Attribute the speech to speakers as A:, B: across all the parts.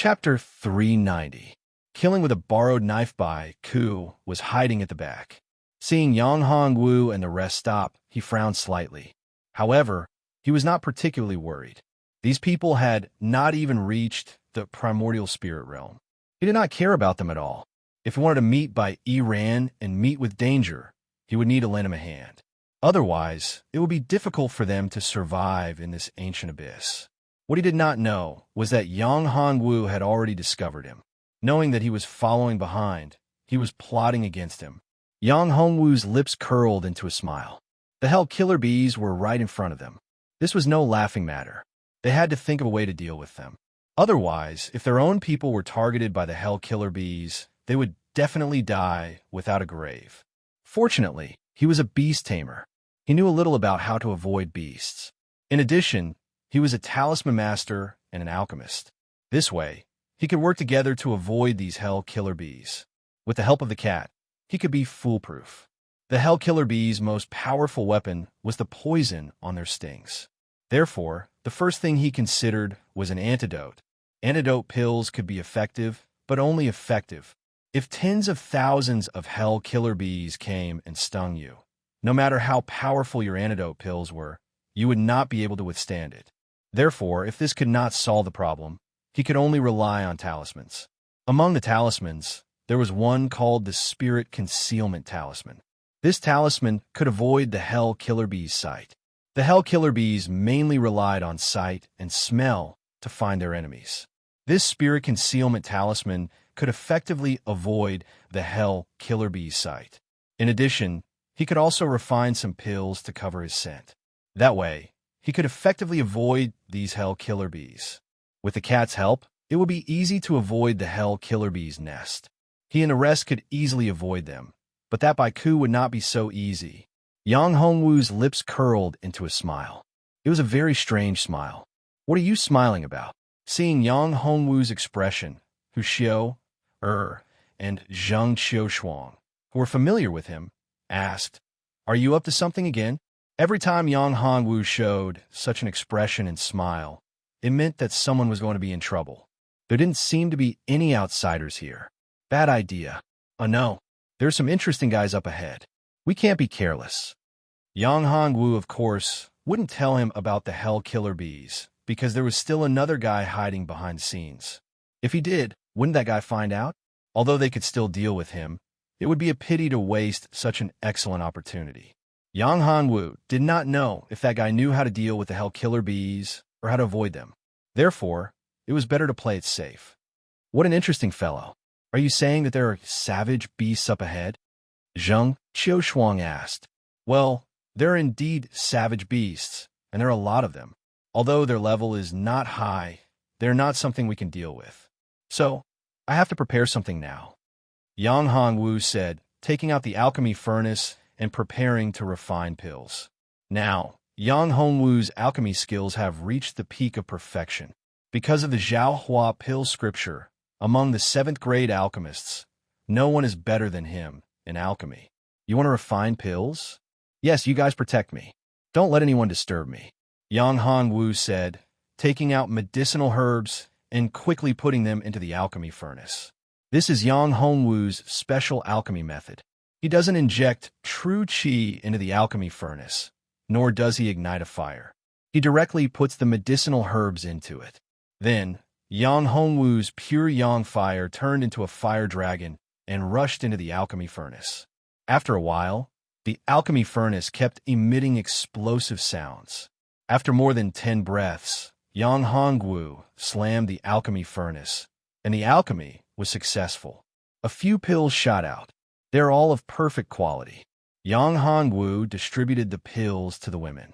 A: Chapter 390. Killing with a borrowed knife by Ku was hiding at the back. Seeing Yang Hongwu and the rest stop, he frowned slightly. However, he was not particularly worried. These people had not even reached the primordial spirit realm. He did not care about them at all. If he wanted to meet by Iran and meet with danger, he would need to lend him a hand. Otherwise, it would be difficult for them to survive in this ancient abyss. What he did not know was that Yang Hongwu had already discovered him. Knowing that he was following behind, he was plotting against him. Yang Hongwu's lips curled into a smile. The hell killer bees were right in front of them. This was no laughing matter. They had to think of a way to deal with them. Otherwise, if their own people were targeted by the hell killer bees, they would definitely die without a grave. Fortunately, he was a beast tamer. He knew a little about how to avoid beasts. In addition, he was a talisman master and an alchemist. This way, he could work together to avoid these hell killer bees. With the help of the cat, he could be foolproof. The hell killer bees' most powerful weapon was the poison on their stings. Therefore, the first thing he considered was an antidote. Antidote pills could be effective, but only effective if tens of thousands of hell killer bees came and stung you. No matter how powerful your antidote pills were, you would not be able to withstand it. Therefore, if this could not solve the problem, he could only rely on talismans. Among the talismans, there was one called the Spirit Concealment Talisman. This talisman could avoid the hell killer bees' sight. The hell killer bees mainly relied on sight and smell to find their enemies. This Spirit Concealment Talisman could effectively avoid the hell killer bees' sight. In addition, he could also refine some pills to cover his scent. That way, he could effectively avoid these hell killer bees. With the cat's help, it would be easy to avoid the hell killer bees' nest. He and the rest could easily avoid them, but that by Ku would not be so easy. Yang Hongwu's lips curled into a smile. It was a very strange smile. What are you smiling about? Seeing Yang Hongwu's expression, Hu Xiao, and Zheng Qiushuang, who were familiar with him, asked, "Are you up to something again?" Every time Yang Hongwu showed such an expression and smile, it meant that someone was going to be in trouble. There didn't seem to be any outsiders here. Bad idea. Oh no, there's some interesting guys up ahead. We can't be careless. Yang Hongwu, of course, wouldn't tell him about the hell killer bees, because there was still another guy hiding behind the scenes. If he did, wouldn't that guy find out? Although they could still deal with him, it would be a pity to waste such an excellent opportunity. Yang Hongwu did not know if that guy knew how to deal with the hell killer bees or how to avoid them. Therefore, it was better to play it safe. What an interesting fellow. Are you saying that there are savage beasts up ahead? Zheng Qiushuang asked. Well, there are indeed savage beasts, and there are a lot of them. Although their level is not high, they're not something we can deal with. So, I have to prepare something now. Yang Hongwu said, taking out the alchemy furnace and preparing to refine pills. Now, Yang Hongwu's alchemy skills have reached the peak of perfection. Because of the Zhaohua pill scripture, among the 7th grade alchemists, no one is better than him in alchemy. You want to refine pills? Yes, you guys protect me. Don't let anyone disturb me. Yang Hongwu said, taking out medicinal herbs and quickly putting them into the alchemy furnace. This is Yang Hongwu's special alchemy method. He doesn't inject true qi into the alchemy furnace, nor does he ignite a fire. He directly puts the medicinal herbs into it. Then, Yang Hongwu's pure yang fire turned into a fire dragon and rushed into the alchemy furnace. After a while, the alchemy furnace kept emitting explosive sounds. After more than 10 breaths, Yang Hongwu slammed the alchemy furnace, and the alchemy was successful. A few pills shot out. They are all of perfect quality. Yang Hongwu distributed the pills to the women.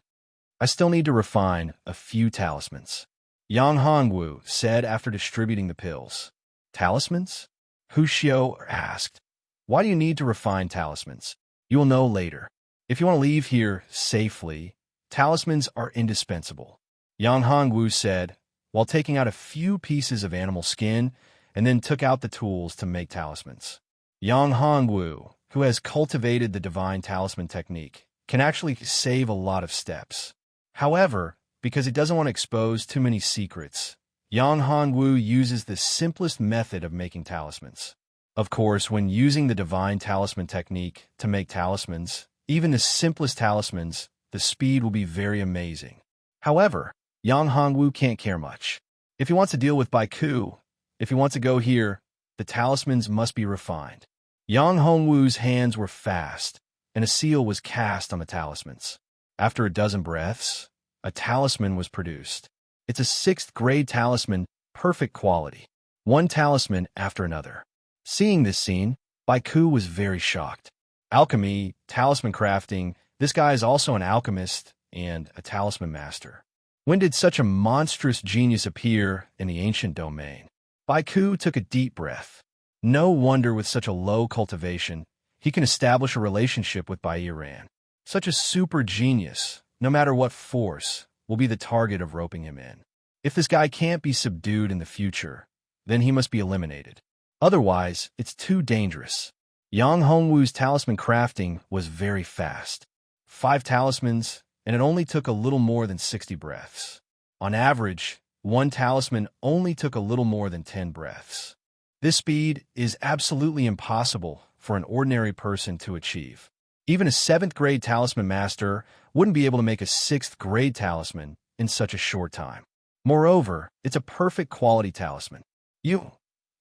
A: I still need to refine a few talismans. Yang Hongwu said after distributing the pills. Talismans? Hu Xiao asked. Why do you need to refine talismans? You will know later. If you want to leave here safely, talismans are indispensable. Yang Hongwu said, while taking out a few pieces of animal skin and then took out the tools to make talismans. Yang Hongwu, who has cultivated the divine talisman technique, can actually save a lot of steps. However, because he doesn't want to expose too many secrets, Yang Hongwu uses the simplest method of making talismans. Of course, when using the divine talisman technique to make talismans, even the simplest talismans, the speed will be very amazing. However, Yang Hongwu can't care much. If he wants to deal with Baiku, if he wants to go here, the talismans must be refined. Yang Hongwu's hands were fast, and a seal was cast on the talismans. After a dozen breaths, a talisman was produced. It's a 6th grade talisman, perfect quality. One talisman after another. Seeing this scene, Baiku was very shocked. Alchemy, talisman crafting, this guy is also an alchemist and a talisman master. When did such a monstrous genius appear in the ancient domain? Baiku took a deep breath. No wonder with such a low cultivation, he can establish a relationship with Bairan. Such a super genius, no matter what force, will be the target of roping him in. If this guy can't be subdued in the future, then he must be eliminated. Otherwise, it's too dangerous. Yang Hongwu's talisman crafting was very fast. 5 talismans, and it only took a little more than 60 breaths. On average, one talisman only took a little more than 10 breaths. This speed is absolutely impossible for an ordinary person to achieve. Even a 7th grade talisman master wouldn't be able to make a 6th grade talisman in such a short time. Moreover, it's a perfect quality talisman. You,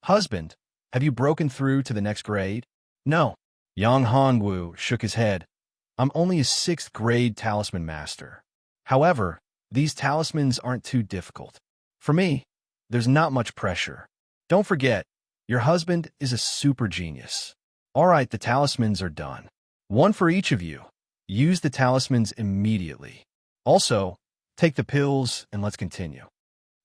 A: husband, have you broken through to the next grade? No. Yang Hongwu shook his head. I'm only a 6th grade talisman master. However, these talismans aren't too difficult. For me, there's not much pressure. Don't forget, your husband is a super genius. All right, the talismans are done. One for each of you. Use the talismans immediately. Also, take the pills and let's continue.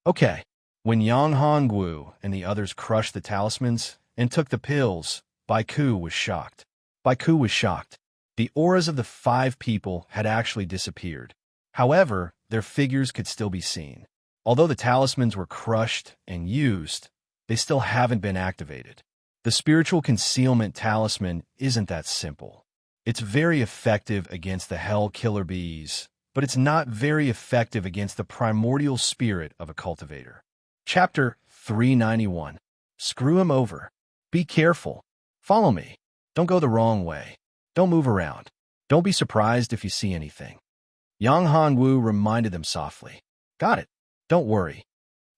A: Okay. When Yang Hongwu and the others crushed the talismans and took the pills, Baiku was shocked. Baiku was shocked. The auras of the 5 people had actually disappeared. However, their figures could still be seen. Although the talismans were crushed and used, they still haven't been activated. The spiritual concealment talisman isn't that simple. It's very effective against the hell killer bees, but it's not very effective against the primordial spirit of a cultivator. Chapter 391. Screw him over. Be careful. Follow me. Don't go the wrong way. Don't move around. Don't be surprised if you see anything. Yang Hongwu reminded them softly. Got it. Don't worry.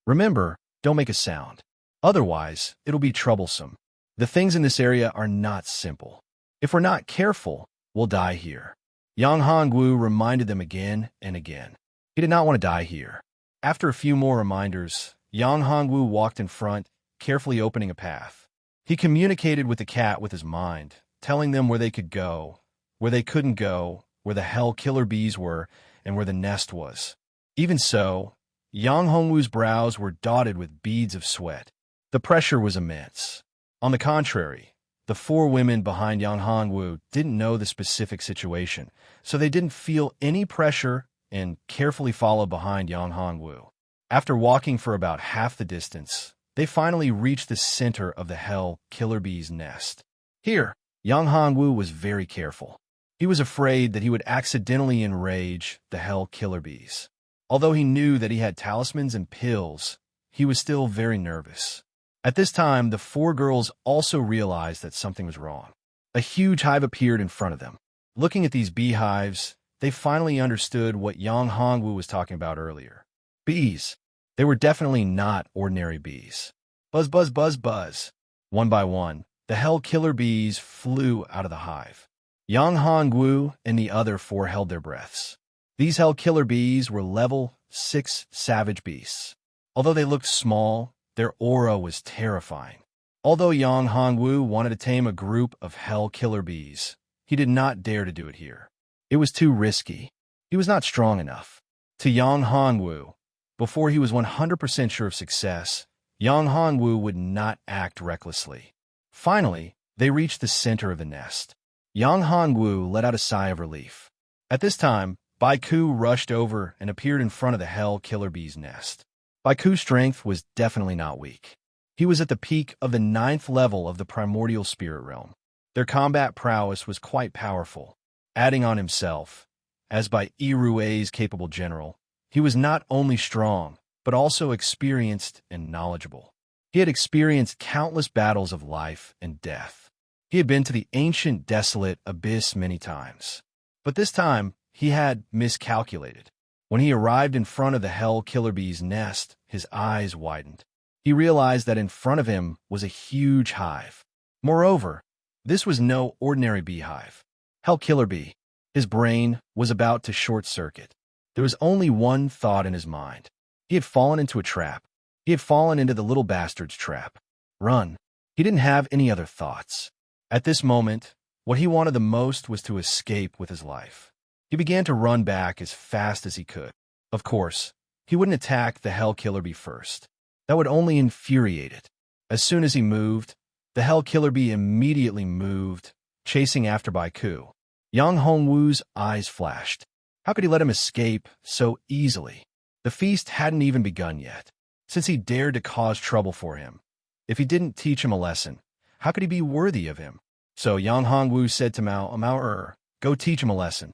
A: Remember, don't make a sound. Otherwise, it'll be troublesome. The things in this area are not simple. If we're not careful, we'll die here. Yang Hongwu reminded them again and again. He did not want to die here. After a few more reminders, Yang Hongwu walked in front, carefully opening a path. He communicated with the cat with his mind, telling them where they could go, where they couldn't go, where the hell killer bees were, and where the nest was. Even so, Yang Hongwu's brows were dotted with beads of sweat. The pressure was immense. On the contrary, the 4 women behind Yang Hongwu didn't know the specific situation, so they didn't feel any pressure and carefully followed behind Yang Hongwu. After walking for about half the distance, they finally reached the center of the hell killer bee's nest. Here, Yang Hongwu was very careful. He was afraid that he would accidentally enrage the hell killer bees. Although he knew that he had talismans and pills, he was still very nervous. At this time, the 4 girls also realized that something was wrong. A huge hive appeared in front of them. Looking at these beehives, they finally understood what Yang Hongwu was talking about earlier. Bees. They were definitely not ordinary bees. Buzz, buzz, buzz, buzz. One by one, the hell killer bees flew out of the hive. Yang Hongwu and the other 4 held their breaths. These hell killer bees were level 6 savage beasts. Although they looked small, their aura was terrifying. Although Yang Hongwu wanted to tame a group of hell killer bees, he did not dare to do it here. It was too risky. He was not strong enough. To Yang Hongwu, before he was 100% sure of success, Yang Hongwu would not act recklessly. Finally, they reached the center of the nest. Yang Hongwu let out a sigh of relief. At this time, Baiku rushed over and appeared in front of the hell killer bee's nest. Baiku's strength was definitely not weak. He was at the peak of the 9th level of the primordial spirit realm. Their combat prowess was quite powerful. Adding on himself, as by Irue's capable general, he was not only strong, but also experienced and knowledgeable. He had experienced countless battles of life and death. He had been to the ancient, desolate abyss many times. But this time, he had miscalculated. When he arrived in front of the Hell Killer Bee's nest, his eyes widened. He realized that in front of him was a huge hive. Moreover, this was no ordinary beehive. Hell Killer Bee. His brain was about to short-circuit. There was only one thought in his mind. He had fallen into a trap. He had fallen into the little bastard's trap. Run. He didn't have any other thoughts. At this moment, what he wanted the most was to escape with his life. He began to run back as fast as he could. Of course, he wouldn't attack the Hell Killer Bee first. That would only infuriate it. As soon as he moved, the Hell Killer Bee immediately moved, chasing after Baiku. Yang Hongwu's eyes flashed. How could he let him escape so easily? The feast hadn't even begun yet. Since he dared to cause trouble for him, if he didn't teach him a lesson, how could he be worthy of him? So Yang Hongwu said to Mao, go teach him a lesson.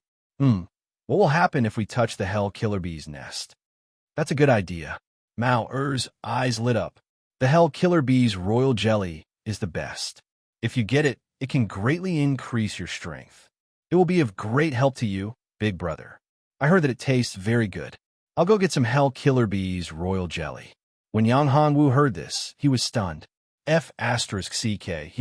A: What will happen if we touch the Hell Killer Bee's nest? That's a good idea. Mao Er's eyes lit up. The Hell Killer Bee's royal jelly is the best. If you get it, it can greatly increase your strength. It will be of great help to you, big brother. I heard that it tastes very good. I'll go get some Hell Killer Bee's royal jelly. When Yang Hongwu heard this, he was stunned. He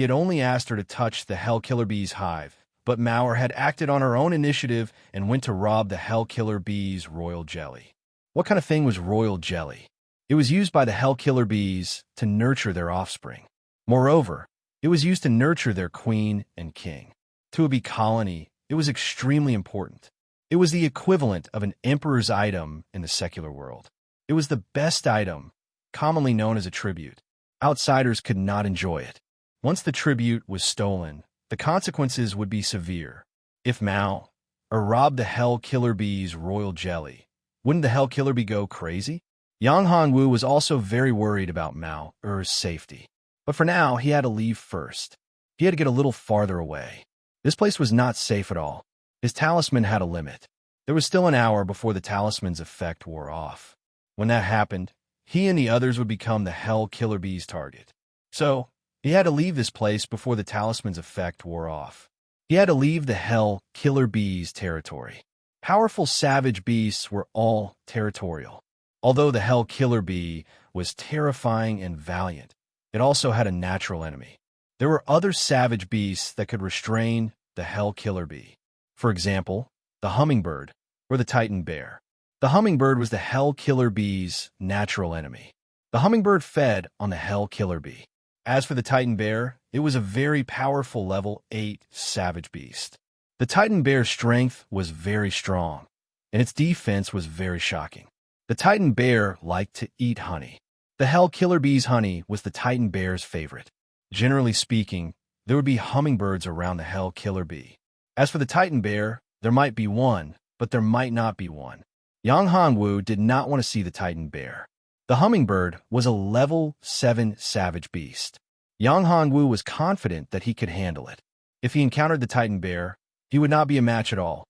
A: had only asked her to touch the Hell Killer Bee's hive, but Mao had acted on her own initiative and went to rob the Hell Killer Bee's royal jelly. What kind of thing was royal jelly? It was used by the Hell Killer Bees to nurture their offspring. Moreover, it was used to nurture their queen and king. To a bee colony, it was extremely important. It was the equivalent of an emperor's item in the secular world. It was the best item, commonly known as a tribute. Outsiders could not enjoy it. Once the tribute was stolen, the consequences would be severe. If Mao robbed the Hell Killer Bee's royal jelly, wouldn't the Hell Killer Bee go crazy? Yang Hongwu was also very worried about Mao Er's safety. But for now, he had to leave first. He had to get a little farther away. This place was not safe at all. His talisman had a limit. There was still an hour before the talisman's effect wore off. When that happened, he and the others would become the Hell Killer Bee's target. So, he had to leave this place before the talisman's effect wore off. He had to leave the Hell Killer Bee's territory. Powerful savage beasts were all territorial. Although the Hell Killer Bee was terrifying and valiant, it also had a natural enemy. There were other savage beasts that could restrain the Hell Killer Bee. For example, the hummingbird or the Titan bear. The hummingbird was the Hell Killer Bee's natural enemy. The hummingbird fed on the Hell Killer Bee. As for the Titan bear, it was a very powerful level 8 savage beast. The Titan bear's strength was very strong, and its defense was very shocking. The Titan bear liked to eat honey. The Hell Killer Bee's honey was the Titan bear's favorite. Generally speaking, there would be hummingbirds around the Hell Killer Bee. As for the Titan bear, there might be one, but there might not be one. Yang Hongwu did not want to see the Titan bear. The hummingbird was a level 7 savage beast. Yang Hongwu was confident that he could handle it. If he encountered the Titan bear, he would not be a match at all.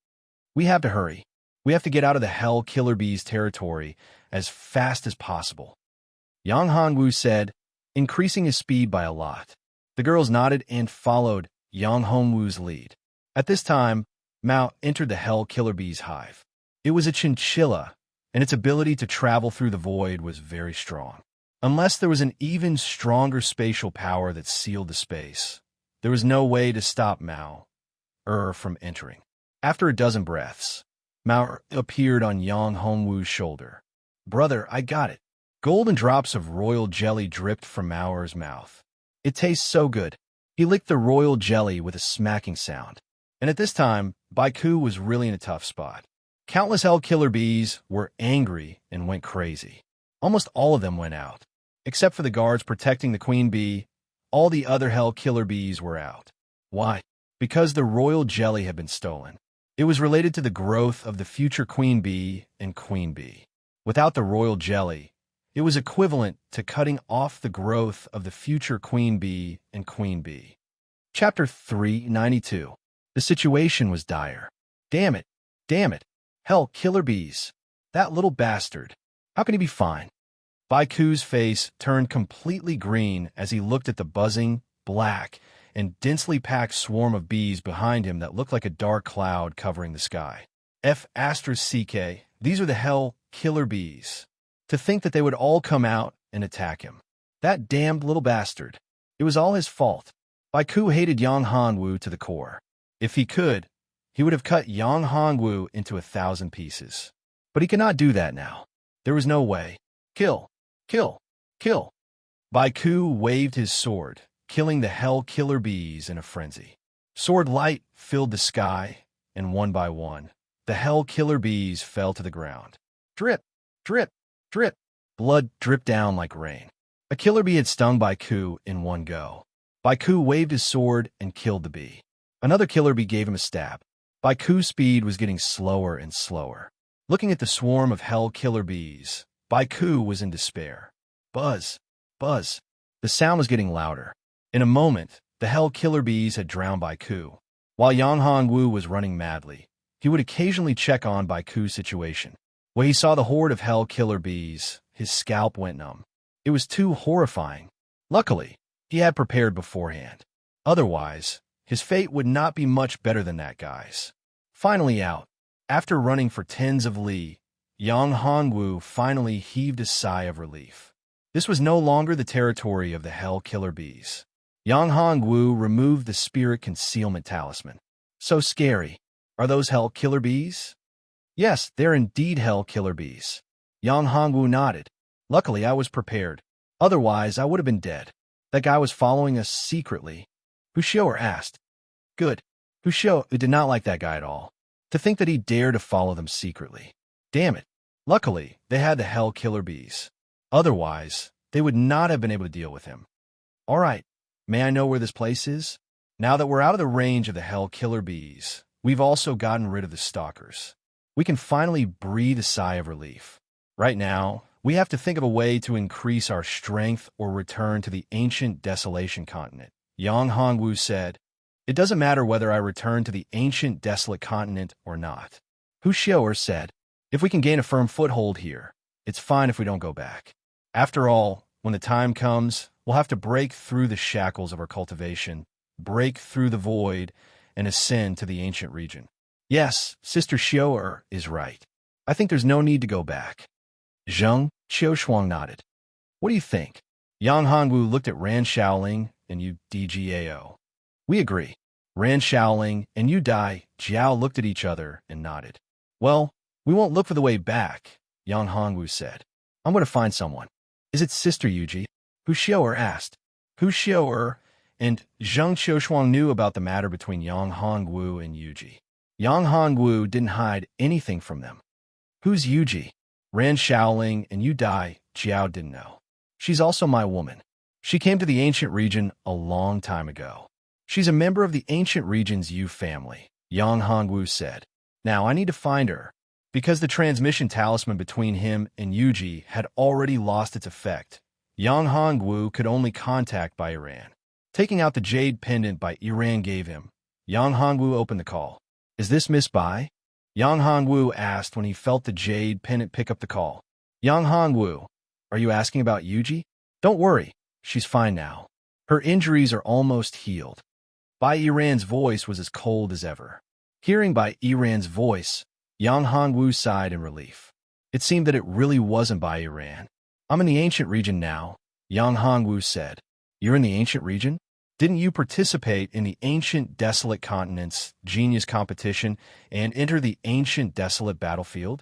A: We have to hurry. We have to get out of the Hell Killer Bee's territory as fast as possible. Yang Hongwu said, increasing his speed by a lot. The girls nodded and followed Yang Hongwu's lead. At this time, Mao entered the Hell Killer Bee's hive. It was a chinchilla, and its ability to travel through the void was very strong. Unless there was an even stronger spatial power that sealed the space, there was no way to stop Mao from entering. After a dozen breaths, Mao appeared on Yang Hongwu's shoulder. Brother, I got it. Golden drops of royal jelly dripped from Mao's mouth. It tastes so good. He licked the royal jelly with a smacking sound. And at this time, Baiku was really in a tough spot. Countless Hell Killer Bees were angry and went crazy. Almost all of them went out. Except for the guards protecting the queen bee, all the other Hell Killer Bees were out. Why? Because the royal jelly had been stolen. It was related to the growth of the future queen bee and queen bee. Without the royal jelly, it was equivalent to cutting off the growth of the future queen bee and queen bee. Chapter 392. The situation was dire. Damn it. Damn it. Hell Killer Bees. That little bastard. How can he be fine? Baiku's face turned completely green as he looked at the buzzing, black, and densely packed swarm of bees behind him that looked like a dark cloud covering the sky. CK, these are the hell killer bees. To think that they would all come out and attack him. That damned little bastard. It was all his fault. Baiku hated Yang Hongwu to the core. If he could, he would have cut Yang Hongwu into 1,000 pieces. But he could not do that now. There was no way. Kill. Kill. Kill. Baiku waved his sword, killing the hell killer bees in a frenzy. Sword light filled the sky, and one by one, the hell killer bees fell to the ground. Drip, drip, drip. Blood dripped down like rain. A killer bee had stung Baiku in one go. Baiku waved his sword and killed the bee. Another killer bee gave him a stab. Baiku's speed was getting slower and slower. Looking at the swarm of hell killer bees, Baiku was in despair. Buzz, buzz. The sound was getting louder. In a moment, the hell killer bees had drowned Baiku. While Yang Hongwu was running madly, he would occasionally check on Baiku's situation. When he saw the horde of hell killer bees, his scalp went numb. It was too horrifying. Luckily, he had prepared beforehand. Otherwise, his fate would not be much better than that guy's. Finally out, after running for tens of li, Yang Hongwu finally heaved a sigh of relief. This was no longer the territory of the hell killer bees. Yang Hongwu removed the spirit concealment talisman. So scary. Are those hell killer bees? Yes, they're indeed hell killer bees. Yang Hongwu nodded. Luckily, I was prepared. Otherwise, I would have been dead. That guy was following us secretly. Hushioer asked. Good. Hushio did not like that guy at all. To think that he dared to follow them secretly. Damn it. Luckily, they had the hell killer bees. Otherwise, they would not have been able to deal with him. All right. May I know where this place is? Now that we're out of the range of the hell killer bees, we've also gotten rid of the stalkers. We can finally breathe a sigh of relief. Right now, we have to think of a way to increase our strength or return to the ancient desolation continent. Yang Hongwu said, It doesn't matter whether I return to the ancient desolate continent or not. Hushioer said, If we can gain a firm foothold here, it's fine if we don't go back. After all, when the time comes, we'll have to break through the shackles of our cultivation, break through the void, and ascend to the ancient region. Yes, Sister Xioer is right. I think there's no need to go back. Zheng Qiushuang nodded. What do you think? Yang Hongwu looked at Ran Shaoling and Yu Dgao. We agree. Ran Shaoling and Yu Dai Jiao looked at each other and nodded. Well, we won't look for the way back, Yang Hongwu said. I'm going to find someone. Is it Sister Yuji? Hushioer asked. Hushioer and Zheng Qiushuang knew about the matter between Yang Hongwu and Yuji. Yang Hongwu didn't hide anything from them. Who's Yuji? Ran Shaoling and Yu Dai Jiao didn't know. She's also my woman. She came to the ancient region a long time ago. She's a member of the ancient region's Yu family, Yang Hongwu said. Now I need to find her, because the transmission talisman between him and Yuji had already lost its effect. Yang Hongwu could only contact by Iran. Taking out the jade pendant by Iran gave him, Yang Hongwu opened the call. Is this Miss Bai? Yang Hongwu asked when he felt the jade pendant pick up the call. Yang Hongwu, are you asking about Yuji? Don't worry, she's fine now. Her injuries are almost healed. Bai Iran's voice was as cold as ever. Hearing Bai Iran's voice, Yang Hongwu sighed in relief. It seemed that it really wasn't Bai Iran. I'm in the ancient region now, Yang Hongwu said. You're in the ancient region? Didn't you participate in the ancient desolate continent's genius competition and enter the ancient desolate battlefield?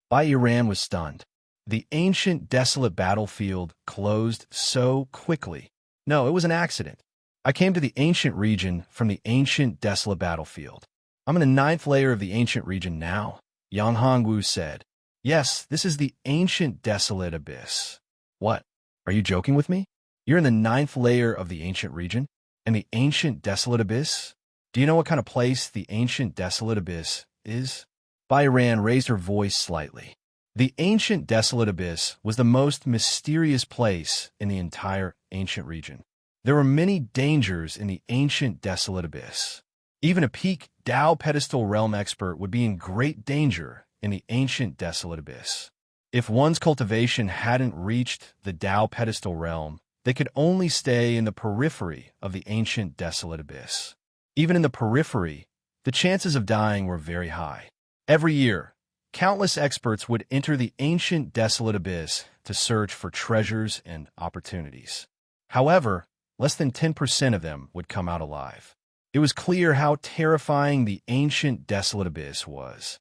A: Bai Iran was stunned. The ancient desolate battlefield closed so quickly. No, it was an accident. I came to the ancient region from the ancient desolate battlefield. I'm in the 9th layer of the ancient region now, Yang Hongwu said. Yes, this is the ancient desolate abyss. What? Are you joking with me? You're in the 9th layer of the ancient region? And the ancient desolate abyss? Do you know what kind of place the ancient desolate abyss is? Bai Ran raised her voice slightly. The ancient desolate abyss was the most mysterious place in the entire ancient region. There were many dangers in the ancient desolate abyss. Even a peak Dao pedestal realm expert would be in great danger in the ancient desolate abyss. If one's cultivation hadn't reached the Tao pedestal realm, they could only stay in the periphery of the ancient desolate abyss. Even in the periphery, the chances of dying were very high. Every year, countless experts would enter the ancient desolate abyss to search for treasures and opportunities. However, less than 10% of them would come out alive. It was clear how terrifying the ancient desolate abyss was.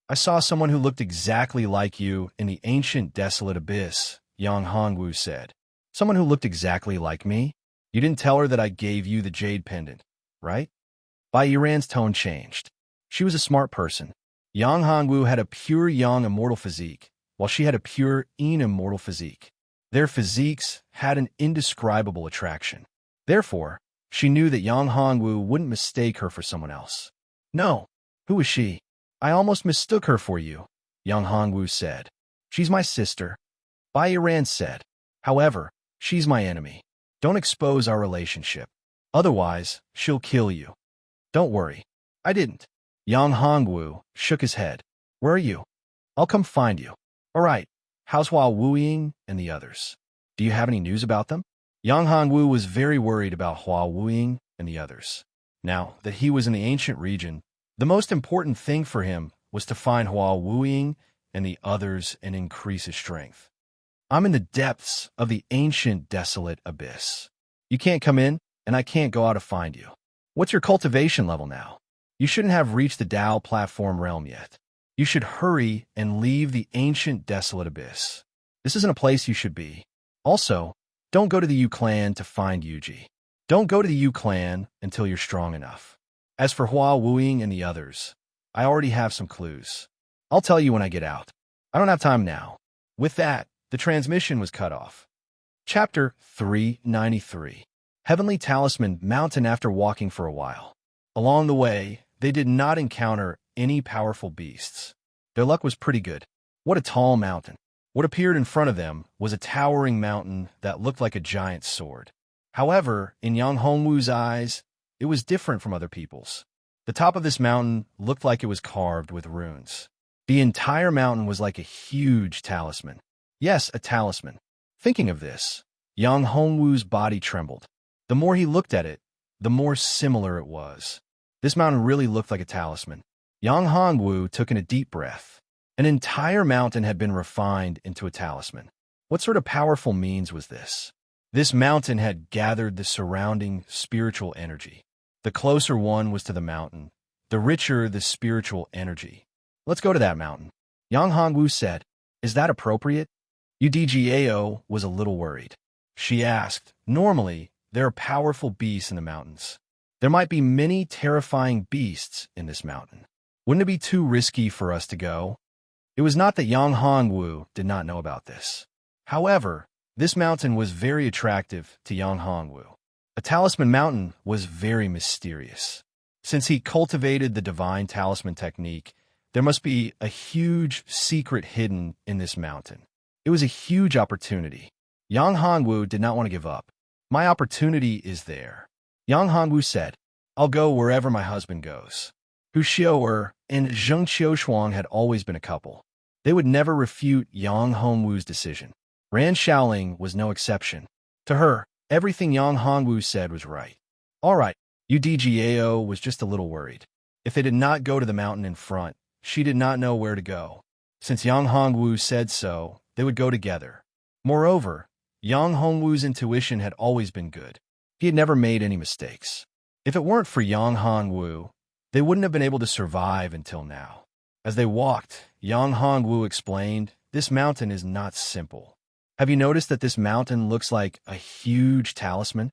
A: I saw someone who looked exactly like you in the ancient desolate abyss, Yang Hongwu said. Someone who looked exactly like me? You didn't tell her that I gave you the jade pendant, right? Bai Yiran's tone changed. She was a smart person. Yang Hongwu had a pure yang immortal physique, while she had a pure yin immortal physique. Their physiques had an indescribable attraction. Therefore, she knew that Yang Hongwu wouldn't mistake her for someone else. No. Who is she? I almost mistook her for you, Yang Hongwu said. She's my sister. Bai Yiran said. However, she's my enemy. Don't expose our relationship. Otherwise, she'll kill you. Don't worry. I didn't. Yang Hongwu shook his head. Where are you? I'll come find you. All right. How's Hua Wuying and the others? Do you have any news about them? Yang Hongwu was very worried about Hua Wuying and the others. Now that he was in the ancient region, the most important thing for him was to find Hua Wuying and the others and increase his strength. I'm in the depths of the ancient desolate abyss. You can't come in, and I can't go out to find you. What's your cultivation level now? You shouldn't have reached the Tao platform realm yet. You should hurry and leave the ancient desolate abyss. This isn't a place you should be. Also, don't go to the Yu clan to find Yuji. Don't go to the Yu clan until you're strong enough. As for Hua Wuying and the others, I already have some clues. I'll tell you when I get out. I don't have time now. With that, the transmission was cut off. Chapter 393. Heavenly Talisman Mountain. After walking for a while, along the way, they did not encounter any powerful beasts. Their luck was pretty good. What a tall mountain. What appeared in front of them was a towering mountain that looked like a giant sword. However, in Yang Hongwu's eyes, it was different from other people's. The top of this mountain looked like it was carved with runes. The entire mountain was like a huge talisman. Yes, a talisman. Thinking of this, Yang Hongwu's body trembled. The more he looked at it, the more similar it was. This mountain really looked like a talisman. Yang Hongwu took in a deep breath. An entire mountain had been refined into a talisman. What sort of powerful means was this? This mountain had gathered the surrounding spiritual energy. The closer one was to the mountain, the richer the spiritual energy. Let's go to that mountain. Yang Hongwu said. Is that appropriate? Udgao was a little worried. She asked, normally, there are powerful beasts in the mountains. There might be many terrifying beasts in this mountain. Wouldn't it be too risky for us to go? It was not that Yang Hongwu did not know about this. However, this mountain was very attractive to Yang Hongwu. A talisman mountain was very mysterious. Since he cultivated the divine talisman technique, there must be a huge secret hidden in this mountain. It was a huge opportunity. Yang Hongwu did not want to give up. My opportunity is there. Yang Hongwu said, I'll go wherever my husband goes. Hu Xiu'er and Zheng Qiushuang had always been a couple. They would never refute Yang Hongwu's decision. Ran Shaoling was no exception. To her, everything Yang Hongwu said was right. All right, Udgao was just a little worried. If they did not go to the mountain in front, she did not know where to go. Since Yang Hongwu said so, they would go together. Moreover, Yang Hongwu's intuition had always been good. He had never made any mistakes. If it weren't for Yang Hongwu, they wouldn't have been able to survive until now. As they walked, Yang Hongwu explained, this mountain is not simple. Have you noticed that this mountain looks like a huge talisman?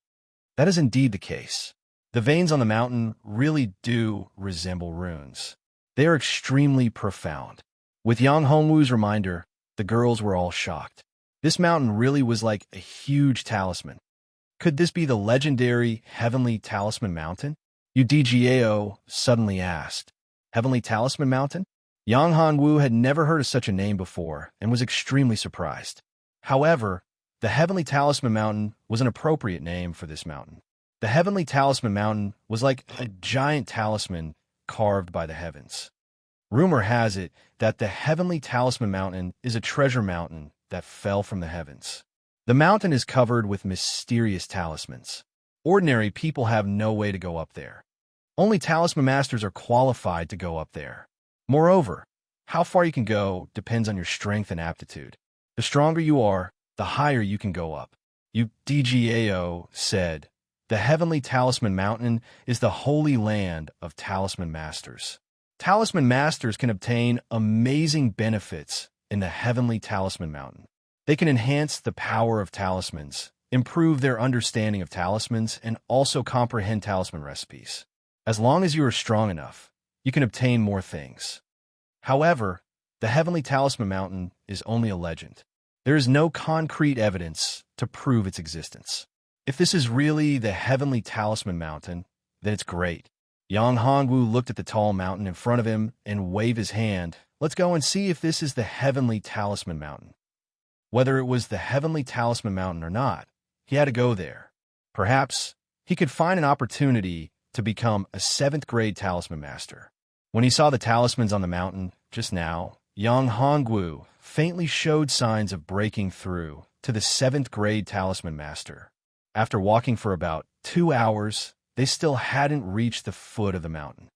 A: That is indeed the case. The veins on the mountain really do resemble runes. They are extremely profound. With Yang Hongwu's reminder, the girls were all shocked. This mountain really was like a huge talisman. Could this be the legendary Heavenly Talisman Mountain? Udgao suddenly asked. Heavenly Talisman Mountain? Yang Hongwu had never heard of such a name before and was extremely surprised. However, the Heavenly Talisman Mountain was an appropriate name for this mountain. The Heavenly Talisman Mountain was like a giant talisman carved by the heavens. Rumor has it that the Heavenly Talisman Mountain is a treasure mountain that fell from the heavens. The mountain is covered with mysterious talismans. Ordinary people have no way to go up there. Only talisman masters are qualified to go up there. Moreover, how far you can go depends on your strength and aptitude. The stronger you are, the higher you can go up. UDGAO said, "The Heavenly Talisman Mountain is the holy land of talisman masters." Talisman masters can obtain amazing benefits in the Heavenly Talisman Mountain. They can enhance the power of talismans, improve their understanding of talismans, and also comprehend talisman recipes. As long as you are strong enough, you can obtain more things. However, the Heavenly Talisman Mountain is only a legend. There is no concrete evidence to prove its existence. If this is really the Heavenly Talisman Mountain, then it's great. Yang Hongwu looked at the tall mountain in front of him and waved his hand. Let's go and see if this is the Heavenly Talisman Mountain. Whether it was the Heavenly Talisman Mountain or not, he had to go there. Perhaps he could find an opportunity to become a 7th grade talisman master. When he saw the talismans on the mountain just now, Yang Hongwu faintly showed signs of breaking through to the 7th grade talisman master. After walking for about 2 hours, they still hadn't reached the foot of the mountain.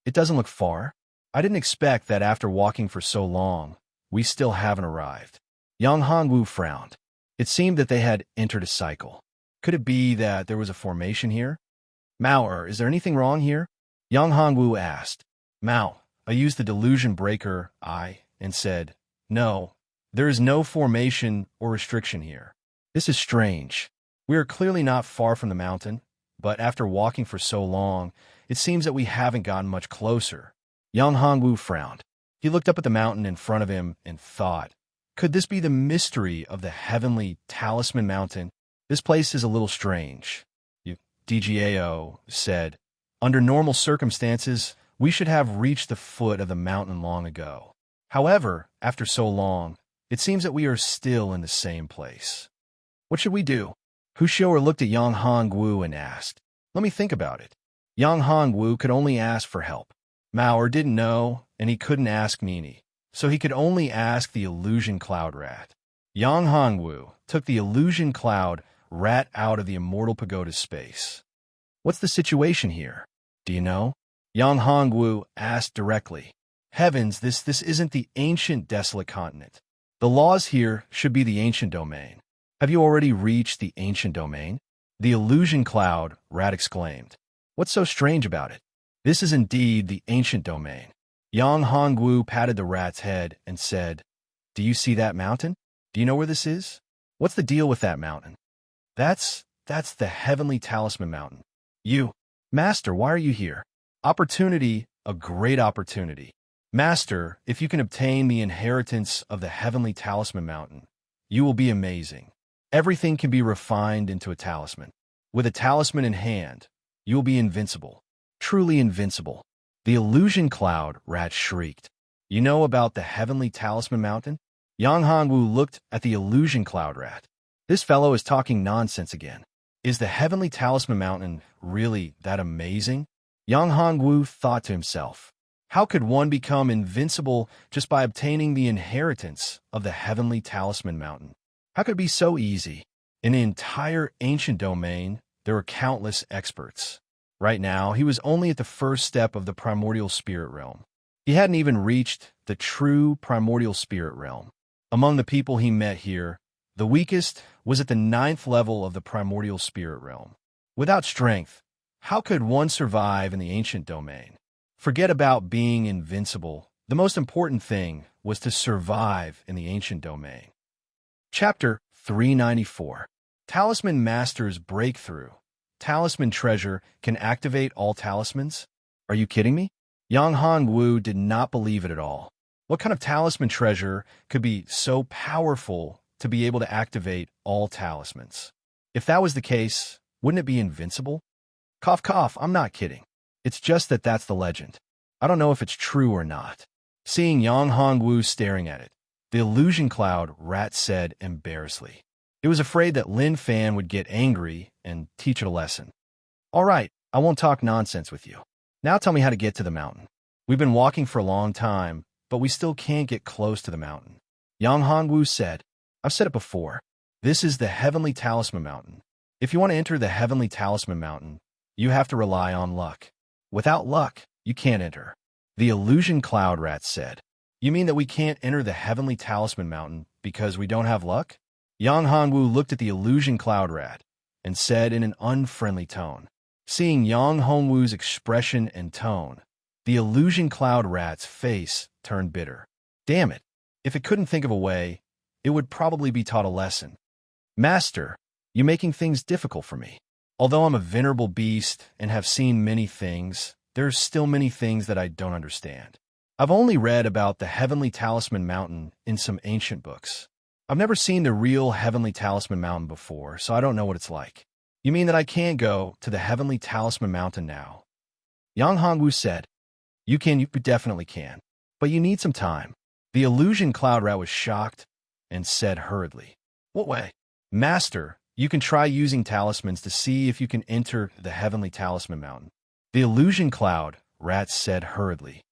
A: It doesn't look far. I didn't expect that after walking for so long, we still haven't arrived. Yang Hongwu frowned. It seemed that they had entered a cycle. Could it be that there was a formation here? Mao, is there anything wrong here? Yang Hongwu asked. Mao, I used the delusion breaker eye and said, no, there is no formation or restriction here. This is strange. We are clearly not far from the mountain, but after walking for so long, it seems that we haven't gotten much closer. Yang Hongwu frowned. He looked up at the mountain in front of him and thought, could this be the mystery of the Heavenly Talisman Mountain? This place is a little strange. DGAO said, under normal circumstances, we should have reached the foot of the mountain long ago. However, after so long, it seems that we are still in the same place. What should we do? Hushouer looked at Yang Hongwu and asked, let me think about it. Yang Hongwu could only ask for help. Mao didn't know, and he couldn't ask Meanie, so he could only ask the illusion cloud rat. Yang Hongwu took the illusion cloud rat out of the immortal pagoda's space. What's the situation here? Do you know? Yang Hongwu asked directly. Heavens, this isn't the ancient desolate continent. The laws here should be the ancient domain. Have you already reached the ancient domain? The illusion cloud rat exclaimed. What's so strange about it? This is indeed the ancient domain. Yang Hongwu patted the rat's head and said, do you see that mountain? Do you know where this is? What's the deal with that mountain? That's the Heavenly Talisman Mountain. You, Master, why are you here? Opportunity, a great opportunity. Master, if you can obtain the inheritance of the Heavenly Talisman Mountain, you will be amazing. Everything can be refined into a talisman. With a talisman in hand, you will be invincible. Truly invincible. The illusion cloud rat shrieked. You know about the Heavenly Talisman Mountain? Yang Hongwu looked at the illusion cloud rat. This fellow is talking nonsense again. Is the Heavenly Talisman Mountain really that amazing? Yang Hongwu thought to himself. How could one become invincible just by obtaining the inheritance of the Heavenly Talisman Mountain? How could it be so easy? In the entire ancient domain, there were countless experts. Right now, he was only at the first step of the primordial spirit realm. He hadn't even reached the true primordial spirit realm. Among the people he met here, the weakest was at the 9th level of the primordial spirit realm. Without strength, how could one survive in the ancient domain? Forget about being invincible. The most important thing was to survive in the ancient domain. Chapter 394. Talisman Master's Breakthrough. Talisman treasure can activate all talismans? Are you kidding me? Yang Hongwu did not believe it at all. What kind of talisman treasure could be so powerful to be able to activate all talismans? If that was the case, wouldn't it be invincible? Cough, cough, I'm not kidding. It's just that that's the legend. I don't know if it's true or not. Seeing Yang Hongwu staring at it, the illusion cloud rat said embarrassedly. It was afraid that Lin Fan would get angry and teach it a lesson. All right, I won't talk nonsense with you. Now tell me how to get to the mountain. We've been walking for a long time, but we still can't get close to the mountain. Yang Hongwu said, I've said it before. This is the Heavenly Talisman Mountain. If you want to enter the Heavenly Talisman Mountain, you have to rely on luck. Without luck, you can't enter. The illusion cloud rat said, You mean that we can't enter the Heavenly Talisman Mountain because we don't have luck? Yang Hongwu looked at the illusion cloud rat and said in an unfriendly tone. Seeing Yang Hongwu's expression and tone, the illusion cloud rat's face turned bitter. Damn it. If it couldn't think of a way, it would probably be taught a lesson. Master, you're making things difficult for me. Although I'm a venerable beast and have seen many things, there's still many things that I don't understand. I've only read about the Heavenly Talisman Mountain in some ancient books. I've never seen the real Heavenly Talisman Mountain before, so I don't know what it's like. You mean that I can't go to the Heavenly Talisman Mountain now? Yang Hongwu said, You definitely can. But you need some time. The illusion cloud rat was shocked and said hurriedly, What way? Master, you can try using talismans to see if you can enter the Heavenly Talisman Mountain. The illusion cloud rat said hurriedly.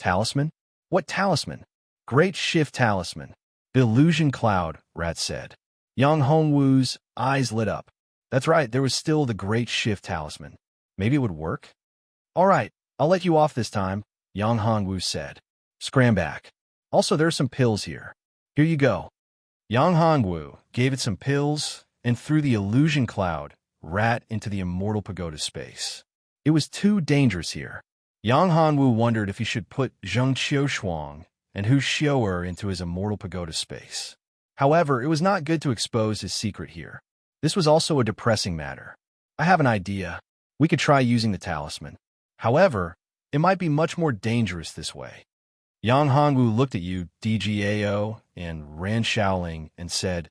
A: Talisman? What talisman? Great Shift Talisman. The illusion cloud rat said. Yang Hongwu's eyes lit up. That's right, there was still the Great Shift Talisman. Maybe it would work? All right, I'll let you off this time, Yang Hongwu said. Scram back. Also, there are some pills here. Here you go. Yang Hongwu gave it some pills and threw the illusion cloud rat into the immortal pagoda space. It was too dangerous here. Yang Hongwu wondered if he should put Zheng Qiushuang and Hu Xiu'er into his immortal pagoda space. However, it was not good to expose his secret here. This was also a depressing matter. I have an idea. We could try using the talisman. However, it might be much more dangerous this way. Yang Hongwu looked at you, DGAO, and Ran Shaoling and said,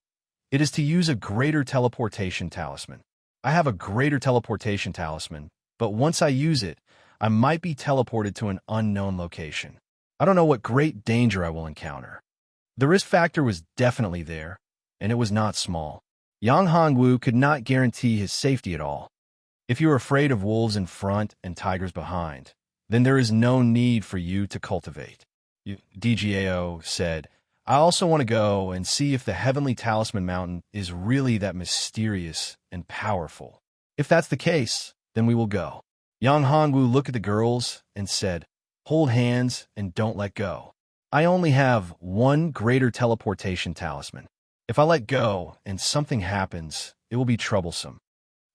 A: It is to use a greater teleportation talisman. I have a greater teleportation talisman, but once I use it, I might be teleported to an unknown location. I don't know what great danger I will encounter. The risk factor was definitely there, and it was not small. Yang Hongwu could not guarantee his safety at all. If you are afraid of wolves in front and tigers behind, then there is no need for you to cultivate. DGAO said, I also want to go and see if the Heavenly Talisman Mountain is really that mysterious and powerful. If that's the case, then we will go. Yang Hongwu looked at the girls and said, Hold hands and don't let go. I only have one greater teleportation talisman. If I let go and something happens, it will be troublesome.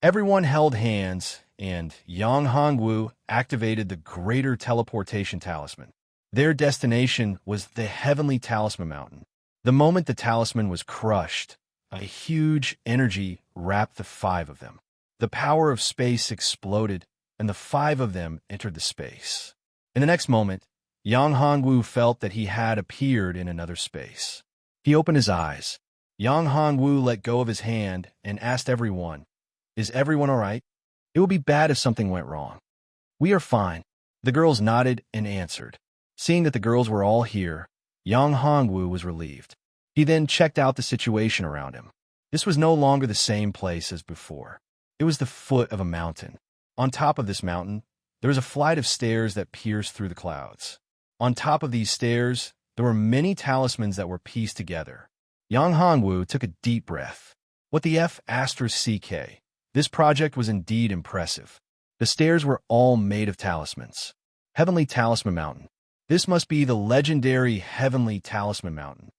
A: Everyone held hands, and Yang Hongwu activated the greater teleportation talisman. Their destination was the Heavenly Talisman Mountain. The moment the talisman was crushed, a huge energy wrapped the five of them. The power of space exploded, and the five of them entered the space. In the next moment, Yang Hongwu felt that he had appeared in another space. He opened his eyes. Yang Hongwu let go of his hand and asked everyone, Is everyone all right? It would be bad if something went wrong. We are fine. The girls nodded and answered. Seeing that the girls were all here, Yang Hongwu was relieved. He then checked out the situation around him. This was no longer the same place as before. It was the foot of a mountain. On top of this mountain, there was a flight of stairs that pierced through the clouds. On top of these stairs, there were many talismans that were pieced together. Yang Hongwu took a deep breath. What the F*** CK? This project was indeed impressive. The stairs were all made of talismans. Heavenly Talisman Mountain. This must be the legendary Heavenly Talisman Mountain.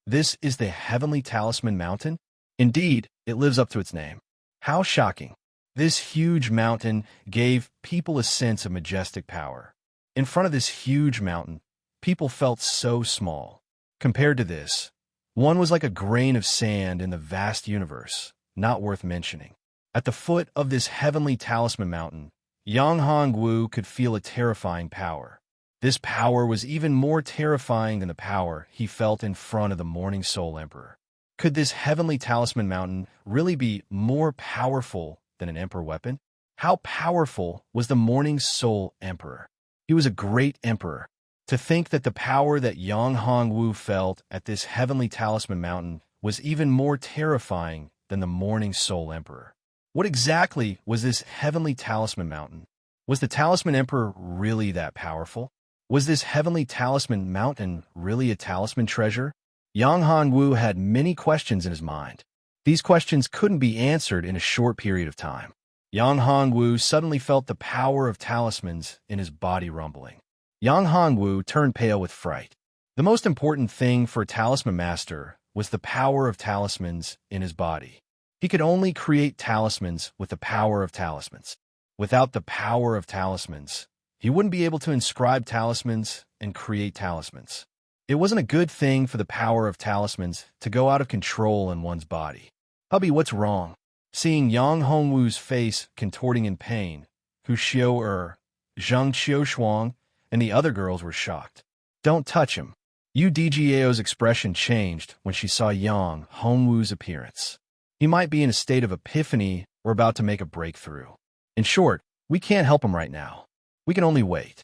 A: This is the Heavenly Talisman Mountain? Indeed, it lives up to its name. How shocking. This huge mountain gave people a sense of majestic power. In front of this huge mountain, people felt so small. Compared to this, one was like a grain of sand in the vast universe, not worth mentioning. At the foot of this Heavenly Talisman Mountain, Yang Hongwu could feel a terrifying power. This power was even more terrifying than the power he felt in front of the Morning Soul Emperor. Could this Heavenly Talisman Mountain really be more powerful than an emperor weapon? How powerful was the Morning Soul Emperor? He was a great emperor. To think that the power that Yang Hongwu felt at this Heavenly Talisman Mountain was even more terrifying than the Morning Soul Emperor. What exactly was this Heavenly Talisman Mountain? Was the Talisman Emperor really that powerful? Was this heavenly talisman mountain really a talisman treasure? Yang Hongwu had many questions in his mind. These questions couldn't be answered in a short period of time. Yang Hongwu suddenly felt the power of talismans in his body rumbling. Yang Hongwu turned pale with fright. The most important thing for a talisman master was the power of talismans in his body. He could only create talismans with the power of talismans. Without the power of talismans, he wouldn't be able to inscribe talismans and create talismans. It wasn't a good thing for the power of talismans to go out of control in one's body. "Hubby, what's wrong?" Seeing Yang Hongwu's face contorting in pain, Hu Xiao-er, Zhang Qiushuang, and the other girls were shocked. "Don't touch him." Yu Djiao's expression changed when she saw Yang Hongwu's appearance. He might be in a state of epiphany or about to make a breakthrough. In short, we can't help him right now. We can only wait.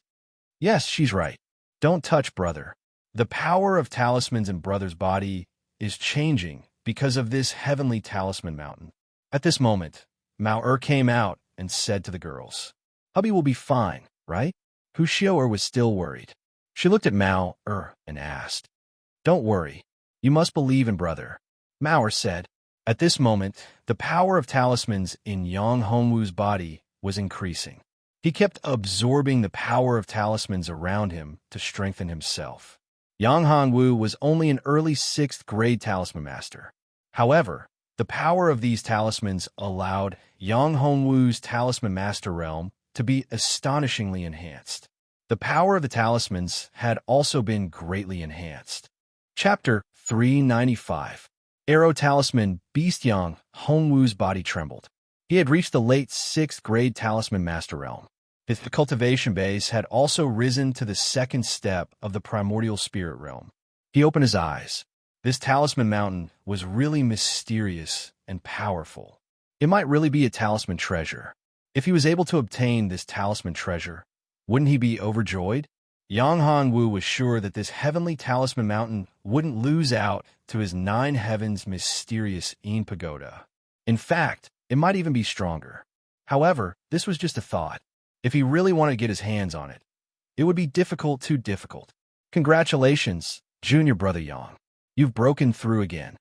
A: Yes, she's right. Don't touch brother. The power of talismans in brother's body is changing because of this heavenly talisman mountain. At this moment, Mao came out and said to the girls, "Hubby will be fine, right?" Hu Xiao was still worried. She looked at Mao and asked, "Don't worry. You must believe in brother," Mao said. At this moment, the power of talismans in Yang Hongwu's body was increasing. He kept absorbing the power of talismans around him to strengthen himself. Yang Hongwu was only an early 6th grade talisman master. However, the power of these talismans allowed Yang Hongwu's talisman master realm to be astonishingly enhanced. The power of the talismans had also been greatly enhanced. Chapter 395. Arrow Talisman Beast. Yang Hongwu's body trembled. He had reached the late 6th grade talisman master realm. His cultivation base had also risen to the 2nd step of the primordial spirit realm. He opened his eyes. This talisman mountain was really mysterious and powerful. It might really be a talisman treasure. If he was able to obtain this talisman treasure, wouldn't he be overjoyed? Yang Hongwu was sure that this heavenly talisman mountain wouldn't lose out to his 9 heavens mysterious Yin pagoda. In fact, it might even be stronger. However, this was just a thought. If he really wanted to get his hands on it, it would be too difficult. Congratulations, junior brother Yang. You've broken through again.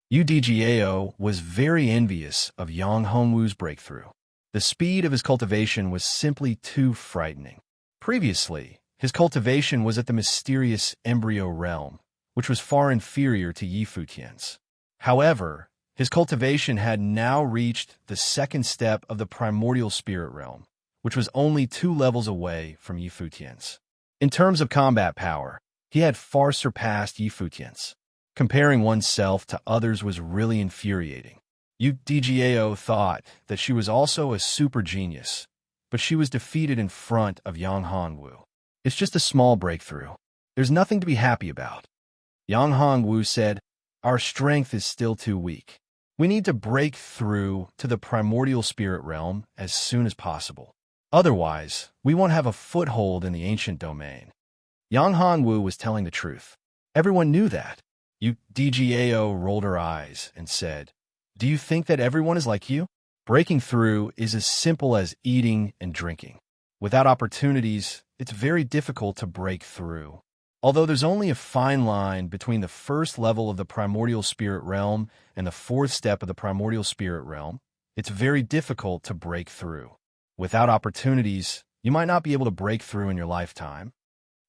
A: Yu Djiao was very envious of Yang Hongwu's breakthrough. The speed of his cultivation was simply too frightening. Previously, his cultivation was at the mysterious embryo realm, which was far inferior to Yi Futian's. However, his cultivation had now reached the 2nd step of the primordial spirit realm, which was only 2 levels away from Yi Futian's. In terms of combat power, he had far surpassed Yi Futian's. Comparing oneself to others was really infuriating. Yu Djiao thought that she was also a super genius, but she was defeated in front of Yang Hongwu. It's just a small breakthrough. There's nothing to be happy about. Yang Hongwu said, "Our strength is still too weak. We need to break through to the primordial spirit realm as soon as possible. Otherwise, we won't have a foothold in the ancient domain." Yang Hongwu was telling the truth. Everyone knew that. Yu Djiao rolled her eyes and said, "Do you think that everyone is like you? Breaking through is as simple as eating and drinking. Without opportunities, it's very difficult to break through. Although there's only a fine line between the 1st level of the primordial spirit realm and the 4th step of the primordial spirit realm, it's very difficult to break through. Without opportunities, you might not be able to break through in your lifetime."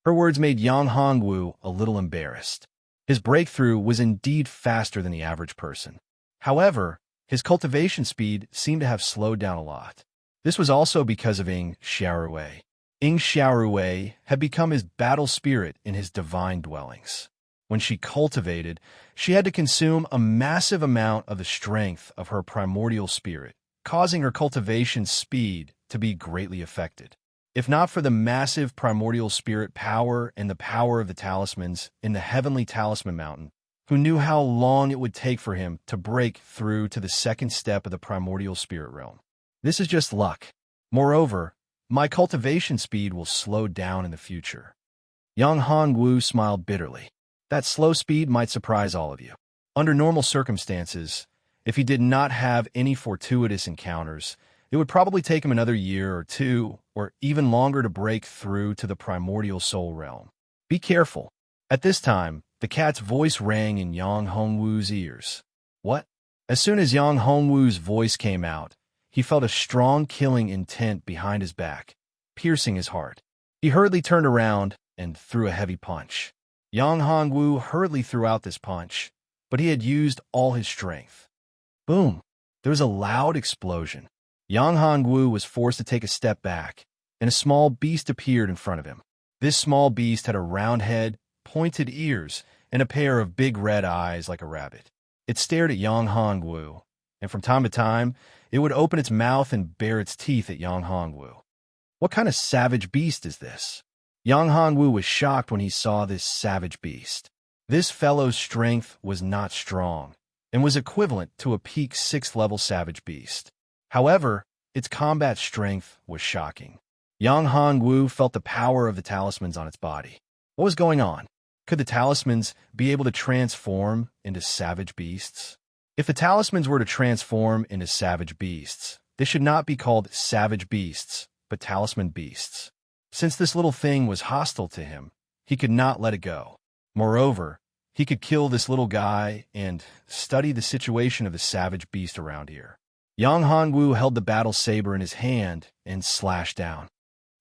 A: Her words made Yang Hongwu a little embarrassed. His breakthrough was indeed faster than the average person. However, his cultivation speed seemed to have slowed down a lot. This was also because of Ying Xiaorui. Ying Xiaorui had become his battle spirit in his divine dwellings. When she cultivated, she had to consume a massive amount of the strength of her primordial spirit, causing her cultivation speed to be greatly affected. If not for the massive primordial spirit power and the power of the talismans in the heavenly talisman mountain, who knew how long it would take for him to break through to the 2nd step of the primordial spirit realm. This is just luck. Moreover, my cultivation speed will slow down in the future. Yang Hongwu smiled bitterly. That slow speed might surprise all of you. Under normal circumstances, if he did not have any fortuitous encounters, It would probably take him another year or two, or even longer to break through to the primordial soul realm. Be careful. At this time, the cat's voice rang in Yang Hongwu's ears. What? As soon as Yang Hongwu's voice came out, he felt a strong killing intent behind his back, piercing his heart. He hurriedly turned around and threw a heavy punch. Yang Hongwu hurriedly threw out this punch, but he had used all his strength. Boom! There was a loud explosion. Yang Hongwu was forced to take a step back, and a small beast appeared in front of him. This small beast had a round head, pointed ears, and a pair of big red eyes like a rabbit. It stared at Yang Hongwu, and from time to time, it would open its mouth and bare its teeth at Yang Hongwu. What kind of savage beast is this? Yang Hongwu was shocked when he saw this savage beast. This fellow's strength was not strong, and was equivalent to a peak 6th level savage beast. However, its combat strength was shocking. Yang Hongwu felt the power of the talismans on its body. What was going on? Could the talismans be able to transform into savage beasts? If the talismans were to transform into savage beasts, they should not be called savage beasts, but talisman beasts. Since this little thing was hostile to him, he could not let it go. Moreover, he could kill this little guy and study the situation of the savage beast around here. Yang Hongwu held the battle saber in his hand and slashed down.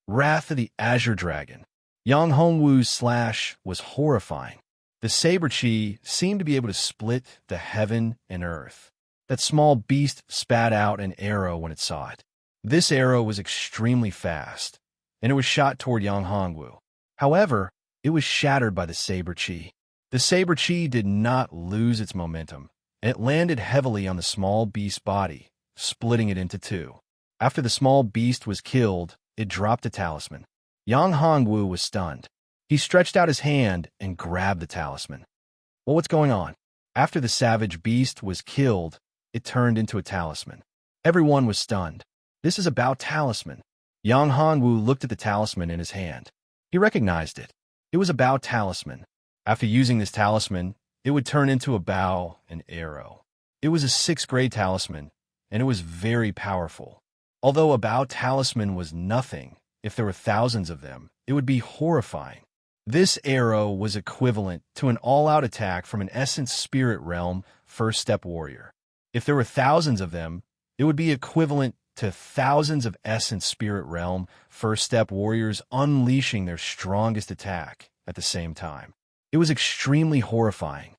A: Wrath of the Azure Dragon. Yang Hongwu's slash was horrifying. The saber chi seemed to be able to split the heaven and earth. That small beast spat out an arrow when it saw it. This arrow was extremely fast, and it was shot toward Yang Hongwu. However, it was shattered by the saber chi. The saber chi did not lose its momentum, and it landed heavily on the small beast's body, splitting it into two. After the small beast was killed, it dropped a talisman. Yang Hongwu was stunned. He stretched out his hand and grabbed the talisman. Well, what's going on? After the savage beast was killed, it turned into a talisman. Everyone was stunned. This is about talisman. Yang Hongwu looked at the talisman in his hand. He recognized it. It was a bow talisman. After using this talisman, it would turn into a bow and arrow. It was a 6th grade talisman, and it was very powerful. Although a bow talisman was nothing, if there were thousands of them, it would be horrifying. This arrow was equivalent to an all-out attack from an Essence Spirit Realm First Step Warrior. If there were thousands of them, it would be equivalent to thousands of Essence Spirit Realm First Step Warriors unleashing their strongest attack at the same time. It was extremely horrifying.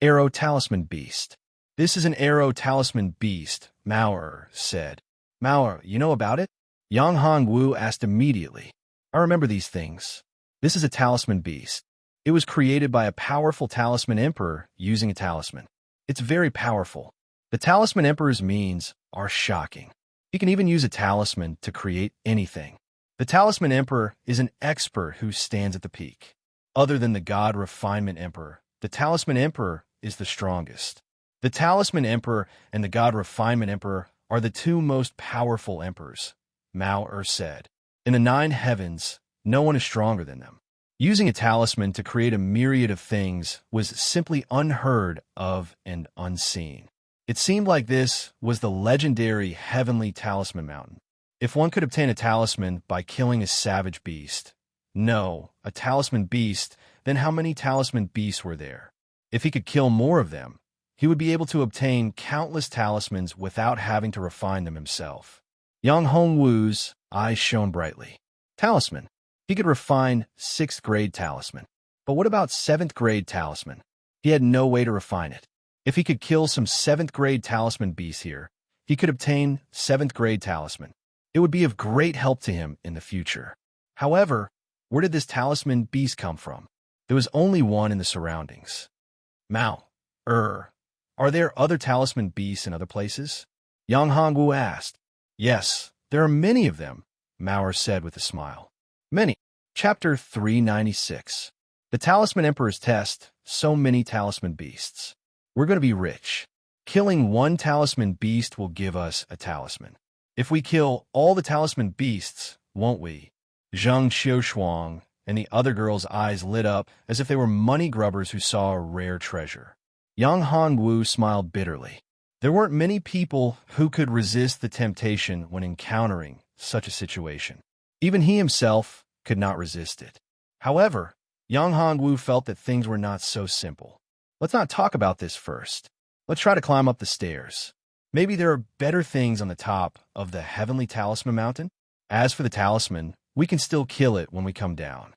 A: Arrow Talisman Beast. This is an arrow talisman beast, Mauer said. Mauer, you know about it? Yang Hongwu asked immediately. I remember these things. This is a talisman beast. It was created by a powerful talisman emperor using a talisman. It's very powerful. The talisman emperor's means are shocking. He can even use a talisman to create anything. The talisman emperor is an expert who stands at the peak. Other than the god refinement emperor, the talisman emperor is the strongest. The talisman emperor and the god refinement emperor are the two most powerful emperors, Mao said. In the 9 heavens, no one is stronger than them. Using a talisman to create a myriad of things was simply unheard of and unseen. It seemed like this was the legendary heavenly talisman mountain. If one could obtain a talisman by killing a savage beast, no, a talisman beast, then how many talisman beasts were there? If he could kill more of them, he would be able to obtain countless talismans without having to refine them himself. Yang Hongwu's eyes shone brightly. Talisman. He could refine 6th grade talisman. But what about 7th grade talisman? He had no way to refine it. If he could kill some 7th grade talisman beasts here, he could obtain 7th grade talisman. It would be of great help to him in the future. However, where did this talisman beast come from? There was only one in the surroundings. Mao, are there other talisman beasts in other places? Yang Hongwu asked. Yes, there are many of them, Mao said with a smile. Many. Chapter 396. The Talisman Emperor's Test. So many talisman beasts. We're going to be rich. Killing one talisman beast will give us a talisman. If we kill all the talisman beasts, won't we? Zhang Xiushuang and the other girl's eyes lit up as if they were money grubbers who saw a rare treasure. Yang Hongwu smiled bitterly. There weren't many people who could resist the temptation when encountering such a situation. Even he himself could not resist it. However, Yang Hongwu felt that things were not so simple. Let's not talk about this first. Let's try to climb up the stairs. Maybe there are better things on the top of the Heavenly Talisman Mountain. As for the talisman, we can still kill it when we come down.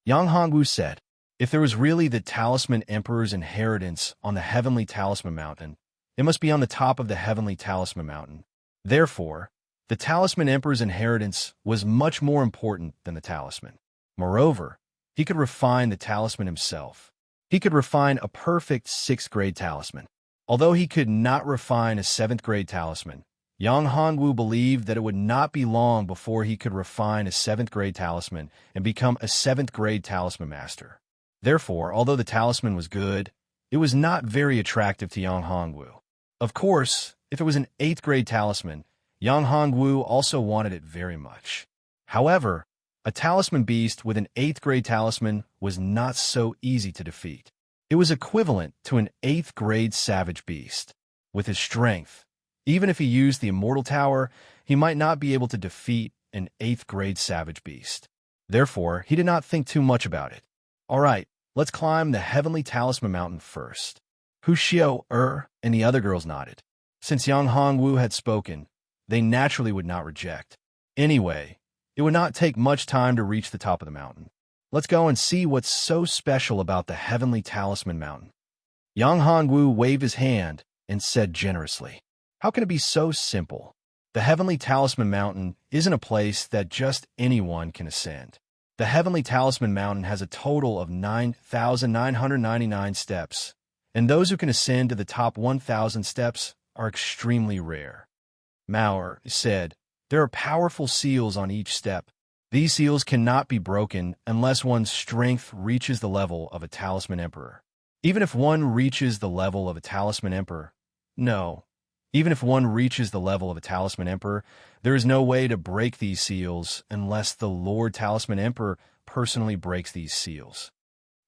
A: Yang Hongwu said, if there was really the Talisman Emperor's inheritance on the Heavenly Talisman Mountain, it must be on the top of the Heavenly Talisman Mountain. Therefore, the Talisman Emperor's inheritance was much more important than the talisman. Moreover, he could refine the talisman himself. He could refine a perfect 6th grade talisman. Although he could not refine a 7th grade talisman, Yang Hongwu believed that it would not be long before he could refine a 7th grade talisman and become a 7th grade talisman master. Therefore, although the talisman was good, it was not very attractive to Yang Hongwu. Of course, if it was an 8th grade talisman, Yang Hongwu also wanted it very much. However, a talisman beast with an 8th grade talisman was not so easy to defeat. It was equivalent to an 8th grade savage beast. With his strength, even if he used the Immortal Tower, he might not be able to defeat an 8th grade savage beast. Therefore, he did not think too much about it. All right, let's climb the Heavenly Talisman Mountain first. Hu Xiao, and the other girls nodded. Since Yang Hongwu had spoken, they naturally would not reject. Anyway, it would not take much time to reach the top of the mountain. Let's go and see what's so special about the Heavenly Talisman Mountain. Yang Hongwu waved his hand and said generously, how can it be so simple? The Heavenly Talisman Mountain isn't a place that just anyone can ascend. The Heavenly Talisman Mountain has a total of 9,999 steps, and those who can ascend to the top 1,000 steps are extremely rare. Mauer said, there are powerful seals on each step. These seals cannot be broken unless one's strength reaches the level of a Talisman Emperor. Even if one reaches the level of a Talisman Emperor, even if one reaches the level of a Talisman Emperor, there is no way to break these seals unless the Lord Talisman Emperor personally breaks these seals.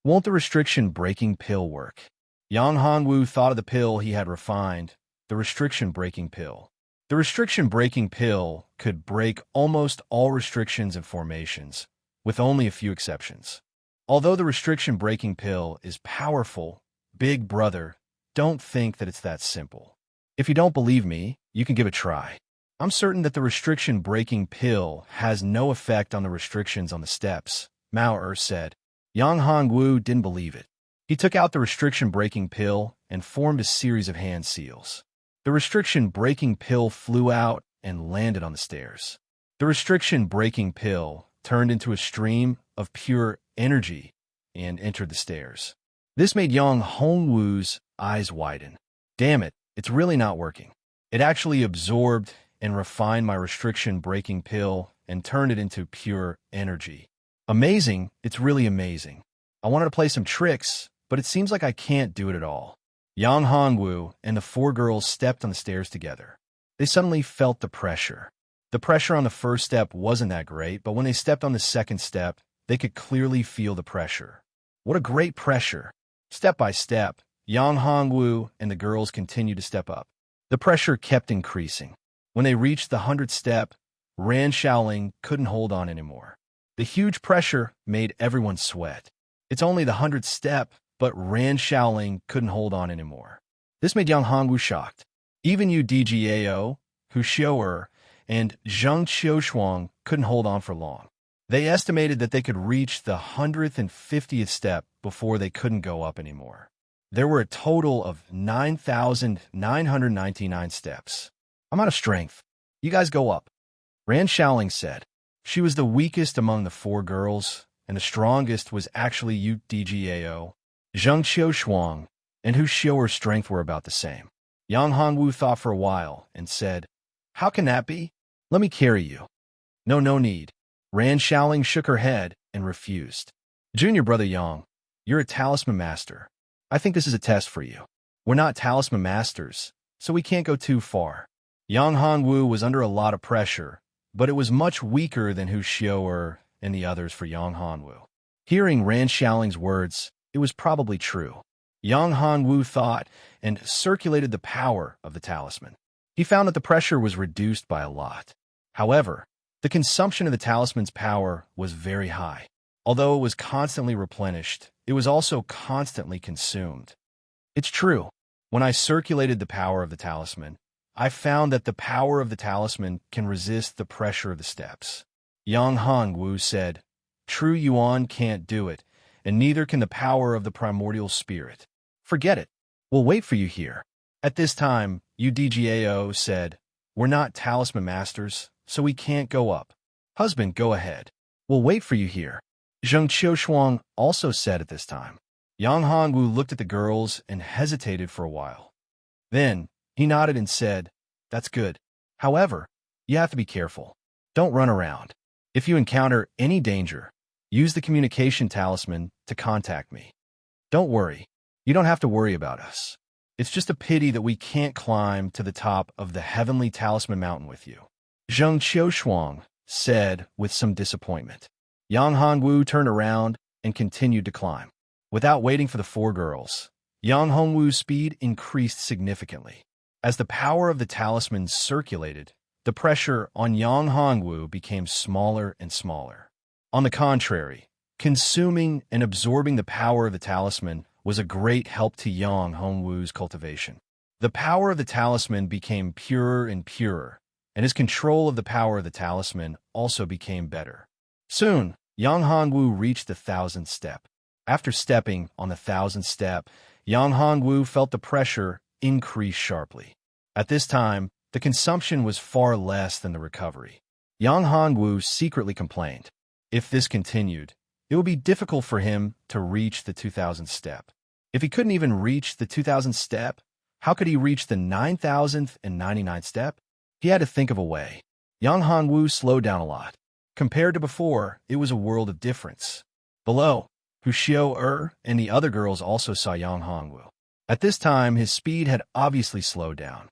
A: Won't the restriction-breaking pill work? Yang Hongwu thought of the pill he had refined, the restriction-breaking pill. The restriction-breaking pill could break almost all restrictions and formations, with only a few exceptions. Although the restriction-breaking pill is powerful, Big Brother, don't think that it's that simple. If you don't believe me, you can give it a try. I'm certain that the restriction-breaking pill has no effect on the restrictions on the steps, Mauer said. Yang Hongwu didn't believe it. He took out the restriction-breaking pill and formed a series of hand seals. The restriction-breaking pill flew out and landed on the stairs. The restriction-breaking pill turned into a stream of pure energy and entered the stairs. This made Yang Hongwu's eyes widen. Damn it, it's really not working. It actually absorbed and refined my restriction-breaking pill and turned it into pure energy. Amazing, it's really amazing. I wanted to play some tricks, but it seems like I can't do it at all. Yang Hongwu and the 4 girls stepped on the stairs together. They suddenly felt the pressure. The pressure on the first step wasn't that great, but when they stepped on the second step, they could clearly feel the pressure. What a great pressure! Step by step, Yang Hongwu and the girls continued to step up. The pressure kept increasing. When they reached the 100th step, Ran Shaoling couldn't hold on anymore. The huge pressure made everyone sweat. It's only the 100th step, but Ran Shaoling couldn't hold on anymore. This made Yang Hongwu shocked. Even Yu Dgao, Hu Xiao, and Zheng Qiushuang couldn't hold on for long. They estimated that they could reach the 150th step before they couldn't go up anymore. There were a total of 9,999 steps. I'm out of strength. You guys go up. Ran Shaoling said. She was the weakest among the 4 girls, and the strongest was actually Yu Dgao. Zheng Qiushuang and Hu Xiao's strength were about the same. Yang Hongwu thought for a while and said, how can that be? Let me carry you. No need. Ran Shaoling shook her head and refused. Junior brother Yang, you're a talisman master. I think this is a test for you. We're not talisman masters, so we can't go too far. Yang Hongwu was under a lot of pressure, but it was much weaker than Hu Xiao and the others for Yang Hongwu. Hearing Ran Shaoling's words, it was probably true. Yang Hongwu thought and circulated the power of the talisman. He found that the pressure was reduced by a lot. However, the consumption of the talisman's power was very high. Although it was constantly replenished, it was also constantly consumed. It's true. When I circulated the power of the talisman, I found that the power of the talisman can resist the pressure of the steps. Yang Hongwu said, "True Yuan can't do it, and neither can the power of the primordial spirit. Forget it. We'll wait for you here." At this time, UDGAO said, "We're not talisman masters, so we can't go up. Husband, go ahead. We'll wait for you here." Zheng Qiushuang also said at this time. Yang Hongwu looked at the girls and hesitated for a while. Then, he nodded and said, "That's good. However, you have to be careful. Don't run around. If you encounter any danger, use the communication talisman to contact me. Don't worry. You don't have to worry about us. It's just a pity that we can't climb to the top of the heavenly talisman mountain with you." Zheng Qiushuang said with some disappointment. Yang Hongwu turned around and continued to climb. Without waiting for the four girls, Yang Hongwu's speed increased significantly. As the power of the talisman circulated, the pressure on Yang Hongwu became smaller and smaller. On the contrary, consuming and absorbing the power of the talisman was a great help to Yang Hongwu's cultivation. The power of the talisman became purer and purer, and his control of the power of the talisman also became better. Soon, Yang Hongwu reached the 1,000th step. After stepping on the 1,000th step, Yang Hongwu felt the pressure increase sharply. At this time, the consumption was far less than the recovery. Yang Hongwu secretly complained. If this continued, it would be difficult for him to reach the 2,000th step. If he couldn't even reach the 2,000th step, how could he reach the 9,099th step? He had to think of a way. Yang Hongwu slowed down a lot. Compared to before, it was a world of difference. Below, Hu Xiao and the other girls also saw Yang Hongwu. At this time, his speed had obviously slowed down.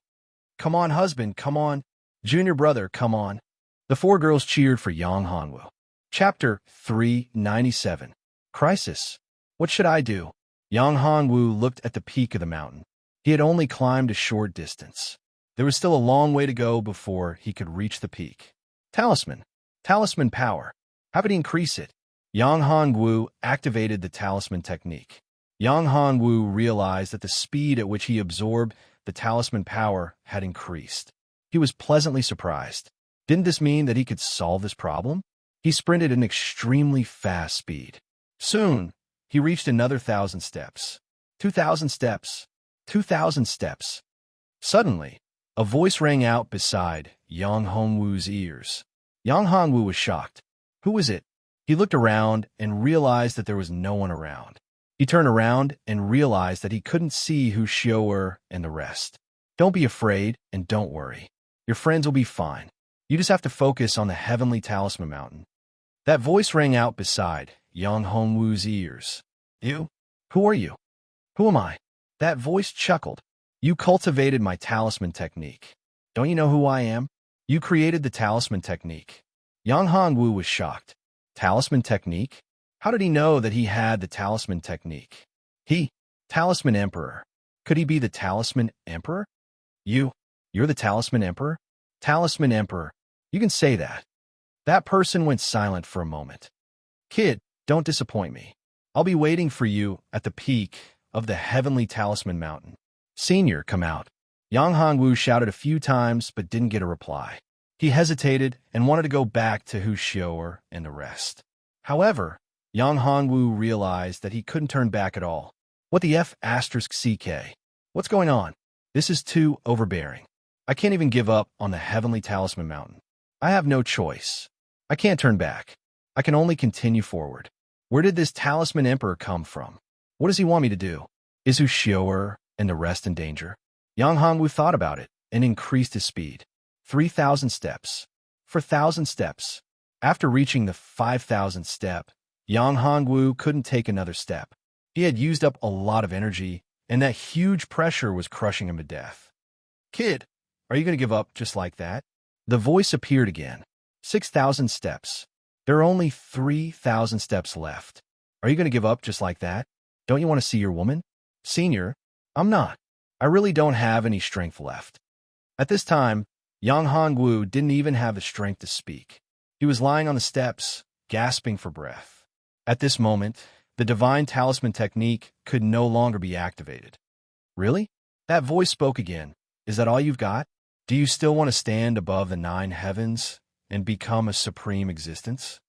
A: "Come on, husband, come on. Junior brother, come on." The four girls cheered for Yang Hongwu. Chapter 397. Crisis. What should I do? Yang Hongwu looked at the peak of the mountain. He had only climbed a short distance. There was still a long way to go before he could reach the peak. Talisman. Talisman power. How could he increase it? Yang Hongwu activated the talisman technique. Yang Hongwu realized that the speed at which he absorbed the talisman power had increased. He was pleasantly surprised. Didn't this mean that he could solve this problem? He sprinted at an extremely fast speed. Soon, he reached another 1,000 steps. 2,000 steps. 2,000 steps. Suddenly, a voice rang out beside Yang Hongwu's ears. Yang Hongwu was shocked. Who was it? He looked around and realized that there was no one around. He turned around and realized that he couldn't see Hu Xiao and the rest. Don't be afraid and don't worry. Your friends will be fine. You just have to focus on the heavenly talisman mountain. That voice rang out beside Yang Hongwu's ears. You? Who are you? Who am I? That voice chuckled. You cultivated my talisman technique. Don't you know who I am? You created the talisman technique. Yang Hongwu was shocked. Talisman technique? How did he know that he had the talisman technique? Talisman Emperor. Could he be the talisman emperor? You're the talisman emperor? Talisman emperor. You can say that. That person went silent for a moment. Kid, don't disappoint me. I'll be waiting for you at the peak of the heavenly talisman mountain. Senior, come out. Yang Hongwu shouted a few times but didn't get a reply. He hesitated and wanted to go back to Hu Xiao and the rest. However, Yang Hongwu realized that he couldn't turn back at all. What the F***CK? What's going on? This is too overbearing. I can't even give up on the heavenly talisman mountain. I have no choice. I can't turn back. I can only continue forward. Where did this talisman emperor come from? What does he want me to do? Is Hu Xiao and the rest in danger? Yang Hongwu thought about it and increased his speed. 3,000 steps. 4,000 steps. After reaching the 5,000th step, Yang Hongwu couldn't take another step. He had used up a lot of energy, and that huge pressure was crushing him to death. Kid, are you going to give up just like that? The voice appeared again. 6,000 steps. There are only 3,000 steps left. Are you going to give up just like that? Don't you want to see your woman? Senior, I'm not. I really don't have any strength left. At this time, Yang Hongwu didn't even have the strength to speak. He was lying on the steps, gasping for breath. At this moment, the divine talisman technique could no longer be activated. Really? That voice spoke again. Is that all you've got? Do you still want to stand above the 9 heavens and become a supreme existence?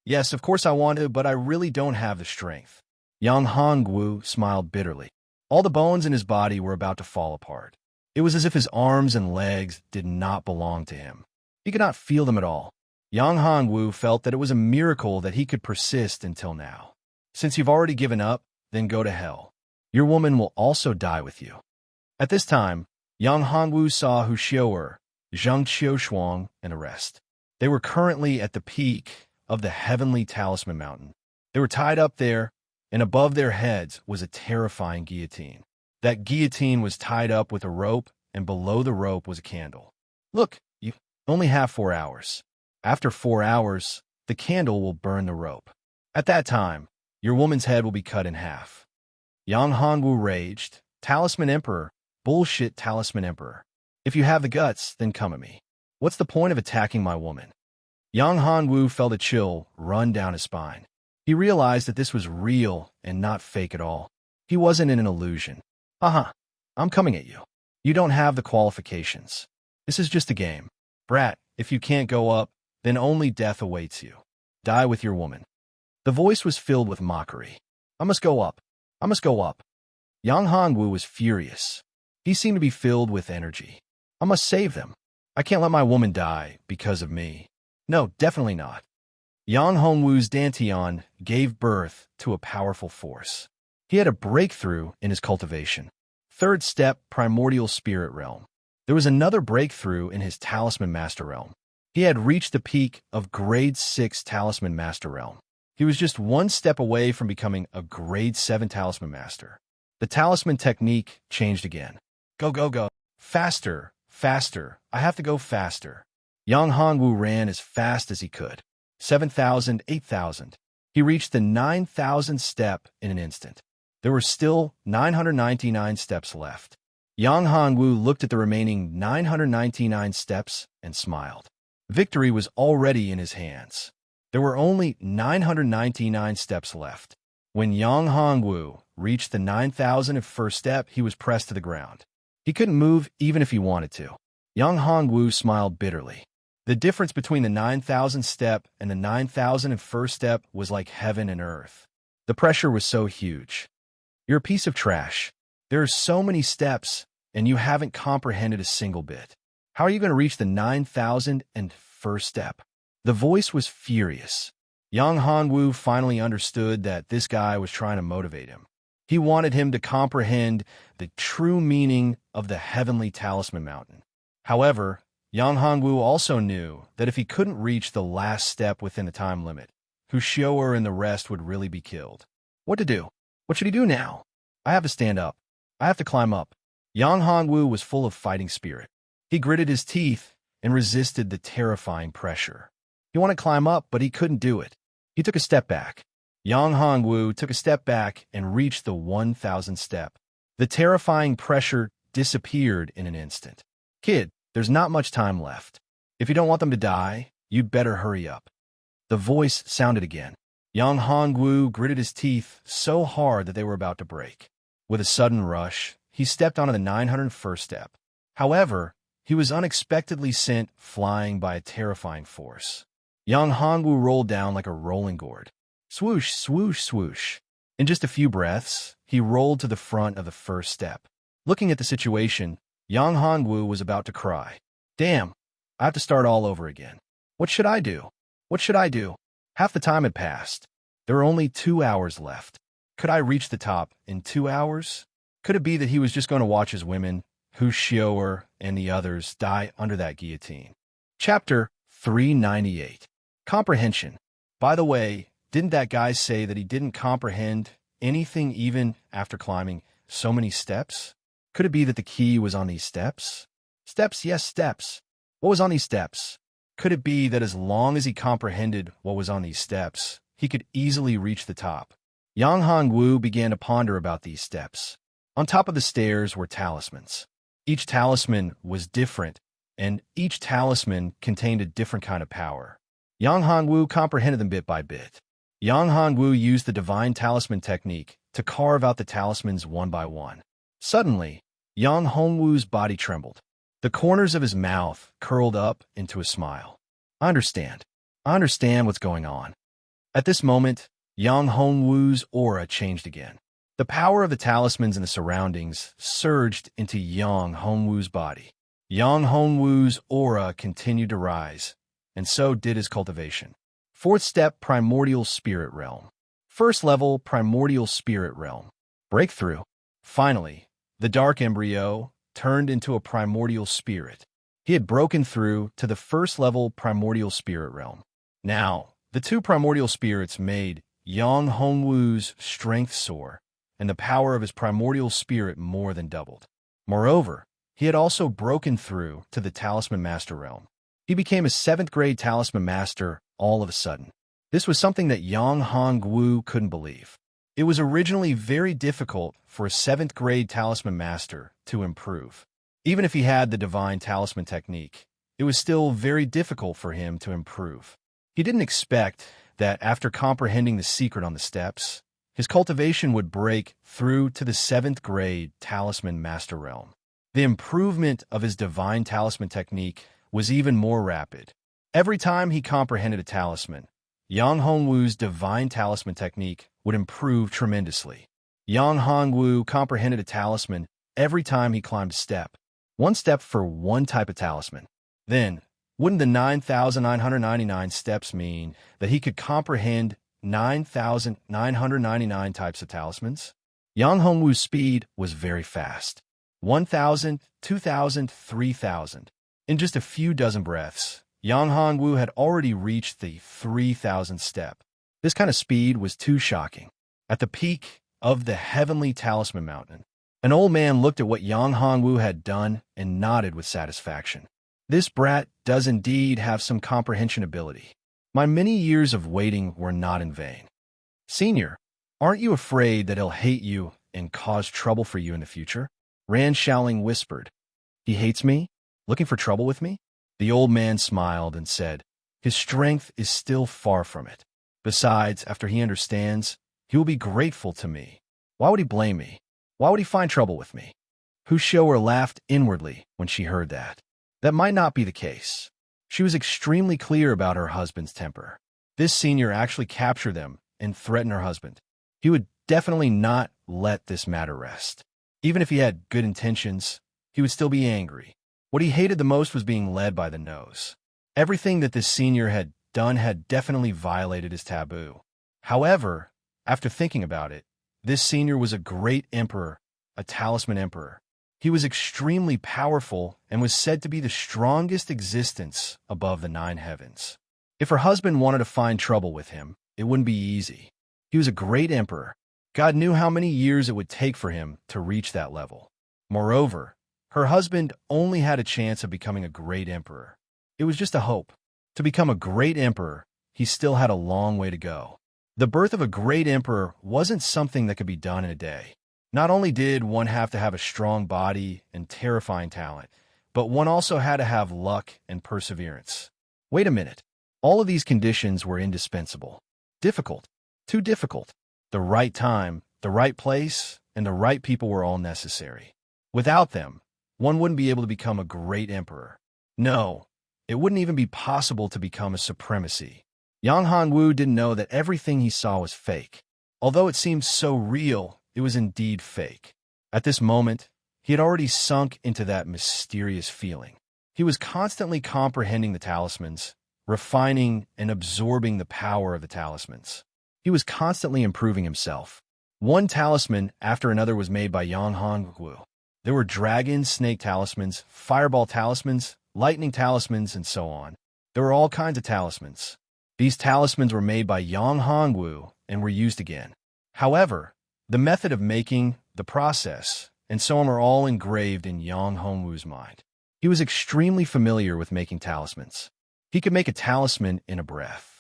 A: Yes, of course I want to, but I really don't have the strength. Yang Hongwu smiled bitterly. All the bones in his body were about to fall apart. It was as if his arms and legs did not belong to him. He could not feel them at all. Yang Hongwu felt that it was a miracle that he could persist until now. Since you've already given up, then go to hell. Your woman will also die with you. At this time, Yang Hongwu saw Hu Xiu'er, Zhang Qiushuang, and the rest. They were currently at the peak of the heavenly talisman mountain. They were tied up there, and above their heads was a terrifying guillotine. That guillotine was tied up with a rope, and below the rope was a candle. Look, you only have 4 hours. After 4 hours, the candle will burn the rope. At that time, your woman's head will be cut in half. Yang Hongwu raged. Talisman Emperor. Bullshit Talisman Emperor. If you have the guts, then come at me. What's the point of attacking my woman? Yang Hongwu felt a chill run down his spine. He realized that this was real and not fake at all. He wasn't in an illusion. I'm coming at you. You don't have the qualifications. This is just a game. Brat, if you can't go up, then only death awaits you. Die with your woman. The voice was filled with mockery. I must go up. I must go up. Yang Hongwu was furious. He seemed to be filled with energy. I must save them. I can't let my woman die because of me. No, definitely not. Yang Hongwu's Dantian gave birth to a powerful force. He had a breakthrough in his cultivation. 3rd step, primordial spirit realm. There was another breakthrough in his talisman master realm. He had reached the peak of grade 6 talisman master realm. He was just 1 step away from becoming a grade 7 talisman master. The talisman technique changed again. Go, go, go. Faster, faster. I have to go faster. Yang Hongwu ran as fast as he could. 7,000, 8,000. He reached the 9,000th step in an instant. There were still 999 steps left. Yang Hongwu looked at the remaining 999 steps and smiled. Victory was already in his hands. There were only 999 steps left. When Yang Hongwu reached the 9,001st step, he was pressed to the ground. He couldn't move even if he wanted to. Yang Hongwu smiled bitterly. The difference between the 9,000th step and the 9,001st step was like heaven and earth. The pressure was so huge. You're a piece of trash. There are so many steps, and you haven't comprehended a single bit. How are you going to reach the 9,001st step? The voice was furious. Yang Hongwu finally understood that this guy was trying to motivate him. He wanted him to comprehend the true meaning of the heavenly talisman mountain. However, Yang Hongwu also knew that if he couldn't reach the last step within the time limit, Hu Xiu'er and the rest would really be killed. What to do? What should he do now? I have to stand up. I have to climb up. Yang Hongwu was full of fighting spirit. He gritted his teeth and resisted the terrifying pressure. He wanted to climb up, but he couldn't do it. He took a step back. Yang Hongwu took a step back and reached the 1,000th step. The terrifying pressure disappeared in an instant. Kid, there's not much time left. If you don't want them to die, you'd better hurry up. The voice sounded again. Yang Hongwu gritted his teeth so hard that they were about to break. With a sudden rush, he stepped onto the 901st step. However, he was unexpectedly sent flying by a terrifying force. Yang Hongwu rolled down like a rolling gourd. Swoosh, swoosh, swoosh. In just a few breaths, he rolled to the front of the first step. Looking at the situation, Yang Hongwu was about to cry. Damn, I have to start all over again. What should I do? What should I do? Half the time had passed. There were only 2 hours left. Could I reach the top in 2 hours? Could it be that he was just going to watch his women, Hu Xiu'er, and the others die under that guillotine? Chapter 398. Comprehension. By the way, didn't that guy say that he didn't comprehend anything even after climbing so many steps? Could it be that the key was on these steps? Steps, yes, steps. What was on these steps? Could it be that as long as he comprehended what was on these steps, he could easily reach the top? Yang Hongwu began to ponder about these steps. On top of the stairs were talismans. Each talisman was different, and each talisman contained a different kind of power. Yang Hongwu comprehended them bit by bit. Yang Hongwu used the divine talisman technique to carve out the talismans one by one. Suddenly, Yang Hongwu's body trembled. The corners of his mouth curled up into a smile. I understand. I understand what's going on. At this moment, Yang Hongwu's aura changed again. The power of the talismans and the surroundings surged into Yang Hongwu's body. Yang Hongwu's aura continued to rise, and so did his cultivation. Fourth step, Primordial Spirit Realm. First level, Primordial Spirit Realm. Breakthrough. Finally, the dark embryo turned into a primordial spirit. He had broken through to the first level Primordial Spirit Realm. Now, the two primordial spirits made Yang Hongwu's strength soar, and the power of his primordial spirit more than doubled. Moreover, he had also broken through to the Talisman Master Realm. He became a 7th grade Talisman Master all of a sudden. This was something that Yang Hongwu couldn't believe. It was originally very difficult for a 7th grade Talisman Master to improve. Even if he had the divine talisman technique, it was still very difficult for him to improve. He didn't expect that after comprehending the secret on the steps, his cultivation would break through to the 7th grade Talisman Master Realm. The improvement of his divine talisman technique was even more rapid. Every time he comprehended a talisman, Yang Hongwu's divine talisman technique would improve tremendously. Yang Hongwu comprehended a talisman every time he climbed a step. One step for one type of talisman. Then, wouldn't the 9,999 steps mean that he could comprehend 9,999 types of talismans? Yang Hongwu's speed was very fast. 1,000, 2,000, 3,000. In just a few dozen breaths, Yang Hongwu had already reached the 3,000th step. This kind of speed was too shocking. At the peak of the heavenly talisman mountain, an old man looked at what Yang Hongwu had done and nodded with satisfaction. This brat does indeed have some comprehension ability. My many years of waiting were not in vain. Senior, aren't you afraid that he'll hate you and cause trouble for you in the future? Ran Shaoling whispered. He hates me? Looking for trouble with me? The old man smiled and said, his strength is still far from it. Besides, after he understands, he will be grateful to me. Why would he blame me? Why would he find trouble with me? Hu Shou'er laughed inwardly when she heard that. That might not be the case. She was extremely clear about her husband's temper. This senior actually captured them and threatened her husband. He would definitely not let this matter rest. Even if he had good intentions, he would still be angry. What he hated the most was being led by the nose. Everything that this senior had done had definitely violated his taboo. However, after thinking about it, this senior was a great emperor, a talisman emperor. He was extremely powerful and was said to be the strongest existence above the 9 heavens. If her husband wanted to find trouble with him, it wouldn't be easy. He was a great emperor. God knew how many years it would take for him to reach that level. Moreover, her husband only had a chance of becoming a great emperor. It was just a hope. To become a great emperor, he still had a long way to go. The birth of a great emperor wasn't something that could be done in a day. Not only did one have to have a strong body and terrifying talent, but one also had to have luck and perseverance. Wait a minute. All of these conditions were indispensable. Difficult. Too difficult. The right time, the right place, and the right people were all necessary. Without them, one wouldn't be able to become a great emperor. No, it wouldn't even be possible to become a supremacy. Yang Hongwu didn't know that everything he saw was fake. Although it seemed so real, it was indeed fake. At this moment, he had already sunk into that mysterious feeling. He was constantly comprehending the talismans, refining and absorbing the power of the talismans. He was constantly improving himself. One talisman after another was made by Yang Hongwu. There were dragon, snake talismans, fireball talismans, lightning talismans, and so on. There were all kinds of talismans. These talismans were made by Yang Hongwu and were used again. However, the method of making, the process, and so on were all engraved in Yang Hongwu's mind. He was extremely familiar with making talismans. He could make a talisman in a breath.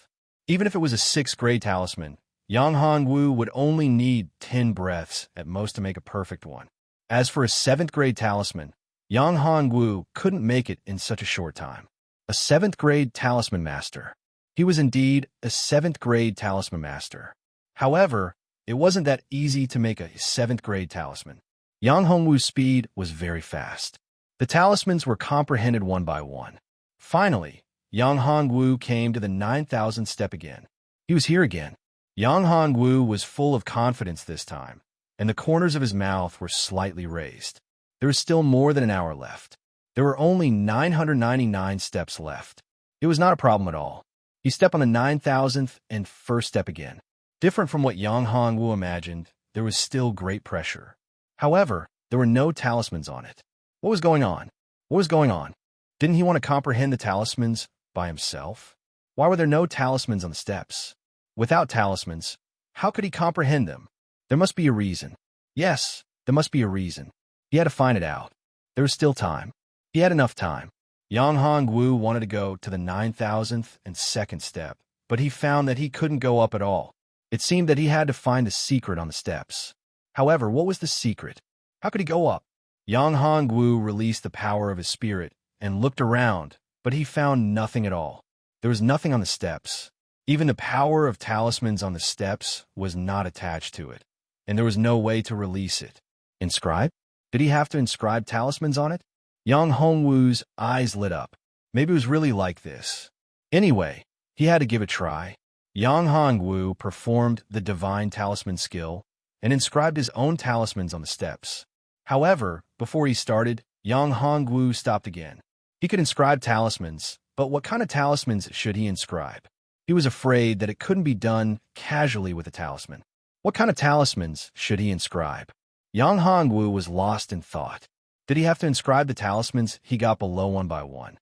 A: Even if it was a 6th grade talisman, Yang Hongwu would only need 10 breaths at most to make a perfect one. As for a 7th grade talisman, Yang Hongwu couldn't make it in such a short time. A 7th grade talisman master. He was indeed a 7th grade talisman master. However, it wasn't that easy to make a 7th grade talisman. Yang Hongwu's speed was very fast. The talismans were comprehended one by one. Finally, Yang Hongwu came to the 9,000th step again. He was here again. Yang Hongwu was full of confidence this time, and the corners of his mouth were slightly raised. There was still more than an hour left. There were only 999 steps left. It was not a problem at all. He stepped on the 9,000th and first step again. Different from what Yang Hongwu imagined, there was still great pressure. However, there were no talismans on it. What was going on? What was going on? Didn't he want to comprehend the talismans by himself? Why were there no talismans on the steps? Without talismans, how could he comprehend them? There must be a reason. Yes, there must be a reason. He had to find it out. There was still time. He had enough time. Yang Hongwu wanted to go to the 9,000th and second step, but he found that he couldn't go up at all. It seemed that he had to find the secret on the steps. However, what was the secret? How could he go up? Yang Hongwu released the power of his spirit and looked around, but he found nothing at all. There was nothing on the steps. Even the power of talismans on the steps was not attached to it, and there was no way to release it. Inscribe? Did he have to inscribe talismans on it? Yang Hongwu's eyes lit up. Maybe it was really like this. Anyway, he had to give it a try. Yang Hongwu performed the divine talisman skill and inscribed his own talismans on the steps. However, before he started, Yang Hongwu stopped again. He could inscribe talismans, but what kind of talismans should he inscribe? He was afraid that it couldn't be done casually with a talisman. What kind of talismans should he inscribe? Yang Hongwu was lost in thought. Did he have to inscribe the talismans he got below one by one?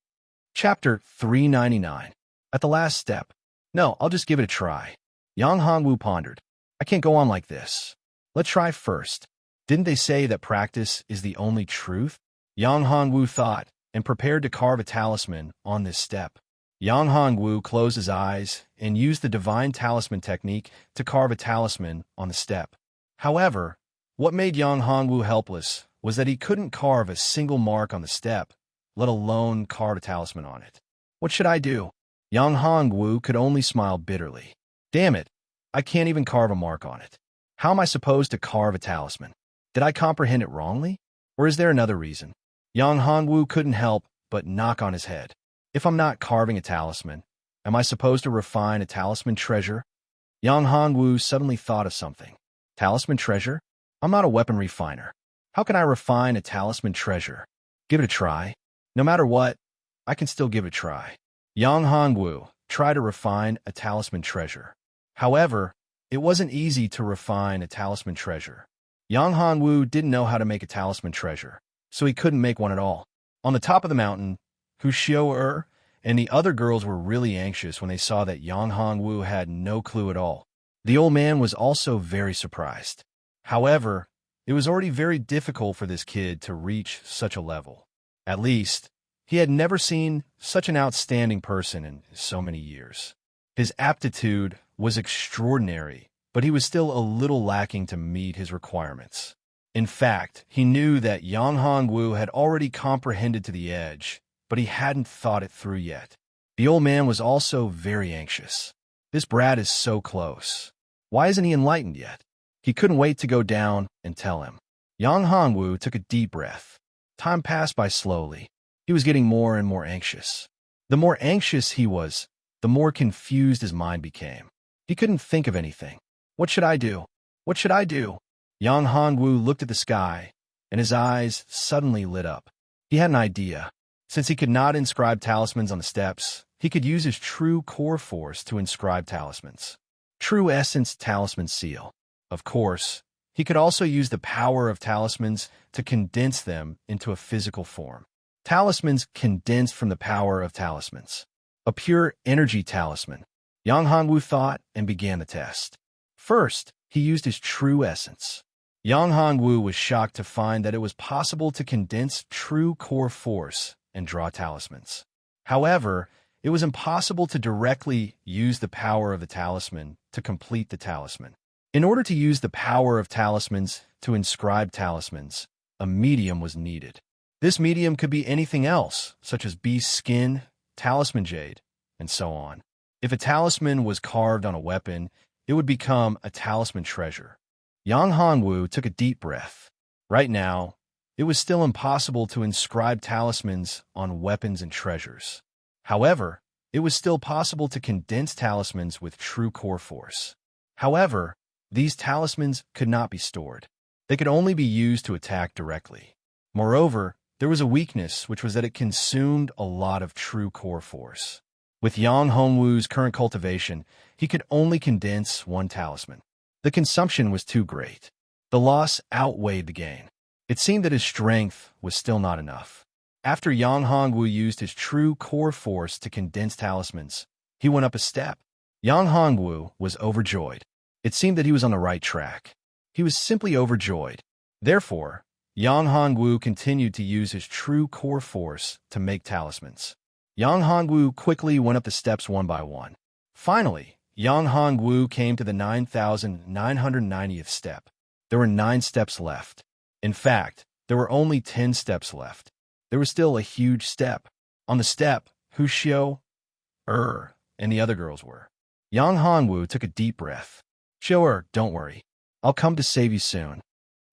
A: Chapter 399. At the last step. No, I'll just give it a try. Yang Hongwu pondered. I can't go on like this. Let's try first. Didn't they say that practice is the only truth? Yang Hongwu thought and prepared to carve a talisman on this step. Yang Hongwu closed his eyes and used the divine talisman technique to carve a talisman on the step. However, what made Yang Hongwu helpless was that he couldn't carve a single mark on the step, let alone carve a talisman on it. What should I do? Yang Hongwu could only smile bitterly. Damn it, I can't even carve a mark on it. How am I supposed to carve a talisman? Did I comprehend it wrongly? Or is there another reason? Yang Hongwu couldn't help but knock on his head. If I'm not carving a talisman, am I supposed to refine a talisman treasure? Yang Hongwu suddenly thought of something. Talisman treasure? I'm not a weapon refiner. How can I refine a talisman treasure? Give it a try. No matter what, I can still give it a try. Yang Hongwu tried to refine a talisman treasure. However, it wasn't easy to refine a talisman treasure. Yang Hongwu didn't know how to make a talisman treasure, so he couldn't make one at all. On the top of the mountain, Hu Xiao and the other girls were really anxious when they saw that Yang Hongwu had no clue at all. The old man was also very surprised. However, it was already very difficult for this kid to reach such a level. At least, he had never seen such an outstanding person in so many years. His aptitude was extraordinary, but he was still a little lacking to meet his requirements. In fact, he knew that Yang Hongwu had already comprehended to the edge, but he hadn't thought it through yet. The old man was also very anxious. This brat is so close. Why isn't he enlightened yet? He couldn't wait to go down and tell him. Yang Hongwu took a deep breath. Time passed by slowly. He was getting more and more anxious. The more anxious he was, the more confused his mind became. He couldn't think of anything. What should I do? What should I do? Yang Hongwu looked at the sky, and his eyes suddenly lit up. He had an idea. Since he could not inscribe talismans on the steps, he could use his true core force to inscribe talismans. True Essence Talisman Seal. Of course, he could also use the power of talismans to condense them into a physical form. Talismans condensed from the power of talismans. A pure energy talisman. Yang Hongwu thought and began the test. First, he used his true essence. Yang Hongwu was shocked to find that it was possible to condense true core force and draw talismans. However, it was impossible to directly use the power of the talisman to complete the talisman. In order to use the power of talismans to inscribe talismans, a medium was needed. This medium could be anything else, such as beast skin, talisman jade, and so on. If a talisman was carved on a weapon, it would become a talisman treasure. Yang Hongwu took a deep breath. Right now, it was still impossible to inscribe talismans on weapons and treasures. However, it was still possible to condense talismans with true core force. However, these talismans could not be stored. They could only be used to attack directly. Moreover, there was a weakness, which was that it consumed a lot of true core force. With Yang Hongwu's current cultivation, he could only condense one talisman. The consumption was too great. The loss outweighed the gain. It seemed that his strength was still not enough. After Yang Hongwu used his true core force to condense talismans, he went up a step. Yang Hongwu was overjoyed. It seemed that he was on the right track. He was simply overjoyed. Therefore, Yang Hongwu continued to use his true core force to make talismans. Yang Hongwu quickly went up the steps one by one. Finally, Yang Hongwu came to the 9,990th step. There were 9 steps left. In fact, there were only 10 steps left. There was still a huge step. On the step, Hu Xiao, and the other girls were. Yang Hongwu took a deep breath. Xiao, don't worry. I'll come to save you soon.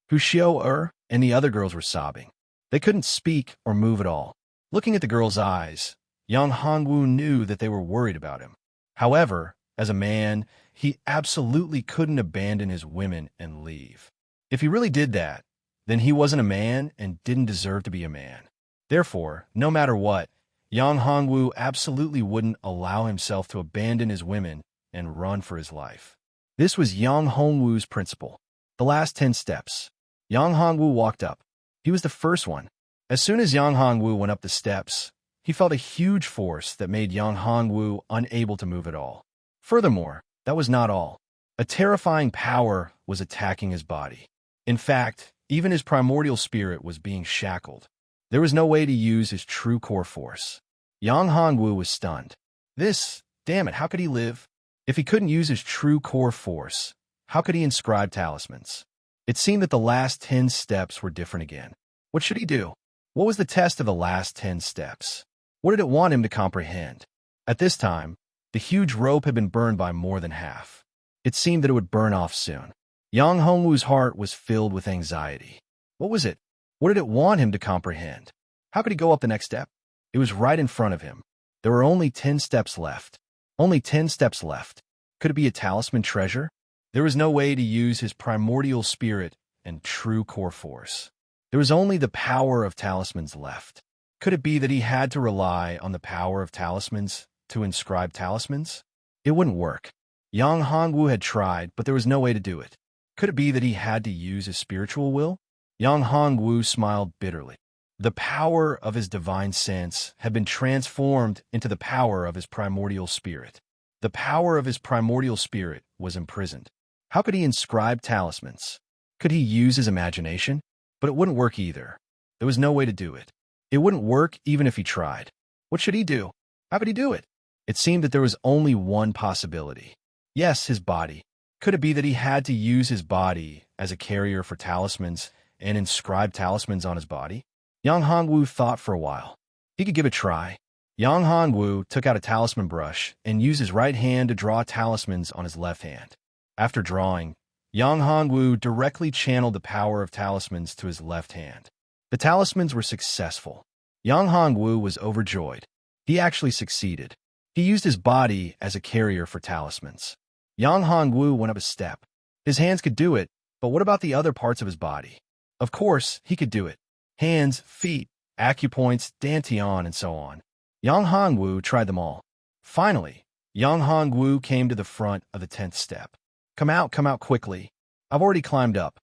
A: Hu Xiao, and the other girls were sobbing. They couldn't speak or move at all. Looking at the girls' eyes, Yang Hongwu knew that they were worried about him. However, as a man, he absolutely couldn't abandon his women and leave. If he really did that, then he wasn't a man and didn't deserve to be a man. Therefore, no matter what, Yang Hongwu absolutely wouldn't allow himself to abandon his women and run for his life. This was Yang Hongwu's principle. The last 10 steps. Yang Hongwu walked up. He was the first one. As soon as Yang Hongwu went up the steps, he felt a huge force that made Yang Hongwu unable to move at all. Furthermore, that was not all. A terrifying power was attacking his body. In fact, even his primordial spirit was being shackled. There was no way to use his true core force. Yang Hongwu was stunned. Damn it, how could he live? If he couldn't use his true core force, how could he inscribe talismans? It seemed that the last 10 steps were different again. What should he do? What was the test of the last 10 steps? What did it want him to comprehend? At this time, the huge rope had been burned by more than half. It seemed that it would burn off soon. Yang Hongwu's heart was filled with anxiety. What was it? What did it want him to comprehend? How could he go up the next step? It was right in front of him. There were only 10 steps left. Only 10 steps left. Could it be a talisman treasure? There was no way to use his primordial spirit and true core force. There was only the power of talismans left. Could it be that he had to rely on the power of talismans to inscribe talismans? It wouldn't work. Yang Hongwu had tried, but there was no way to do it. Could it be that he had to use his spiritual will? Yang Hongwu smiled bitterly. The power of his divine sense had been transformed into the power of his primordial spirit. The power of his primordial spirit was imprisoned. How could he inscribe talismans? Could he use his imagination? But it wouldn't work either. There was no way to do it. It wouldn't work even if he tried. What should he do? How could he do it? It seemed that there was only one possibility. Yes, his body. Could it be that he had to use his body as a carrier for talismans and inscribe talismans on his body? Yang Hongwu thought for a while. He could give it a try. Yang Hongwu took out a talisman brush and used his right hand to draw talismans on his left hand. After drawing, Yang Hongwu directly channeled the power of talismans to his left hand. The talismans were successful. Yang Hongwu was overjoyed. He actually succeeded. He used his body as a carrier for talismans. Yang Hongwu went up a step. His hands could do it, but what about the other parts of his body? Of course, he could do it. Hands, feet, acupoints, dantian, and so on. Yang Hongwu tried them all. Finally, Yang Hongwu came to the front of the 10th step. Come out quickly. I've already climbed up.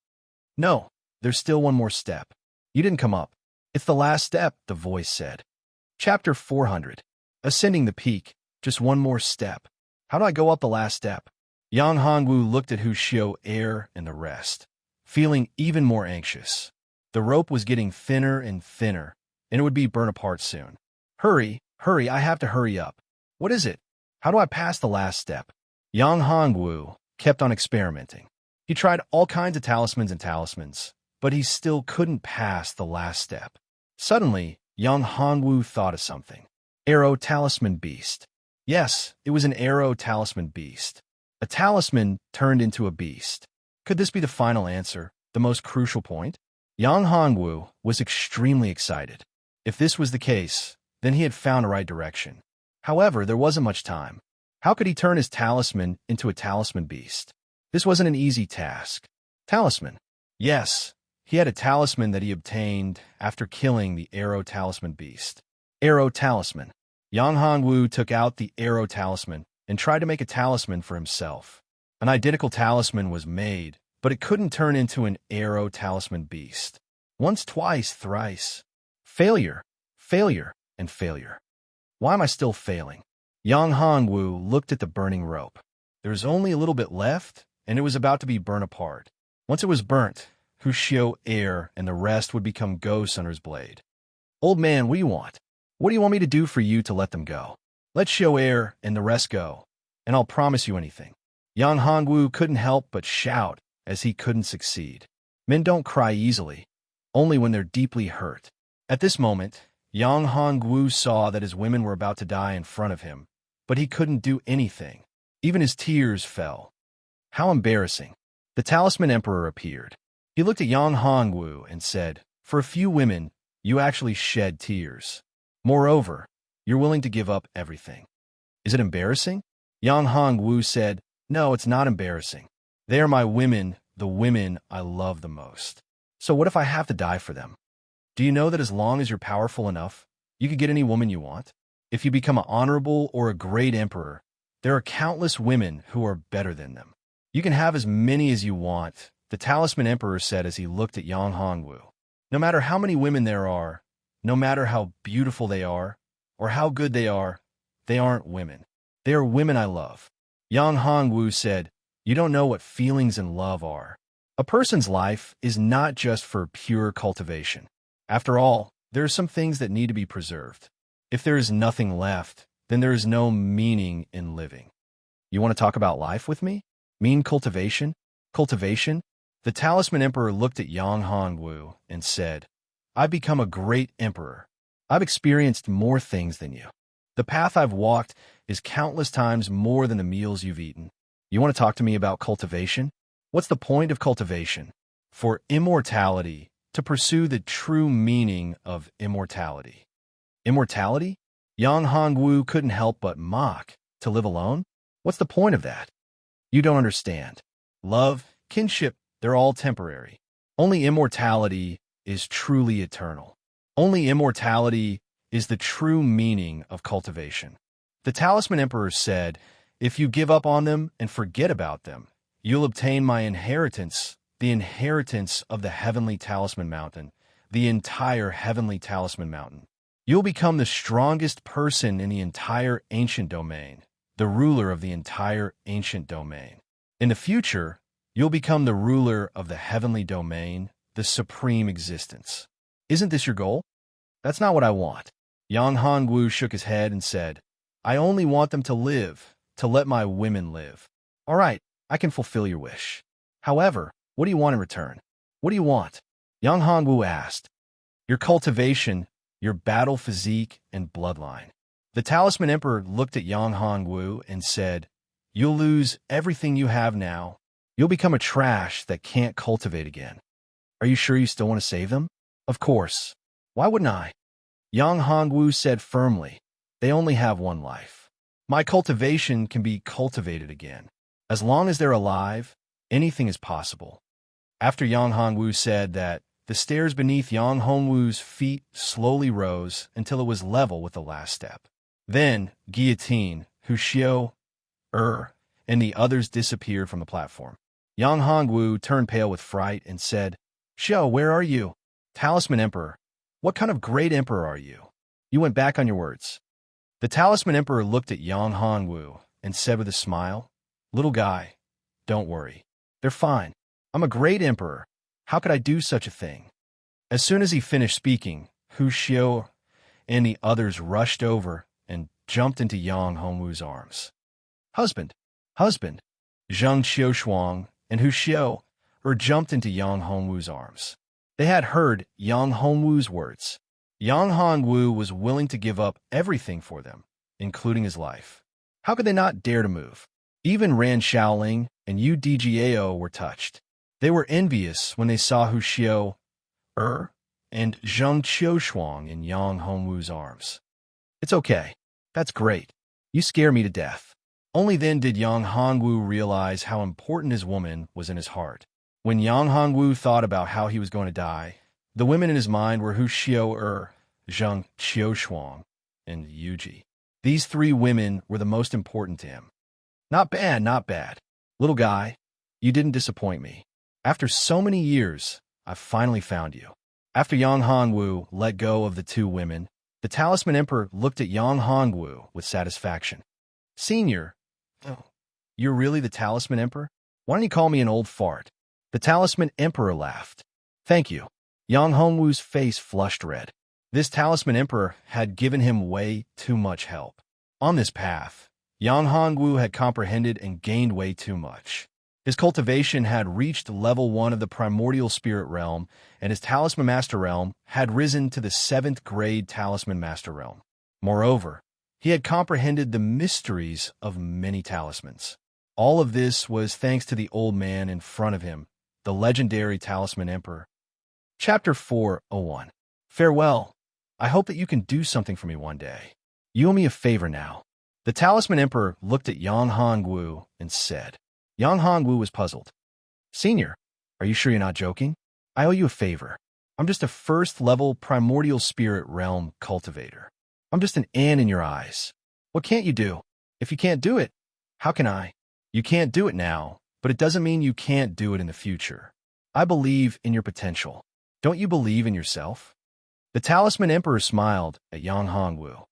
A: No, there's still one more step. You didn't come up. It's the last step, the voice said. Chapter 400. Ascending the peak. Just one more step. How do I go up the last step? Yang Hongwu looked at Hu Xiao and the rest, feeling even more anxious. The rope was getting thinner and thinner, and it would be burnt apart soon. Hurry, I have to hurry up. What is it? How do I pass the last step? Yang Hongwu kept on experimenting. He tried all kinds of talismans, but he still couldn't pass the last step. Suddenly, young Hongwu thought of something. Arrow talisman beast. Yes, it was an arrow talisman beast. A talisman turned into a beast. Could this be the final answer, the most crucial point? Yang Hongwu was extremely excited. If this was the case, then he had found the right direction. However, there wasn't much time. How could he turn his talisman into a talisman beast? This wasn't an easy task. Talisman. Yes, he had a talisman that he obtained after killing the arrow talisman beast. Arrow talisman. Yang Hongwu took out the arrow talisman and tried to make a talisman for himself. An identical talisman was made, but it couldn't turn into an arrow talisman beast. Once, twice, thrice. Failure, failure, and failure. Why am I still failing? Yang Hongwu looked at the burning rope. There was only a little bit left, and it was about to be burnt apart. Once it was burnt, Hushio air and the rest would become ghosts under his blade. Old man, what do you want? What do you want me to do for you to let them go? Let show air and the rest go, and I'll promise you anything. Yang Hongwu couldn't help but shout as he couldn't succeed. Men don't cry easily, only when they're deeply hurt. At this moment, Yang Hongwu saw that his women were about to die in front of him, but he couldn't do anything. Even his tears fell. How embarrassing. The Talisman Emperor appeared. He looked at Yang Hongwu and said, "For a few women, you actually shed tears. Moreover, you're willing to give up everything. Is it embarrassing?" Yang Hongwu said, "No, it's not embarrassing. They are my women, the women I love the most. So what if I have to die for them? Do you know that as long as you're powerful enough, you could get any woman you want? If you become an honorable or a great emperor, there are countless women who are better than them. You can have as many as you want," the Talisman Emperor said as he looked at Yang Hongwu. "No matter how many women there are, no matter how beautiful they are, or how good they aren't women. They are women I love." Yang Hongwu said, "You don't know what feelings and love are. A person's life is not just for pure cultivation. After all, there are some things that need to be preserved. If there is nothing left, then there is no meaning in living. You want to talk about life with me? Mean cultivation? Cultivation?" The Talisman Emperor looked at Yang Hongwu and said, "I've become a great emperor. I've experienced more things than you. The path I've walked is countless times more than the meals you've eaten. You want to talk to me about cultivation? What's the point of cultivation? For immortality, to pursue the true meaning of immortality." Immortality? Yang Hongwu couldn't help but mock. To live alone? What's the point of that? You don't understand. Love, kinship, they're all temporary. Only immortality is truly eternal. Only immortality is the true meaning of cultivation. The Talisman Emperor said, "If you give up on them and forget about them, you'll obtain my inheritance, the inheritance of the Heavenly Talisman Mountain, the entire Heavenly Talisman Mountain. You'll become the strongest person in the entire ancient domain, the ruler of the entire ancient domain. In the future, you'll become the ruler of the heavenly domain, the supreme existence. Isn't this your goal?" "That's not what I want." Yang Hongwu shook his head and said, "I only want them to live, to let my women live." "All right, I can fulfill your wish. However, what do you want in return?" "What do you want?" Yang Hongwu asked. "Your cultivation, your battle physique, and bloodline." The Talisman Emperor looked at Yang Hongwu and said, "You'll lose everything you have now. You'll become a trash that can't cultivate again. Are you sure you still want to save them?" "Of course. Why wouldn't I?" Yang Hongwu said firmly, "They only have one life. My cultivation can be cultivated again. As long as they're alive, anything is possible." After Yang Hongwu said that, the stairs beneath Yang Hongwu's feet slowly rose until it was level with the last step. Then, Guillotine, Hushio, and the others disappeared from the platform. Yang Hongwu turned pale with fright and said, "Xiao, where are you? Talisman Emperor, what kind of great emperor are you? You went back on your words." The Talisman Emperor looked at Yang Hongwu and said with a smile, "Little guy, don't worry. They're fine. I'm a great emperor. How could I do such a thing?" As soon as he finished speaking, Hushio and the others rushed over and jumped into Yang Hongwu's arms. "Husband! Husband!" Zhang Xiushuang and Hushio jumped into Yang Hongwu's arms. They had heard Yang Hongwu's words. Yang Hongwu was willing to give up everything for them, including his life. How could they not dare to move? Even Ran Shaoling and Yu Dgao were touched. They were envious when they saw Hu Xiao, and Zheng Qiushuang in Yang Hongwu's arms. It's okay. That's great. You scare me to death. Only then did Yang Hongwu realize how important his woman was in his heart. When Yang Hongwu thought about how he was going to die, the women in his mind were Hu Xiao, Zheng Qiushuang, and Yuji. These three women were the most important to him. Not bad, not bad. Little guy, you didn't disappoint me. After so many years, I've finally found you. After Yang Hongwu let go of the two women, the Talisman Emperor looked at Yang Hongwu with satisfaction. Senior, you're really the Talisman Emperor? Why don't you call me an old fart? The Talisman Emperor laughed. Thank you. Yang Hongwu's face flushed red. This Talisman Emperor had given him way too much help. On this path, Yang Hongwu had comprehended and gained way too much. His cultivation had reached level 1 of the primordial spirit realm, and his Talisman Master Realm had risen to the 7th grade Talisman Master Realm. Moreover, he had comprehended the mysteries of many talismans. All of this was thanks to the old man in front of him, the legendary Talisman Emperor. Chapter 4:01. Farewell. I hope that you can do something for me one day. You owe me a favor now. The Talisman Emperor looked at Yang Hongwu and said. Yang Hongwu was puzzled. Senior, are you sure you're not joking? I owe you a favor. I'm just a first-level primordial spirit realm cultivator. I'm just an ant in your eyes. What can't you do? If you can't do it, how can I? You can't do it now, but it doesn't mean you can't do it in the future. I believe in your potential. Don't you believe in yourself? The Talisman Emperor smiled at Yang Hongwu.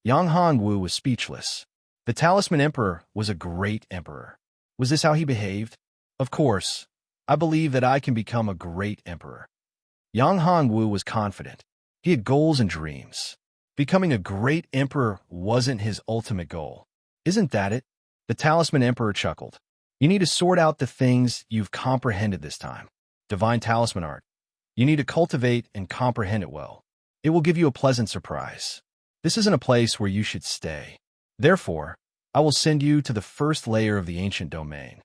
A: Yang Hongwu was speechless. The Talisman Emperor was a great emperor. Was this how he behaved? Of course. I believe that I can become a great emperor. Yang Hongwu was confident. He had goals and dreams. Becoming a great emperor wasn't his ultimate goal. Isn't that it? The Talisman Emperor chuckled. You need to sort out the things you've comprehended this time. Divine Talisman Art. You need to cultivate and comprehend it well. It will give you a pleasant surprise. This isn't a place where you should stay. Therefore, I will send you to the first layer of the ancient domain.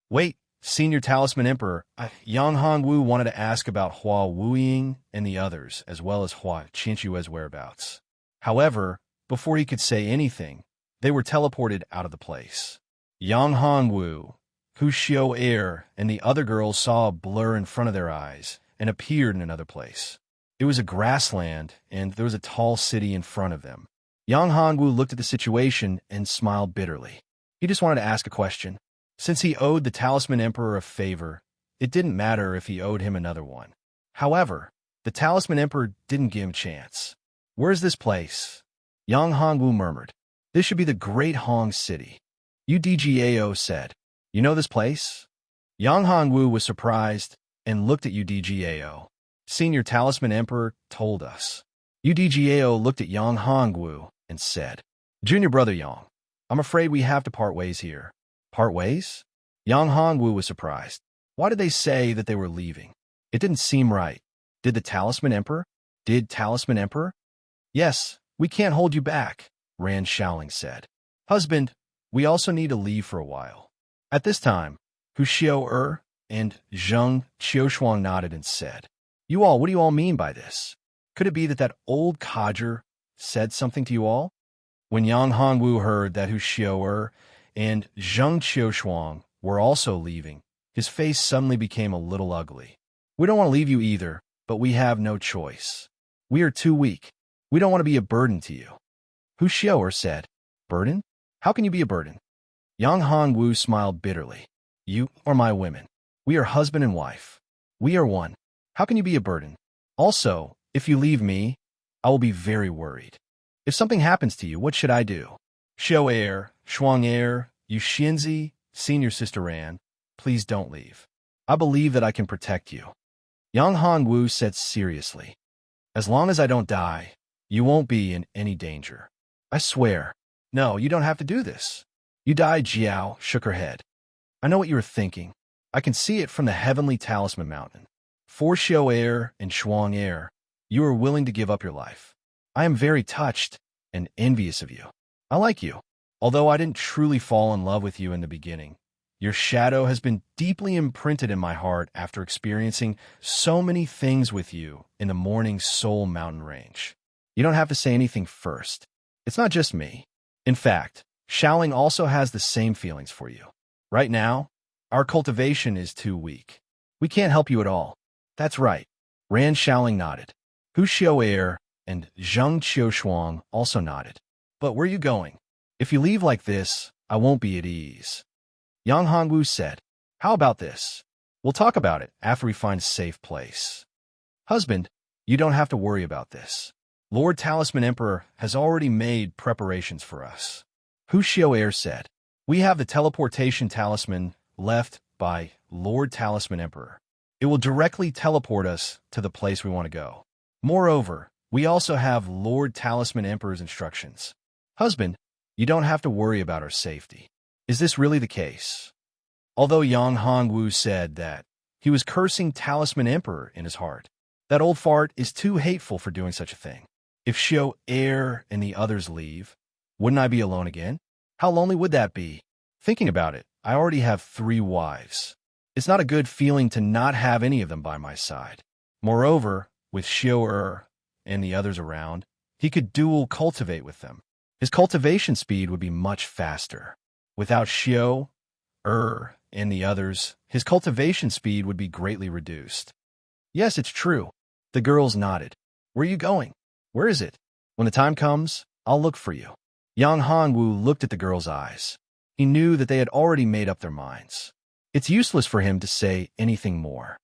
A: Wait, Senior Talisman Emperor, Yang Hongwu wanted to ask about Hua Wuying and the others, as well as Hua Qinshue's whereabouts. However, before he could say anything, they were teleported out of the place. Yang Hongwu, Hu Xiao, and the other girls saw a blur in front of their eyes and appeared in another place. It was a grassland, and there was a tall city in front of them. Yang Hongwu looked at the situation and smiled bitterly. He just wanted to ask a question. Since he owed the Talisman Emperor a favor, it didn't matter if he owed him another one. However, the Talisman Emperor didn't give him a chance. Where's this place? Yang Hongwu murmured. This should be the Great Hong City. Yu Dgao said. You know this place? Yang Hongwu was surprised and looked at Yu Dgao. Senior Talisman Emperor told us. Yu Dgao looked at Yang Hongwu and said, Junior brother Yang, I'm afraid we have to part ways here. Part ways? Yang Hongwu was surprised. Why did they say that they were leaving? It didn't seem right. Did the Talisman Emperor? Did Talisman Emperor? Yes, we can't hold you back, Ran Shaoling said. Husband, we also need to leave for a while. At this time, Hu Xiao and Zheng Qiushuang nodded and said, what do you all mean by this? Could it be that that old codger said something to you all? When Yang Hongwu heard that Hu Xiao and Zheng Qiushuang were also leaving, his face suddenly became a little ugly. We don't want to leave you either, but we have no choice. We are too weak. We don't want to be a burden to you. Hu Xiao said, Burden? How can you be a burden? Yang Hongwu smiled bitterly. You are my women. We are husband and wife. We are one. How can you be a burden? Also, if you leave me, I will be very worried. If something happens to you, what should I do? Xiao Shuang Yu Xinzi, Senior Sister Ran, please don't leave. I believe that I can protect you. Yang Hongwu said seriously. As long as I don't die, you won't be in any danger. I swear. No, you don't have to do this. Yu Jiao shook her head. I know what you were thinking. I can see it from the heavenly talisman mountain. For Xiao Air and Shuang Air, you are willing to give up your life. I am very touched and envious of you. I like you. Although I didn't truly fall in love with you in the beginning, your shadow has been deeply imprinted in my heart after experiencing so many things with you in the Morning Soul Mountain Range. You don't have to say anything first. It's not just me. In fact, Shaoling also has the same feelings for you. Right now, our cultivation is too weak. We can't help you at all. That's right. Ran Shaoling nodded. Hu Xiao Air and Zheng Qiushuang also nodded. But where are you going? If you leave like this, I won't be at ease. Yang Hongwu said, how about this? We'll talk about it after we find a safe place. Husband, you don't have to worry about this. Lord Talisman Emperor has already made preparations for us. Hu Xiao Air said, we have the teleportation talisman left by Lord Talisman Emperor. It will directly teleport us to the place we want to go. Moreover, we also have Lord Talisman Emperor's instructions. Husband, you don't have to worry about our safety. Is this really the case? Although Yang Hongwu said that he was cursing Talisman Emperor in his heart, that old fart is too hateful for doing such a thing. If Xiao Air and the others leave, wouldn't I be alone again? How lonely would that be? Thinking about it, I already have 3 wives. It's not a good feeling to not have any of them by my side. Moreover, with Xiao and the others around, he could dual cultivate with them. His cultivation speed would be much faster. Without Xiao and the others, his cultivation speed would be greatly reduced. Yes, it's true. The girls nodded. Where are you going? Where is it? When the time comes, I'll look for you. Yang Hongwu looked at the girls' eyes. He knew that they had already made up their minds. It's useless for him to say anything more.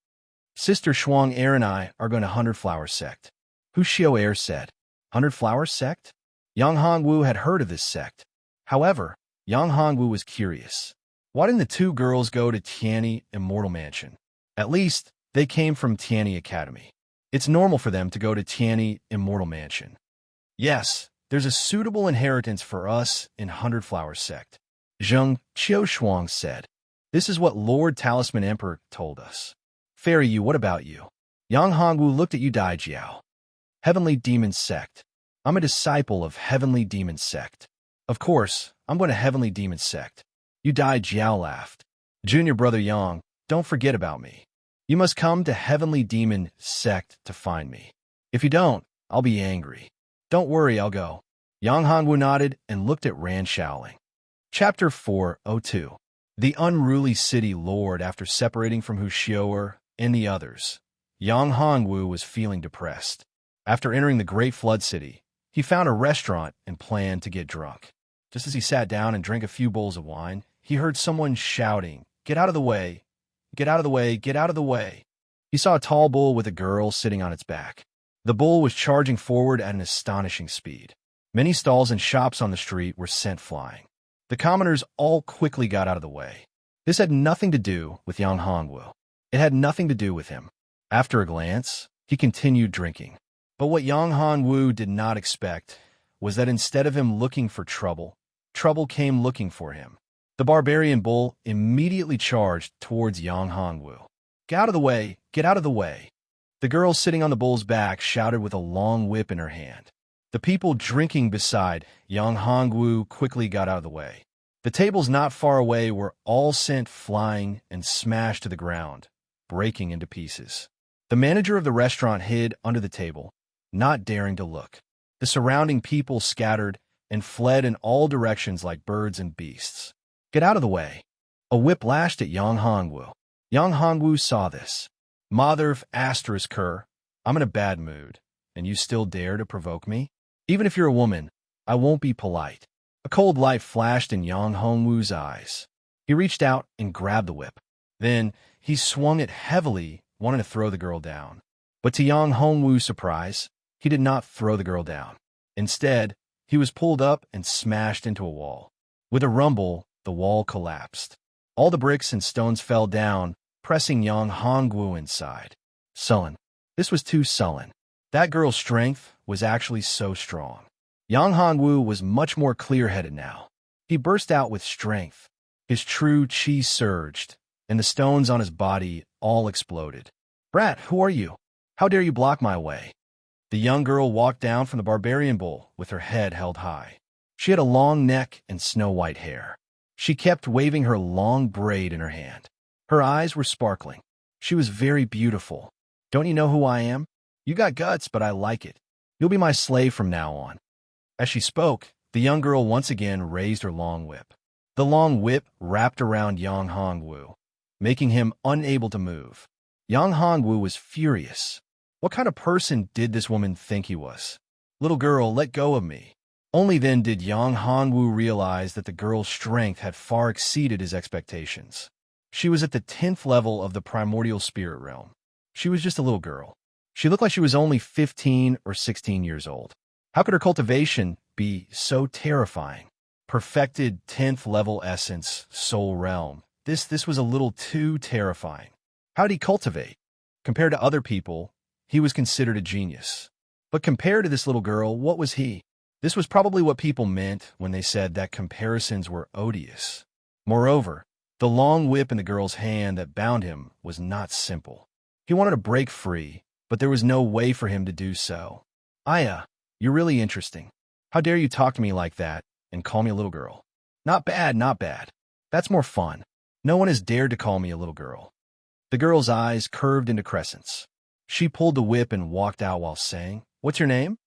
A: Sister Shuang Air and I are going to 100 Flower Sect. Hu Xiao Air said. 100 Flower Sect? Yang Hongwu had heard of this sect. However, Yang Hongwu was curious. Why didn't the 2 girls go to Tianyi Immortal Mansion? At least, they came from Tianyi Academy. It's normal for them to go to Tianyi Immortal Mansion. Yes, there's a suitable inheritance for us in 100 Flower Sect. Zheng Qiushuang said. This is what Lord Talisman Emperor told us. Fairy Yu, what about you? Yang Hongwu looked at Yu Daijiao. Heavenly Demon Sect. I'm a disciple of Heavenly Demon Sect. Of course, I'm going to Heavenly Demon Sect. Yu Daijiao laughed. Junior brother Yang, don't forget about me. You must come to Heavenly Demon Sect to find me. If you don't, I'll be angry. Don't worry, I'll go. Yang Hongwu nodded and looked at Ran Shaoling. Chapter 402. The Unruly City Lord. After separating from Hu Xiao and the others, Yang Hongwu was feeling depressed. After entering the Great Flood City, he found a restaurant and planned to get drunk. Just as he sat down and drank a few bowls of wine, he heard someone shouting, "Get out of the way! Get out of the way! Get out of the way!" He saw a tall bull with a girl sitting on its back. The bull was charging forward at an astonishing speed. Many stalls and shops on the street were sent flying. The commoners all quickly got out of the way. This had nothing to do with Yang Hongwu. It had nothing to do with him. After a glance, he continued drinking. But what Yang Hongwu did not expect was that instead of him looking for trouble, trouble came looking for him. The barbarian bull immediately charged towards Yang Hongwu. "Get out of the way! Get out of the way!" The girl sitting on the bull's back shouted with a long whip in her hand. The people drinking beside Yang Hongwu quickly got out of the way. The tables not far away were all sent flying and smashed to the ground, breaking into pieces. The manager of the restaurant hid under the table, not daring to look. The surrounding people scattered and fled in all directions like birds and beasts. "Get out of the way!" A whip lashed at Yang Hongwu. Yang Hongwu saw this. "Mother of asterisk her, I'm in a bad mood, and you still dare to provoke me? Even if you're a woman, I won't be polite." A cold light flashed in Yang Hongwu's eyes. He reached out and grabbed the whip. Then he swung it heavily, wanting to throw the girl down. But to Yang Hongwu's surprise, he did not throw the girl down. Instead, he was pulled up and smashed into a wall. With a rumble, the wall collapsed. All the bricks and stones fell down, pressing Yang Hongwu inside. Sullen. This was too sullen. That girl's strength was actually so strong. Yang Hongwu was much more clear-headed now. He burst out with strength. His true chi surged, and the stones on his body all exploded. Brat, who are you? How dare you block my way? The young girl walked down from the barbarian bull with her head held high. She had a long neck and snow-white hair. She kept waving her long braid in her hand. Her eyes were sparkling. She was very beautiful. Don't you know who I am? You got guts, but I like it. You'll be my slave from now on. As she spoke, the young girl once again raised her long whip. The long whip wrapped around Yang Hongwu, making him unable to move. Yang Hongwu was furious. What kind of person did this woman think he was? Little girl, let go of me. Only then did Yang Hongwu realize that the girl's strength had far exceeded his expectations. She was at the 10th level of the primordial spirit realm. She was just a little girl. She looked like she was only 15 or 16 years old. How could her cultivation be so terrifying? Perfected 10th level essence, soul realm. This was a little too terrifying. How did he cultivate? Compared to other people, he was considered a genius. But compared to this little girl, what was he? This was probably what people meant when they said that comparisons were odious. Moreover, the long whip in the girl's hand that bound him was not simple. He wanted to break free, but there was no way for him to do so. Aya, you're really interesting. How dare you talk to me like that and call me a little girl? Not bad, not bad. That's more fun. No one has dared to call me a little girl. The girl's eyes curved into crescents. She pulled the whip and walked out while saying, What's your name?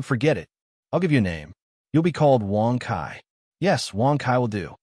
A: Forget it. I'll give you a name. You'll be called Wang Kai. Yes, Wang Kai will do.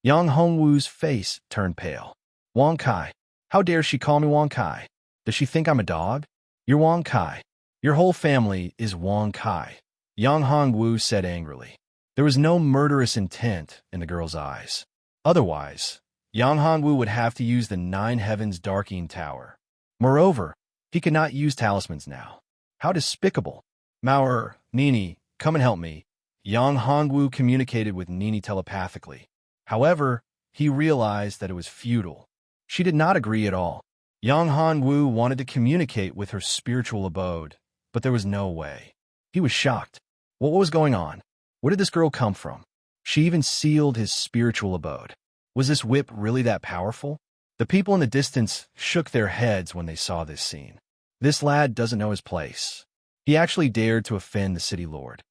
A: Yang Hongwu's face turned pale. Wang Kai. How dare she call me Wang Kai? Does she think I'm a dog? You're Wang Kai. Your whole family is Wang Kai. Yang Hongwu said angrily. There was no murderous intent in the girl's eyes. Otherwise, Yang Hongwu would have to use the Nine Heavens Darking Tower. Moreover, he could not use talismans now. How despicable. Mauer, Nini, come and help me. Yang Hongwu communicated with Nini telepathically. However, he realized that it was futile. She did not agree at all. Yang Hongwu wanted to communicate with her spiritual abode, but there was no way. He was shocked. What was going on? Where did this girl come from? She even sealed his spiritual abode. Was this whip really that powerful? The people in the distance shook their heads when they saw this scene. This lad doesn't know his place. He actually dared to offend the city lord.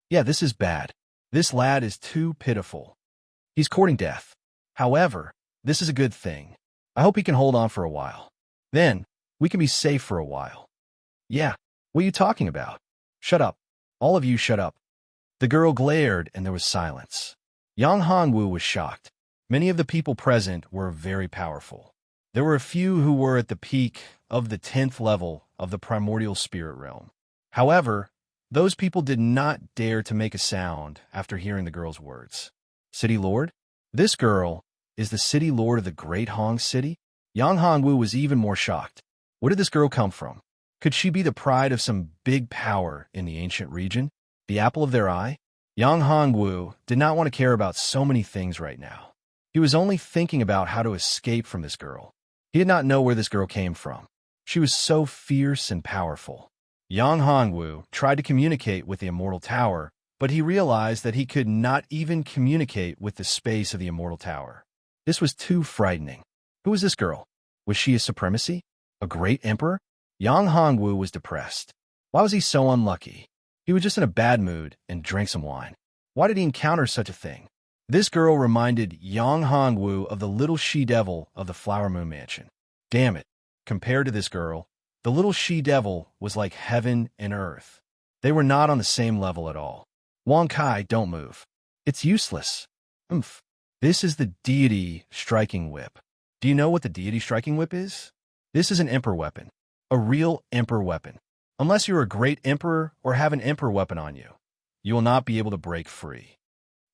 A: Yeah, this is bad. This lad is too pitiful. He's courting death. However, this is a good thing. I hope he can hold on for a while. Then, we can be safe for a while. Yeah, what are you talking about? Shut up. All of you shut up. The girl glared and there was silence. Yang Hongwu was shocked. Many of the people present were very powerful. There were a few who were at the peak of the 10th level of the primordial spirit realm. However, those people did not dare to make a sound after hearing the girl's words. City Lord? This girl is the City Lord of the Great Hong City? Yang Hongwu was even more shocked. Where did this girl come from? Could she be the pride of some big power in the ancient region? The apple of their eye? Yang Hongwu did not want to care about so many things right now. He was only thinking about how to escape from this girl. He did not know where this girl came from. She was so fierce and powerful. Yang Hongwu tried to communicate with the Immortal Tower, but he realized that he could not even communicate with the space of the Immortal Tower. This was too frightening. Who was this girl? Was she a supremacy? A great emperor? Yang Hongwu was depressed. Why was he so unlucky? He was just in a bad mood and drank some wine. Why did he encounter such a thing? This girl reminded Yang Hongwu of the little she-devil of the Flower Moon Mansion. Damn it. Compared to this girl, the little she-devil was like heaven and earth. They were not on the same level at all. Wang Kai, don't move. It's useless. This is the deity striking whip. Do you know what the deity striking whip is? This is an emperor weapon. A real emperor weapon. Unless you're a great emperor or have an emperor weapon on you, you will not be able to break free.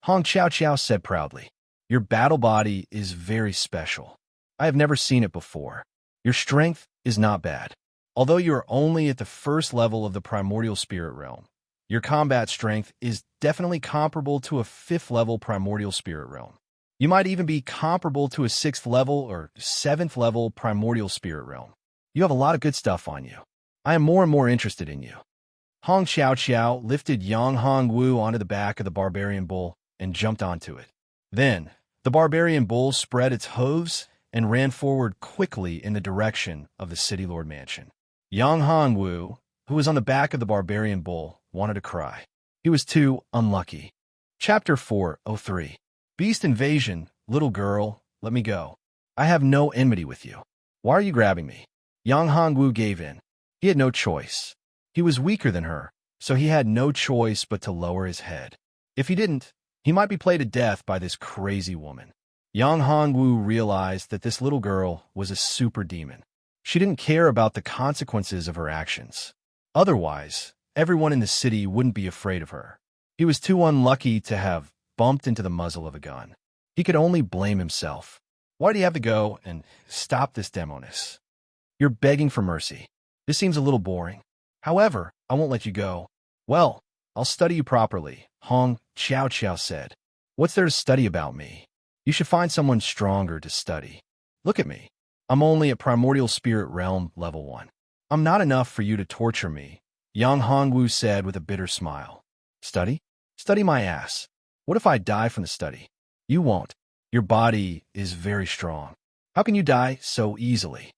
A: Hong Chao Chao said proudly, Your battle body is very special. I have never seen it before. Your strength is not bad. Although you are only at the first level of the primordial spirit realm, your combat strength is definitely comparable to a 5th level primordial spirit realm. You might even be comparable to a 6th level or 7th level primordial spirit realm. You have a lot of good stuff on you. I am more and more interested in you. Hong Chao Chao lifted Yang Hongwu onto the back of the barbarian bull and jumped onto it. Then, the barbarian bull spread its hooves and ran forward quickly in the direction of the City Lord Mansion. Yang Hongwu, who was on the back of the barbarian bull, wanted to cry. He was too unlucky. Chapter 403. Beast Invasion. Little girl, let me go. I have no enmity with you. Why are you grabbing me? Yang Hongwu gave in. He had no choice. He was weaker than her, so he had no choice but to lower his head. If he didn't, he might be played to death by this crazy woman. Yang Hongwu realized that this little girl was a super demon. She didn't care about the consequences of her actions. Otherwise, everyone in the city wouldn't be afraid of her. He was too unlucky to have bumped into the muzzle of a gun. He could only blame himself. Why do you have to go and stop this demoness? You're begging for mercy. This seems a little boring. However, I won't let you go. Well, I'll study you properly, Hong Chao Chao said. What's there to study about me? You should find someone stronger to study. Look at me. I'm only a primordial spirit realm level 1. I'm not enough for you to torture me, Yang Hongwu said with a bitter smile. Study? Study my ass. What if I die from the study? You won't. Your body is very strong. How can you die so easily?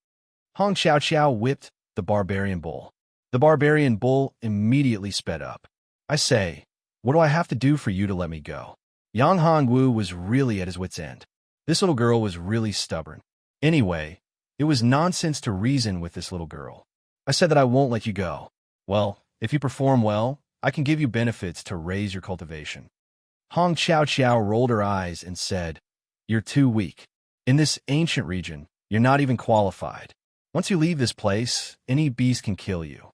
A: Hong Chao Chao whipped the barbarian bull. The barbarian bull immediately sped up. I say, what do I have to do for you to let me go? Yang Hongwu was really at his wit's end. This little girl was really stubborn. Anyway, it was nonsense to reason with this little girl. I said that I won't let you go. Well, if you perform well, I can give you benefits to raise your cultivation. Hong Chao Chao rolled her eyes and said, You're too weak. In this ancient region, you're not even qualified. Once you leave this place, any beast can kill you.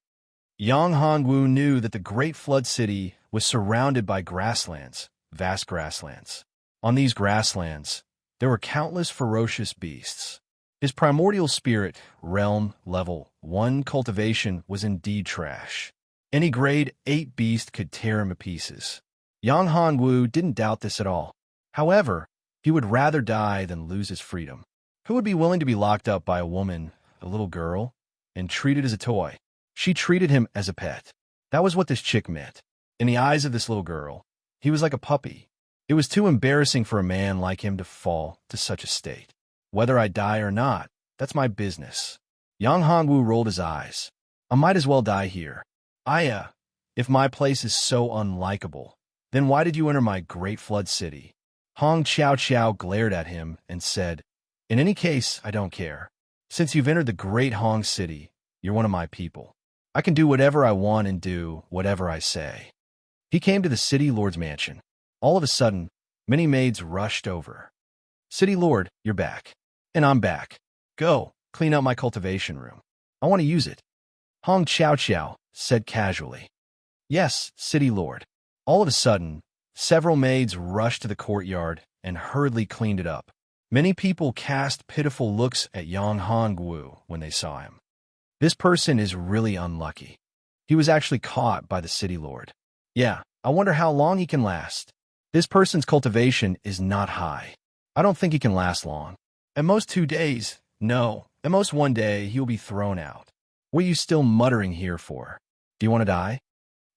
A: Yang Hongwu knew that the Great Flood City was surrounded by grasslands, vast grasslands. On these grasslands, there were countless ferocious beasts. His primordial spirit, realm, level 1 cultivation was indeed trash. Any grade 8 beast could tear him to pieces. Yang Hongwu didn't doubt this at all. However, he would rather die than lose his freedom. Who would be willing to be locked up by a woman, a little girl, and treated as a toy? She treated him as a pet. That was what this chick meant. In the eyes of this little girl, he was like a puppy. It was too embarrassing for a man like him to fall to such a state. Whether I die or not, that's my business. Yang Hongwu rolled his eyes. I might as well die here. If my place is so unlikable, then why did you enter my Great Flood City? Hong Chao Chao glared at him and said, In any case, I don't care. Since you've entered the Great Hong City, you're one of my people. I can do whatever I want and do whatever I say. He came to the City Lord's mansion. All of a sudden, many maids rushed over. City Lord, you're back. And I'm back. Go, clean out my cultivation room. I want to use it. Hong Chao Chao said casually. Yes, City Lord. All of a sudden, several maids rushed to the courtyard and hurriedly cleaned it up. Many people cast pitiful looks at Yang Hongwu when they saw him. This person is really unlucky. He was actually caught by the City Lord. Yeah, I wonder how long he can last. This person's cultivation is not high. I don't think he can last long. At most 2 days. No, at most 1 day, he will be thrown out. What are you still muttering here for? Do you want to die?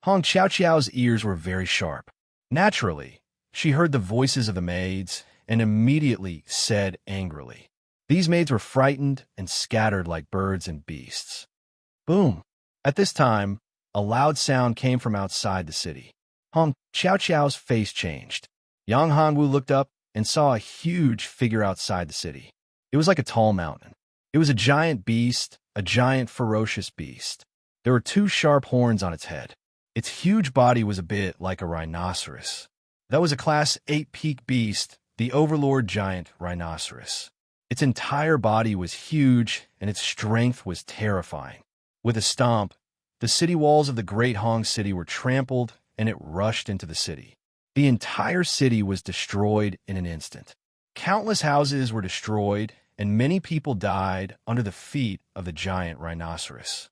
A: Hong Chao Chao's ears were very sharp. Naturally, she heard the voices of the maids and immediately said angrily. These maids were frightened and scattered like birds and beasts. Boom! At this time, a loud sound came from outside the city. Hong Chao Chao's face changed. Yang Hongwu looked up and saw a huge figure outside the city. It was like a tall mountain. It was a giant beast, a giant ferocious beast. There were 2 sharp horns on its head. Its huge body was a bit like a rhinoceros. That was a Class 8 peak beast, the Overlord Giant Rhinoceros. Its entire body was huge, and its strength was terrifying. With a stomp, the city walls of the Great Hong City were trampled, and it rushed into the city. The entire city was destroyed in an instant. Countless houses were destroyed, and many people died under the feet of the giant rhinoceros.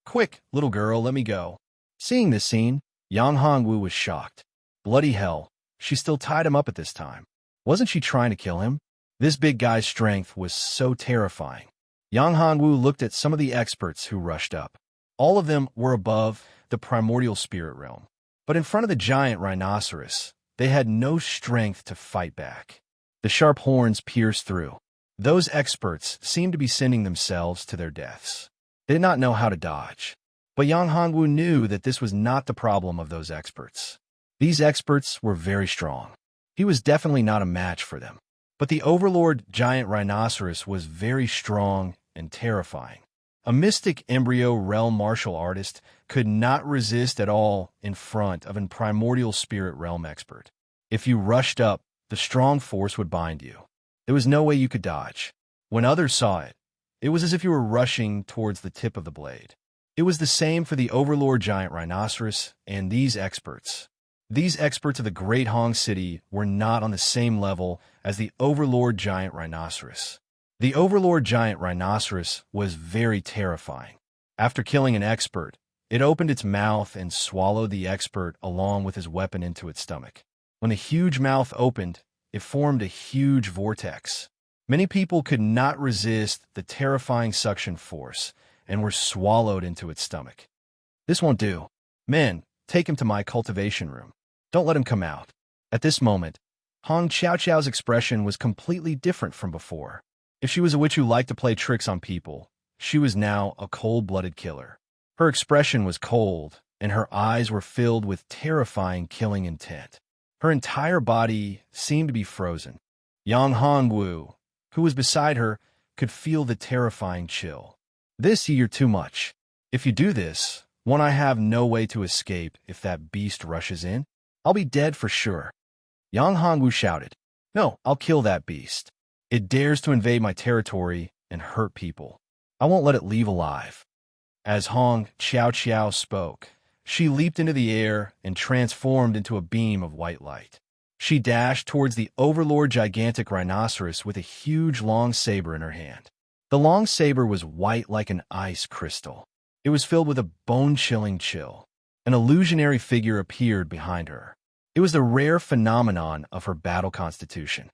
A: Quick, little girl, let me go. Seeing this scene, Yang Hongwu was shocked. Bloody hell, she still tied him up at this time. Wasn't she trying to kill him? This big guy's strength was so terrifying. Yang Hongwu looked at some of the experts who rushed up. All of them were above the primordial spirit realm. But in front of the giant rhinoceros, they had no strength to fight back. The sharp horns pierced through. Those experts seemed to be sending themselves to their deaths. They did not know how to dodge. But Yang Hongwu knew that this was not the problem of those experts. These experts were very strong. He was definitely not a match for them. But the overlord giant rhinoceros was very strong and terrifying. A mystic embryo realm martial artist could not resist at all in front of a primordial spirit realm expert. If you rushed up, the strong force would bind you. There was no way you could dodge. When others saw it, it was as if you were rushing towards the tip of the blade. It was the same for the overlord giant rhinoceros and these experts. These experts of the Great Hong City were not on the same level as the overlord giant rhinoceros. The overlord giant rhinoceros was very terrifying. After killing an expert, it opened its mouth and swallowed the expert along with his weapon into its stomach. When the huge mouth opened, it formed a huge vortex. Many people could not resist the terrifying suction force and were swallowed into its stomach. This won't do. Men, take him to my cultivation room. Don't let him come out. At this moment, Hong Xiao's expression was completely different from before. If she was a witch who liked to play tricks on people, she was now a cold-blooded killer. Her expression was cold, and her eyes were filled with terrifying killing intent. Her entire body seemed to be frozen. Yang Hongwu, who was beside her, could feel the terrifying chill. You're too much. If you do this, won't I have no way to escape if that beast rushes in? I'll be dead for sure. Yang Hongwu shouted. No, I'll kill that beast. It dares to invade my territory and hurt people. I won't let it leave alive. As Hong Xiao spoke, she leaped into the air and transformed into a beam of white light. She dashed towards the overlord gigantic rhinoceros with a huge long saber in her hand. The long saber was white like an ice crystal. It was filled with a bone-chilling chill. An illusionary figure appeared behind her. It was the rare phenomenon of her battle constitution.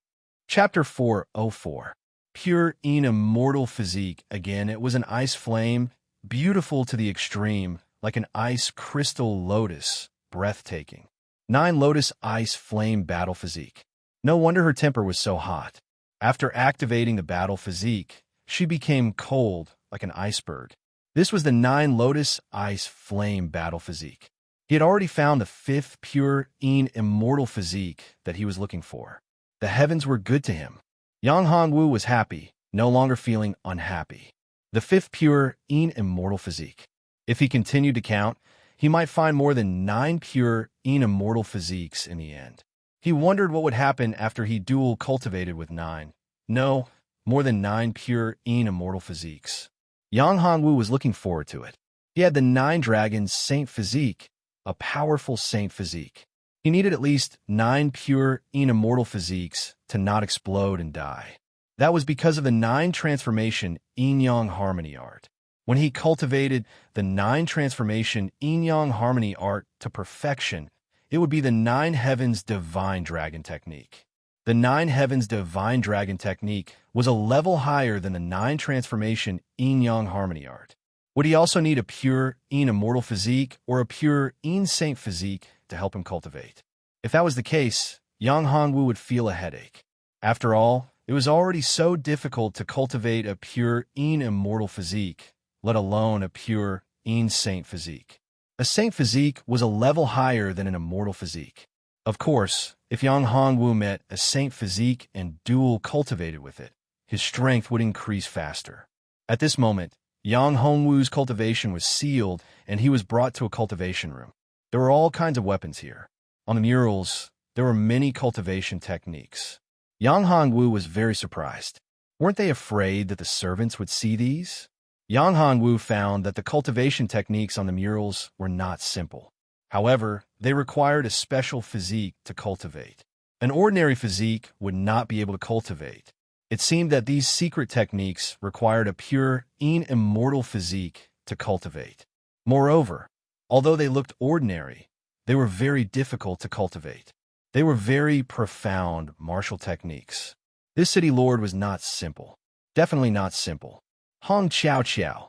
A: Chapter 404. Pure immortal physique. Again, it was an ice flame, beautiful to the extreme, like an ice crystal lotus, breathtaking. 9 lotus ice flame battle physique. No wonder her temper was so hot. After activating the battle physique, she became cold like an iceberg. This was the 9 lotus ice flame battle physique. He had already found the 5th pure immortal physique that he was looking for. The heavens were good to him. Yang Hongwu was happy, no longer feeling unhappy. The 5th pure immortal physique. If he continued to count, he might find more than 9 pure immortal physiques in the end. He wondered what would happen after he dual cultivated with 9. No, more than 9 pure immortal physiques. Yang Hongwu was looking forward to it. He had the 9 dragons saint physique, a powerful saint physique. He needed at least 9 pure immortal physiques to not explode and die. That was because of the 9 transformation yin-yang harmony art. When he cultivated the 9 transformation yin-yang harmony art to perfection, it would be the 9 heavens divine dragon technique. The 9 heavens divine dragon technique was a level higher than the 9 transformation yin-yang harmony art. Would he also need a pure immortal physique or a pure saint physique to help him cultivate? If that was the case, Yang Hongwu would feel a headache. After all, it was already so difficult to cultivate a pure immortal physique, let alone a pure saint physique. A saint physique was a level higher than an immortal physique. Of course, if Yang Hongwu met a saint physique and dual cultivated with it, his strength would increase faster. At this moment, Yang Hongwu's cultivation was sealed and he was brought to a cultivation room. There were all kinds of weapons here. On the murals, there were many cultivation techniques. Yang Hongwu was very surprised. Weren't they afraid that the servants would see these? Yang Hongwu found that the cultivation techniques on the murals were not simple. However, they required a special physique to cultivate. An ordinary physique would not be able to cultivate. It seemed that these secret techniques required a pure immortal physique to cultivate. Moreover, although they looked ordinary, they were very difficult to cultivate. They were very profound martial techniques. This city lord was not simple. Definitely not simple. Hong Xiao.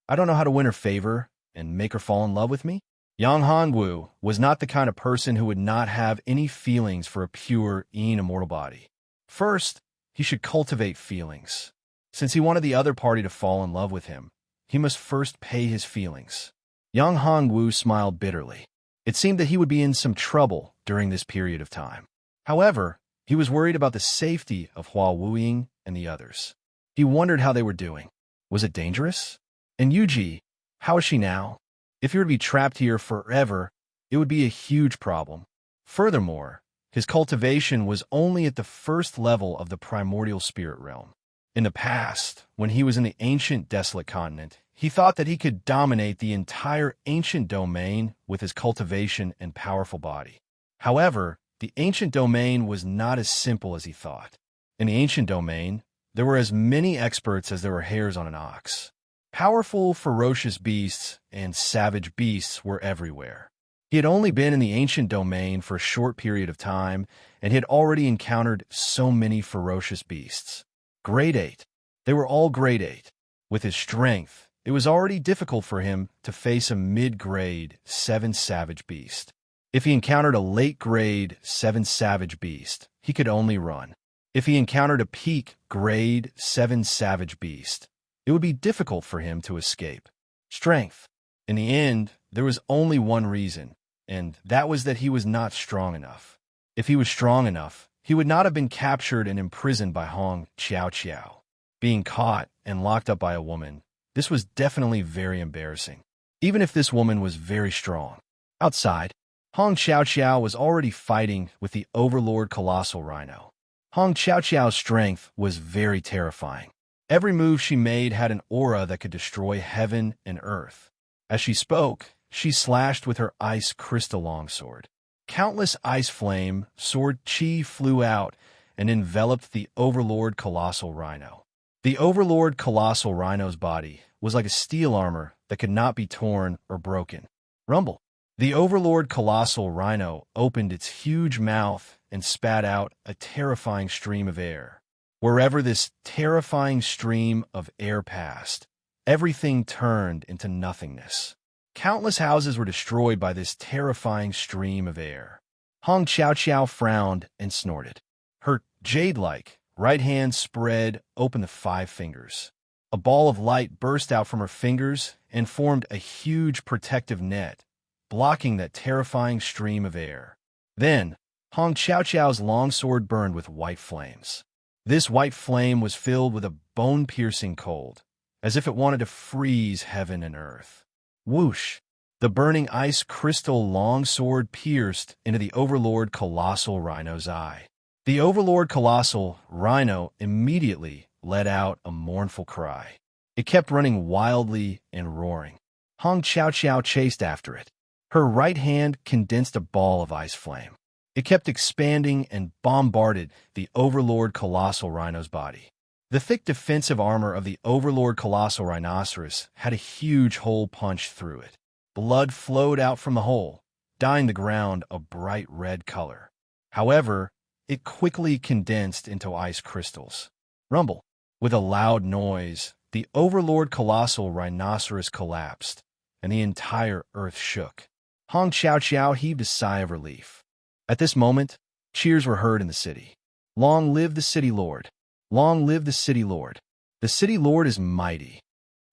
A: I don't know how to win her favor and make her fall in love with me. Yang Hongwu was not the kind of person who would not have any feelings for a pure immortal body. First, he should cultivate feelings. Since he wanted the other party to fall in love with him, he must first pay his feelings. Yang Hongwu smiled bitterly. It seemed that he would be in some trouble during this period of time. However, he was worried about the safety of Hua Wuying and the others. He wondered how they were doing. Was it dangerous? And Yuji, how is she now? If he were to be trapped here forever, it would be a huge problem. Furthermore, his cultivation was only at the first level of the primordial spirit realm. In the past, when he was in the ancient desolate continent, he thought that he could dominate the entire ancient domain with his cultivation and powerful body. However, the ancient domain was not as simple as he thought. In the ancient domain, there were as many experts as there were hairs on an ox. Powerful, ferocious beasts and savage beasts were everywhere. He had only been in the ancient domain for a short period of time, and he had already encountered so many ferocious beasts. Grade 8. They were all grade 8. With his strength, it was already difficult for him to face a mid-grade 7 savage beast. If he encountered a late-grade 7 savage beast, he could only run. If he encountered a peak grade 7 savage beast, it would be difficult for him to escape. Strength. In the end, there was only one reason, and that was that he was not strong enough. If he was strong enough, he would not have been captured and imprisoned by Hong Xiao. Being caught and locked up by a woman, this was definitely very embarrassing, even if this woman was very strong. Outside, Hong Xiao was already fighting with the Overlord Colossal Rhino. Hong Xiao's strength was very terrifying. Every move she made had an aura that could destroy heaven and earth. As she spoke, she slashed with her ice crystal longsword. Countless ice flame sword chi flew out and enveloped the Overlord Colossal Rhino. The Overlord Colossal Rhino's body was like a steel armor that could not be torn or broken. Rumble. The Overlord Colossal Rhino opened its huge mouth and spat out a terrifying stream of air. Wherever this terrifying stream of air passed, everything turned into nothingness. Countless houses were destroyed by this terrifying stream of air. Hong Xiao frowned and snorted. Her jade-like right hand spread open the 5 fingers. A ball of light burst out from her fingers and formed a huge protective net, blocking that terrifying stream of air. Then, Hong Xiao's longsword burned with white flames. This white flame was filled with a bone-piercing cold, as if it wanted to freeze heaven and earth. Whoosh! The burning ice crystal longsword pierced into the Overlord Colossal Rhino's eye. The Overlord Colossal Rhino immediately let out a mournful cry. It kept running wildly and roaring. Hong Xiao chased after it. Her right hand condensed a ball of ice flame. It kept expanding and bombarded the Overlord Colossal Rhino's body. The thick defensive armor of the Overlord Colossal Rhinoceros had a huge hole punched through it. Blood flowed out from the hole, dyeing the ground a bright red color. However, it quickly condensed into ice crystals. Rumble. With a loud noise, the Overlord Colossal Rhinoceros collapsed, and the entire earth shook. Hong Xiao heaved a sigh of relief. At this moment, cheers were heard in the city. Long live the city lord! Long live the city lord! The city lord is mighty.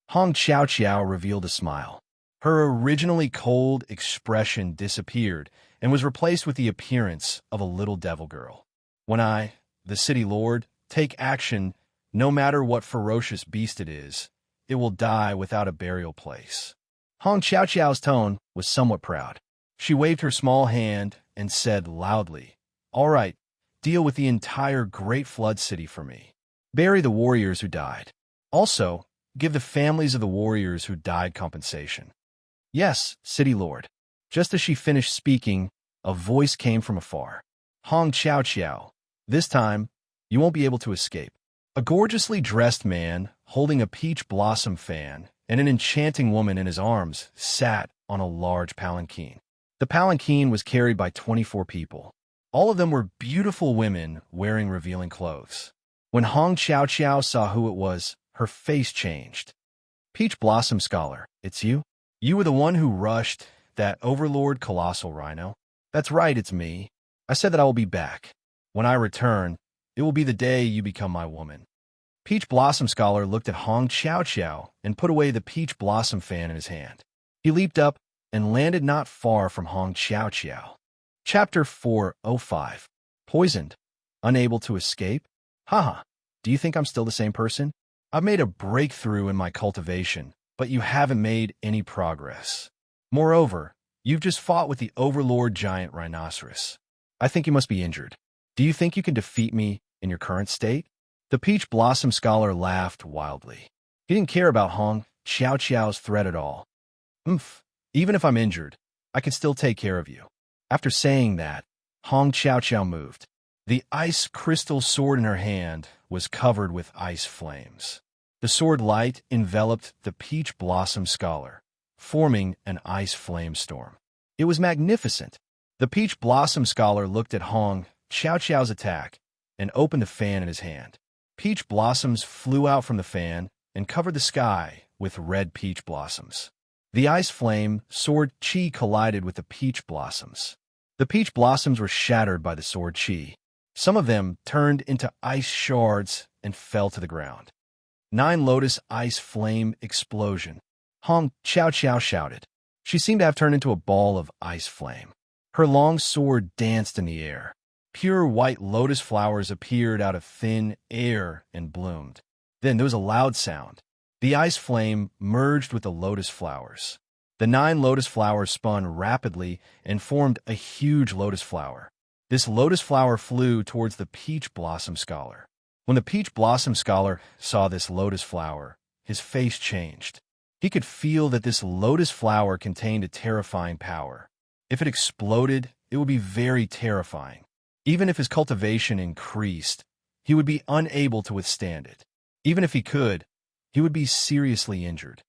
A: Hong Xiao revealed a smile. Her originally cold expression disappeared and was replaced with the appearance of a little devil girl. When I, the city lord, take action, no matter what ferocious beast it is, it will die without a burial place. Hong Xiao's tone was somewhat proud. She waved her small hand and said loudly, "All right, deal with the entire Great Flood City for me. Bury the warriors who died. Also, give the families of the warriors who died compensation." "Yes, City Lord." Just as she finished speaking, a voice came from afar. "Hong Xiao, this time, you won't be able to escape." A gorgeously dressed man, holding a peach blossom fan, and an enchanting woman in his arms, sat on a large palanquin. The palanquin was carried by 24 people. All of them were beautiful women wearing revealing clothes. When Hong Xiao saw who it was, her face changed. "Peach Blossom Scholar, it's you? You were the one who rushed that Overlord Colossal Rhino?" "That's right, it's me. I said that I will be back. When I return, It will be the day you become my woman." Peach Blossom Scholar looked at Hong Chow Chow and put away the peach blossom fan in his hand. He leaped up and landed not far from Hong Chow Chow. Chapter 405. Poisoned. Unable to escape? Haha, do you think I'm still the same person? I've made a breakthrough in my cultivation, but you haven't made any progress. Moreover, you've just fought with the overlord giant rhinoceros. I think you must be injured. Do you think you can defeat me in your current state? The Peach Blossom Scholar laughed wildly. He didn't care about Hong Chow Chow's threat at all. Even if I'm injured, I can still take care of you. After saying that, Hong Chow Chow moved. The ice crystal sword in her hand was covered with ice flames. The sword light enveloped the Peach Blossom Scholar, forming an ice flame storm. It was magnificent. The Peach Blossom Scholar looked at Hong Chow Chow's attack and opened the fan in his hand. Peach blossoms flew out from the fan and covered the sky with red peach blossoms. The ice flame sword chi collided with the peach blossoms. The peach blossoms were shattered by the sword chi. Some of them turned into ice shards and fell to the ground. 9 Lotus Ice Flame Explosion. Hong Chow Chow shouted. She seemed to have turned into a ball of ice flame. Her long sword danced in the air. Pure white lotus flowers appeared out of thin air and bloomed. Then there was a loud sound. The ice flame merged with the lotus flowers. The 9 lotus flowers spun rapidly and formed a huge lotus flower. This lotus flower flew towards the Peach Blossom Scholar. When the Peach Blossom Scholar saw this lotus flower, his face changed. He could feel that this lotus flower contained a terrifying power. If it exploded, it would be very terrifying. Even if his cultivation increased, he would be unable to withstand it. Even if he could, he would be seriously injured.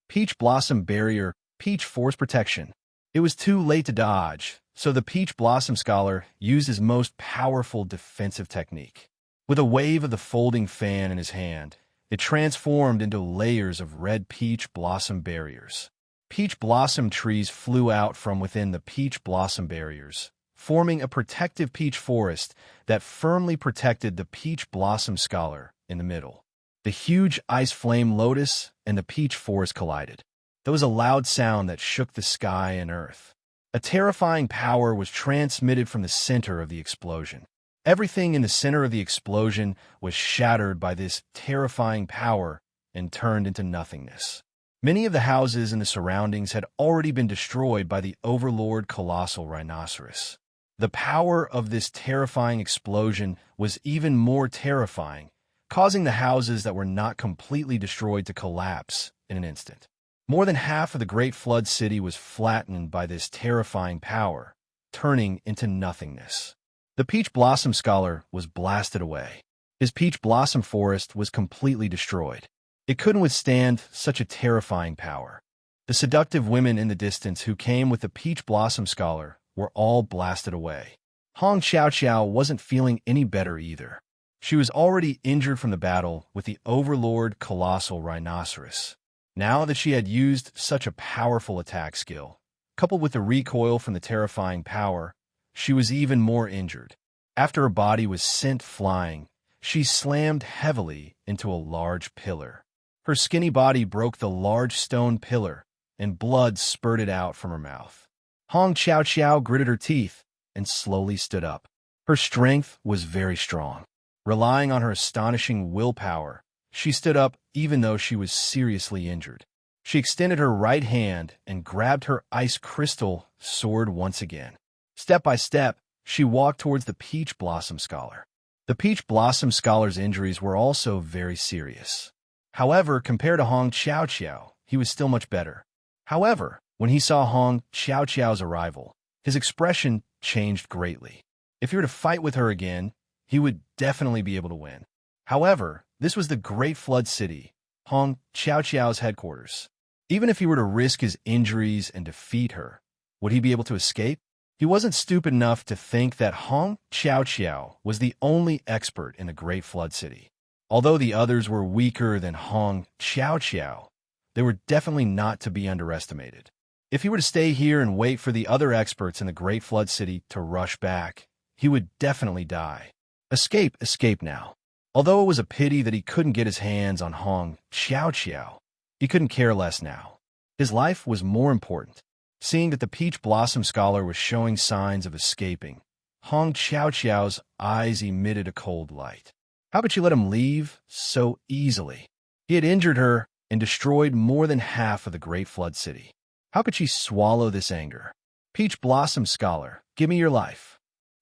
A: Peach Blossom Barrier, Peach Force Protection. It was too late to dodge, so the Peach Blossom Scholar used his most powerful defensive technique. With a wave of the folding fan in his hand, it transformed into layers of red peach blossom barriers. Peach blossom trees flew out from within the peach blossom barriers, forming a protective peach forest that firmly protected the Peach Blossom Scholar in the middle. The huge ice flame lotus and the peach forest collided. There was a loud sound that shook the sky and earth. A terrifying power was transmitted from the center of the explosion. Everything in the center of the explosion was shattered by this terrifying power and turned into nothingness. Many of the houses in the surroundings had already been destroyed by the overlord colossal rhinoceros. The power of this terrifying explosion was even more terrifying, causing the houses that were not completely destroyed to collapse in an instant. More than half of the Great Flood City was flattened by this terrifying power, turning into nothingness. The Peach Blossom Scholar was blasted away. His peach blossom forest was completely destroyed. It couldn't withstand such a terrifying power. The seductive women in the distance who came with the Peach Blossom Scholar were all blasted away. Hong Chow Chow wasn't feeling any better either. She was already injured from the battle with the overlord colossal rhinoceros. Now that she had used such a powerful attack skill, coupled with the recoil from the terrifying power, she was even more injured. After her body was sent flying, she slammed heavily into a large pillar. Her skinny body broke the large stone pillar, and blood spurted out from her mouth. Hong Chow Chow gritted her teeth and slowly stood up. Her strength was very strong. Relying on her astonishing willpower, she stood up even though she was seriously injured. She extended her right hand and grabbed her ice crystal sword once again. Step by step, she walked towards the Peach Blossom Scholar. The Peach Blossom Scholar's injuries were also very serious. However, compared to Hong Chow Chow, he was still much better. However, when he saw Hong Chow Chow's arrival, his expression changed greatly. If he were to fight with her again, he would definitely be able to win. However, this was the Great Flood City, Hong Chow Chow's headquarters. Even if he were to risk his injuries and defeat her, would he be able to escape? He wasn't stupid enough to think that Hong Chow Chow was the only expert in the Great Flood City. Although the others were weaker than Hong Chow Chow, they were definitely not to be underestimated. If he were to stay here and wait for the other experts in the Great Flood City to rush back, he would definitely die. Escape, escape now. Although it was a pity that he couldn't get his hands on Hong Xiao Xiao, he couldn't care less now. His life was more important. Seeing that the Peach Blossom Scholar was showing signs of escaping, Hong Xiao Xiao's eyes emitted a cold light. How could she let him leave so easily? He had injured her and destroyed more than half of the Great Flood City. How could she swallow this anger? Peach Blossom Scholar, give me your life.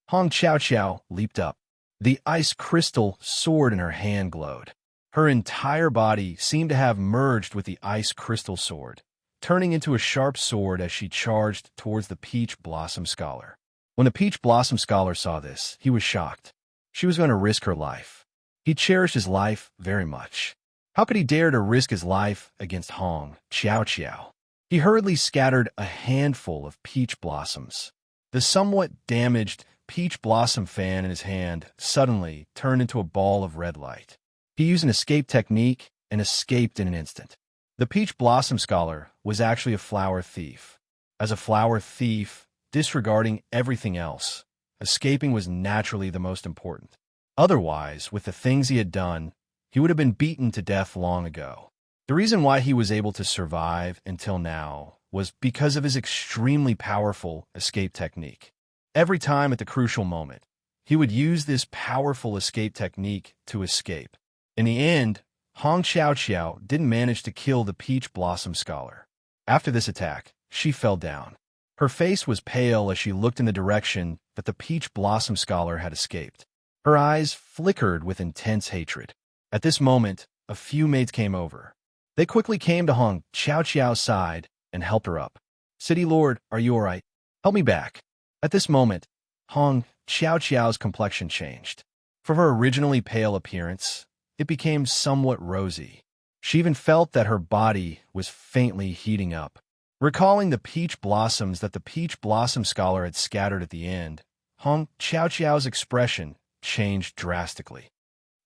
A: Hong Xiao Xiao leaped up. The ice crystal sword in her hand glowed. Her entire body seemed to have merged with the ice crystal sword, turning into a sharp sword as she charged towards the Peach Blossom Scholar. When the Peach Blossom Scholar saw this, he was shocked. She was going to risk her life. He cherished his life very much. How could he dare to risk his life against Hong Xiao Xiao? He hurriedly scattered a handful of peach blossoms. The somewhat damaged peach blossom fan in his hand suddenly turned into a ball of red light. He used an escape technique and escaped in an instant. The Peach Blossom Scholar was actually a flower thief. As a flower thief, disregarding everything else, escaping was naturally the most important. Otherwise, with the things he had done, he would have been beaten to death long ago. The reason why he was able to survive until now was because of his extremely powerful escape technique. Every time at the crucial moment, he would use this powerful escape technique to escape. In the end, Hong Xiao Xiao didn't manage to kill the Peach Blossom Scholar. After this attack, she fell down. Her face was pale as she looked in the direction that the Peach Blossom Scholar had escaped. Her eyes flickered with intense hatred. At this moment, a few maids came over. They quickly came to Hong Xiao Xiao's side and helped her up. "City Lord, are you all right? Help me back." At this moment, Hong Xiao Xiao's complexion changed. From her originally pale appearance, it became somewhat rosy. She even felt that her body was faintly heating up. Recalling the peach blossoms that the Peach Blossom Scholar had scattered at the end, Hong Xiao Xiao's expression changed drastically.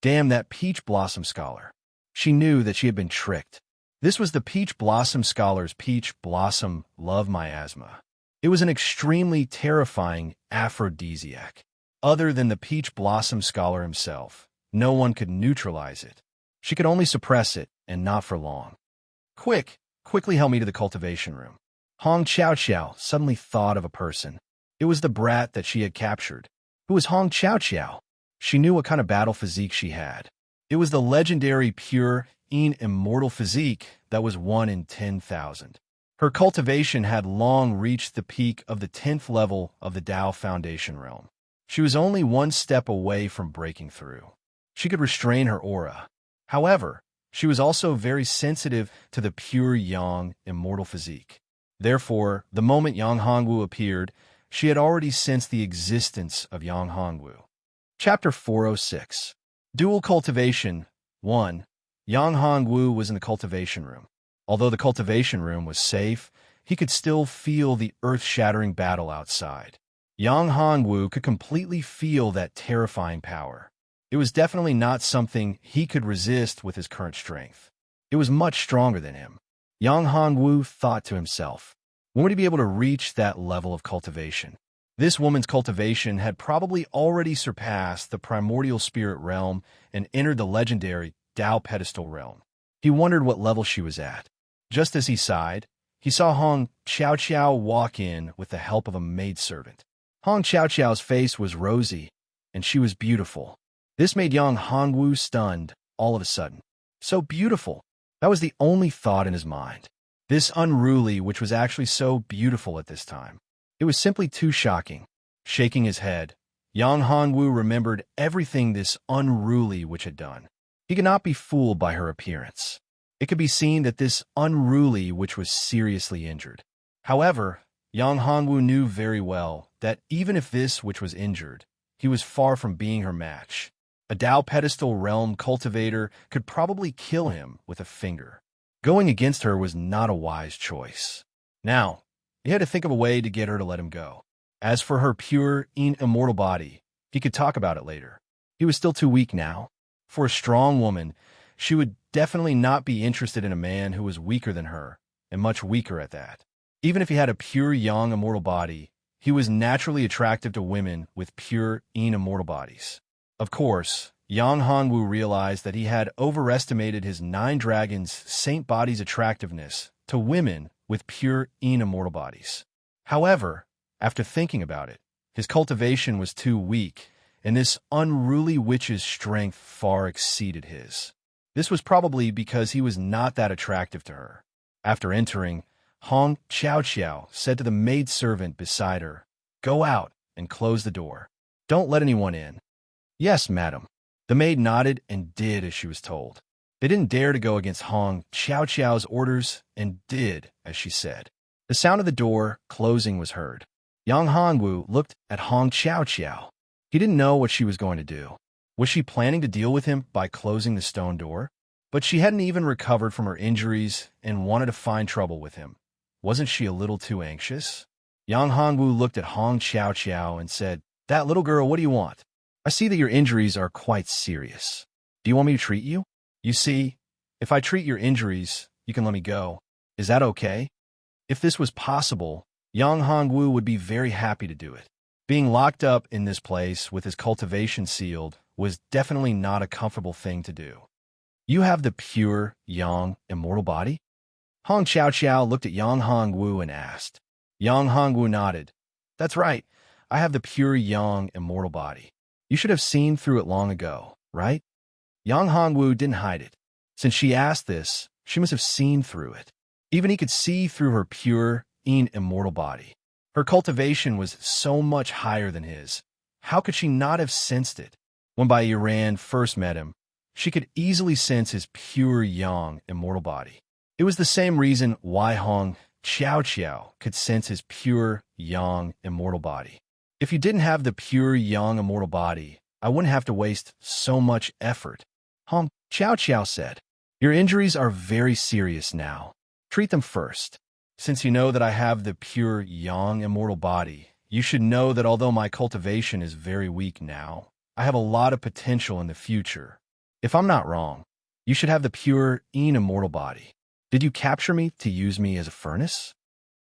A: Damn that Peach Blossom Scholar. She knew that she had been tricked. This was the Peach Blossom Scholar's peach blossom love miasma. It was an extremely terrifying aphrodisiac. Other than the Peach Blossom Scholar himself, no one could neutralize it. She could only suppress it, and not for long. Quickly help me to the cultivation room. Hong Xiao Xiao suddenly thought of a person. It was the brat that she had captured. Who was Hong Xiao Xiao? She knew what kind of battle physique she had. It was the legendary pure, immortal physique that was 1 in 10,000. Her cultivation had long reached the peak of the 10th level of the Tao Foundation realm. She was only one step away from breaking through. She could restrain her aura. However, she was also very sensitive to the pure yang immortal physique. Therefore, the moment Yang Hongwu appeared, she had already sensed the existence of Yang Hongwu. Chapter 406. Dual Cultivation 1. Yang Hongwu was in the cultivation room. Although the cultivation room was safe, he could still feel the earth-shattering battle outside. Yang Hongwu could completely feel that terrifying power. It was definitely not something he could resist with his current strength. It was much stronger than him. Yang Hongwu thought to himself, when would he be able to reach that level of cultivation? This woman's cultivation had probably already surpassed the primordial spirit realm and entered the legendary Tao pedestal realm. He wondered what level she was at. Just as he sighed, he saw Hong Xiao Xiao walk in with the help of a maidservant. Hong Xiao Xiao's face was rosy, and she was beautiful. This made Yang Hongwu stunned all of a sudden. So beautiful. That was the only thought in his mind. This unruly, which was actually so beautiful at this time. It was simply too shocking. Shaking his head, Yang Hongwu remembered everything this unruly witch had done. He could not be fooled by her appearance. It could be seen that this unruly witch was seriously injured. However, Yang Hongwu knew very well that even if this witch was injured, he was far from being her match. A Tao pedestal realm cultivator could probably kill him with a finger. Going against her was not a wise choice. Now, he had to think of a way to get her to let him go. As for her pure, immortal body, he could talk about it later. He was still too weak now. For a strong woman, she would definitely not be interested in a man who was weaker than her, and much weaker at that. Even if he had a pure, young, immortal body, he was naturally attractive to women with pure, immortal bodies. Of course, Yang Hongwu realized that he had overestimated his 9 dragons' saint body's attractiveness to women with pure, immortal bodies. However, after thinking about it, his cultivation was too weak, and this unruly witch's strength far exceeded his. This was probably because he was not that attractive to her. After entering, Hong Xiao said to the maidservant beside her, "Go out and close the door. Don't let anyone in." "Yes, madam." The maid nodded and did as she was told. They didn't dare to go against Hong Xiao's orders and did as she said. The sound of the door closing was heard. Yang Hongwu looked at Hong Xiao. He didn't know what she was going to do. Was she planning to deal with him by closing the stone door? But she hadn't even recovered from her injuries and wanted to find trouble with him. Wasn't she a little too anxious? Yang Hongwu looked at Hong Xiao and said, "That little girl, what do you want? I see that your injuries are quite serious. Do you want me to treat you? You see, if I treat your injuries, you can let me go. Is that okay?" If this was possible, Yang Hongwu would be very happy to do it. Being locked up in this place with his cultivation sealed was definitely not a comfortable thing to do. "You have the pure, yang, immortal body?" Hong Xiao looked at Yang Hongwu and asked. Yang Hongwu nodded. "That's right. I have the pure, yang, immortal body. You should have seen through it long ago, right?" Yang Hongwu didn't hide it. Since she asked this, she must have seen through it. Even he could see through her pure, immortal body. Her cultivation was so much higher than his. How could she not have sensed it? When Bai Yiran first met him, she could easily sense his pure, yang, immortal body. It was the same reason why Hong Xiao could sense his pure, yang, immortal body. If you didn't have the pure, yang, immortal body, I wouldn't have to waste so much effort. Hong Xiao said, "Your injuries are very serious now. Treat them first. Since you know that I have the pure, yang, immortal body, you should know that although my cultivation is very weak now, I have a lot of potential in the future. If I'm not wrong, you should have the pure, immortal body. Did you capture me to use me as a furnace?"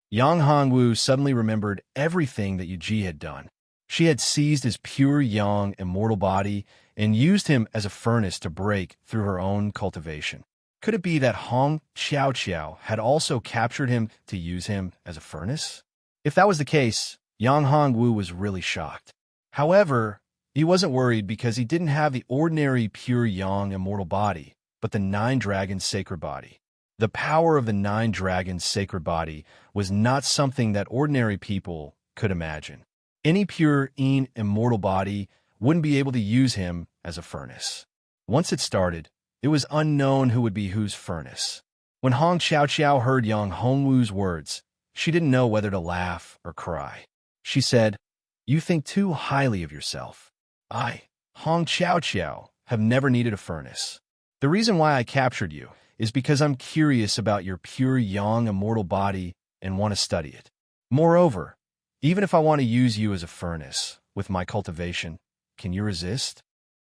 A: Yang Hongwu suddenly remembered everything that Yuji had done. She had seized his pure, yang, immortal body and used him as a furnace to break through her own cultivation. Could it be that Hong Xiao had also captured him to use him as a furnace? If that was the case, Yang Hongwu was really shocked. However, he wasn't worried because he didn't have the ordinary pure yang immortal body, but the 9-dragon sacred body. The power of the 9-dragon sacred body was not something that ordinary people could imagine. Any pure immortal body wouldn't be able to use him as a furnace. Once it started, it was unknown who would be whose furnace. When Hong Xiao heard Yang Hongwu's words, she didn't know whether to laugh or cry. She said, "You think too highly of yourself. I, Hong Xiao, have never needed a furnace. The reason why I captured you is because I'm curious about your pure yang immortal body and want to study it. Moreover, even if I want to use you as a furnace with my cultivation, can you resist?"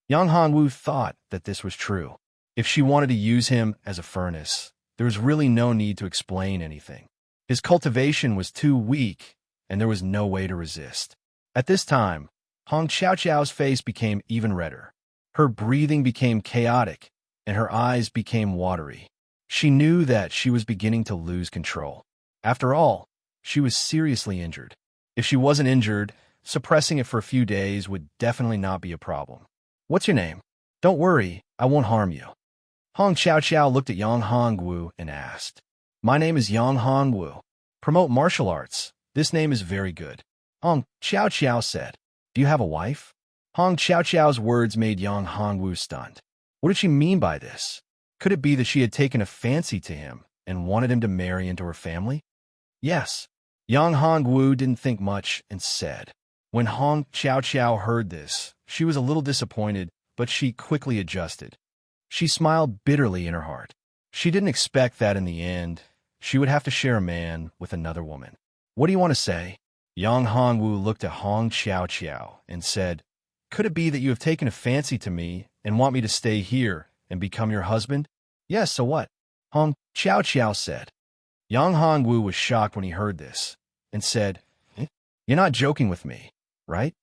A: Yang Hongwu thought that this was true. If she wanted to use him as a furnace, there was really no need to explain anything. His cultivation was too weak, and there was no way to resist. At this time, Hong Xiao's face became even redder. Her breathing became chaotic, and her eyes became watery. She knew that she was beginning to lose control. After all, she was seriously injured. If she wasn't injured, suppressing it for a few days would definitely not be a problem. "What's your name?" "Don't worry, I won't harm you." Hong Xiao looked at Yang Hongwu and asked. "My name is Yang Hongwu. Promote martial arts. This name is very good." Hong Xiao said. "Do you have a wife?" Hong Xiao's words made Yang Hongwu stunned. What did she mean by this? Could it be that she had taken a fancy to him and wanted him to marry into her family? Yes. Yang Hongwu didn't think much and said. When Hong Xiao heard this, she was a little disappointed, but she quickly adjusted. She smiled bitterly in her heart. She didn't expect that in the end, she would have to share a man with another woman. "What do you want to say?" Yang Hongwu looked at Hong Xiao and said, "Could it be that you have taken a fancy to me and want me to stay here and become your husband?" "Yes, so what?" Hong Xiao said. Yang Hongwu was shocked when he heard this and said, "You're not joking with me, right?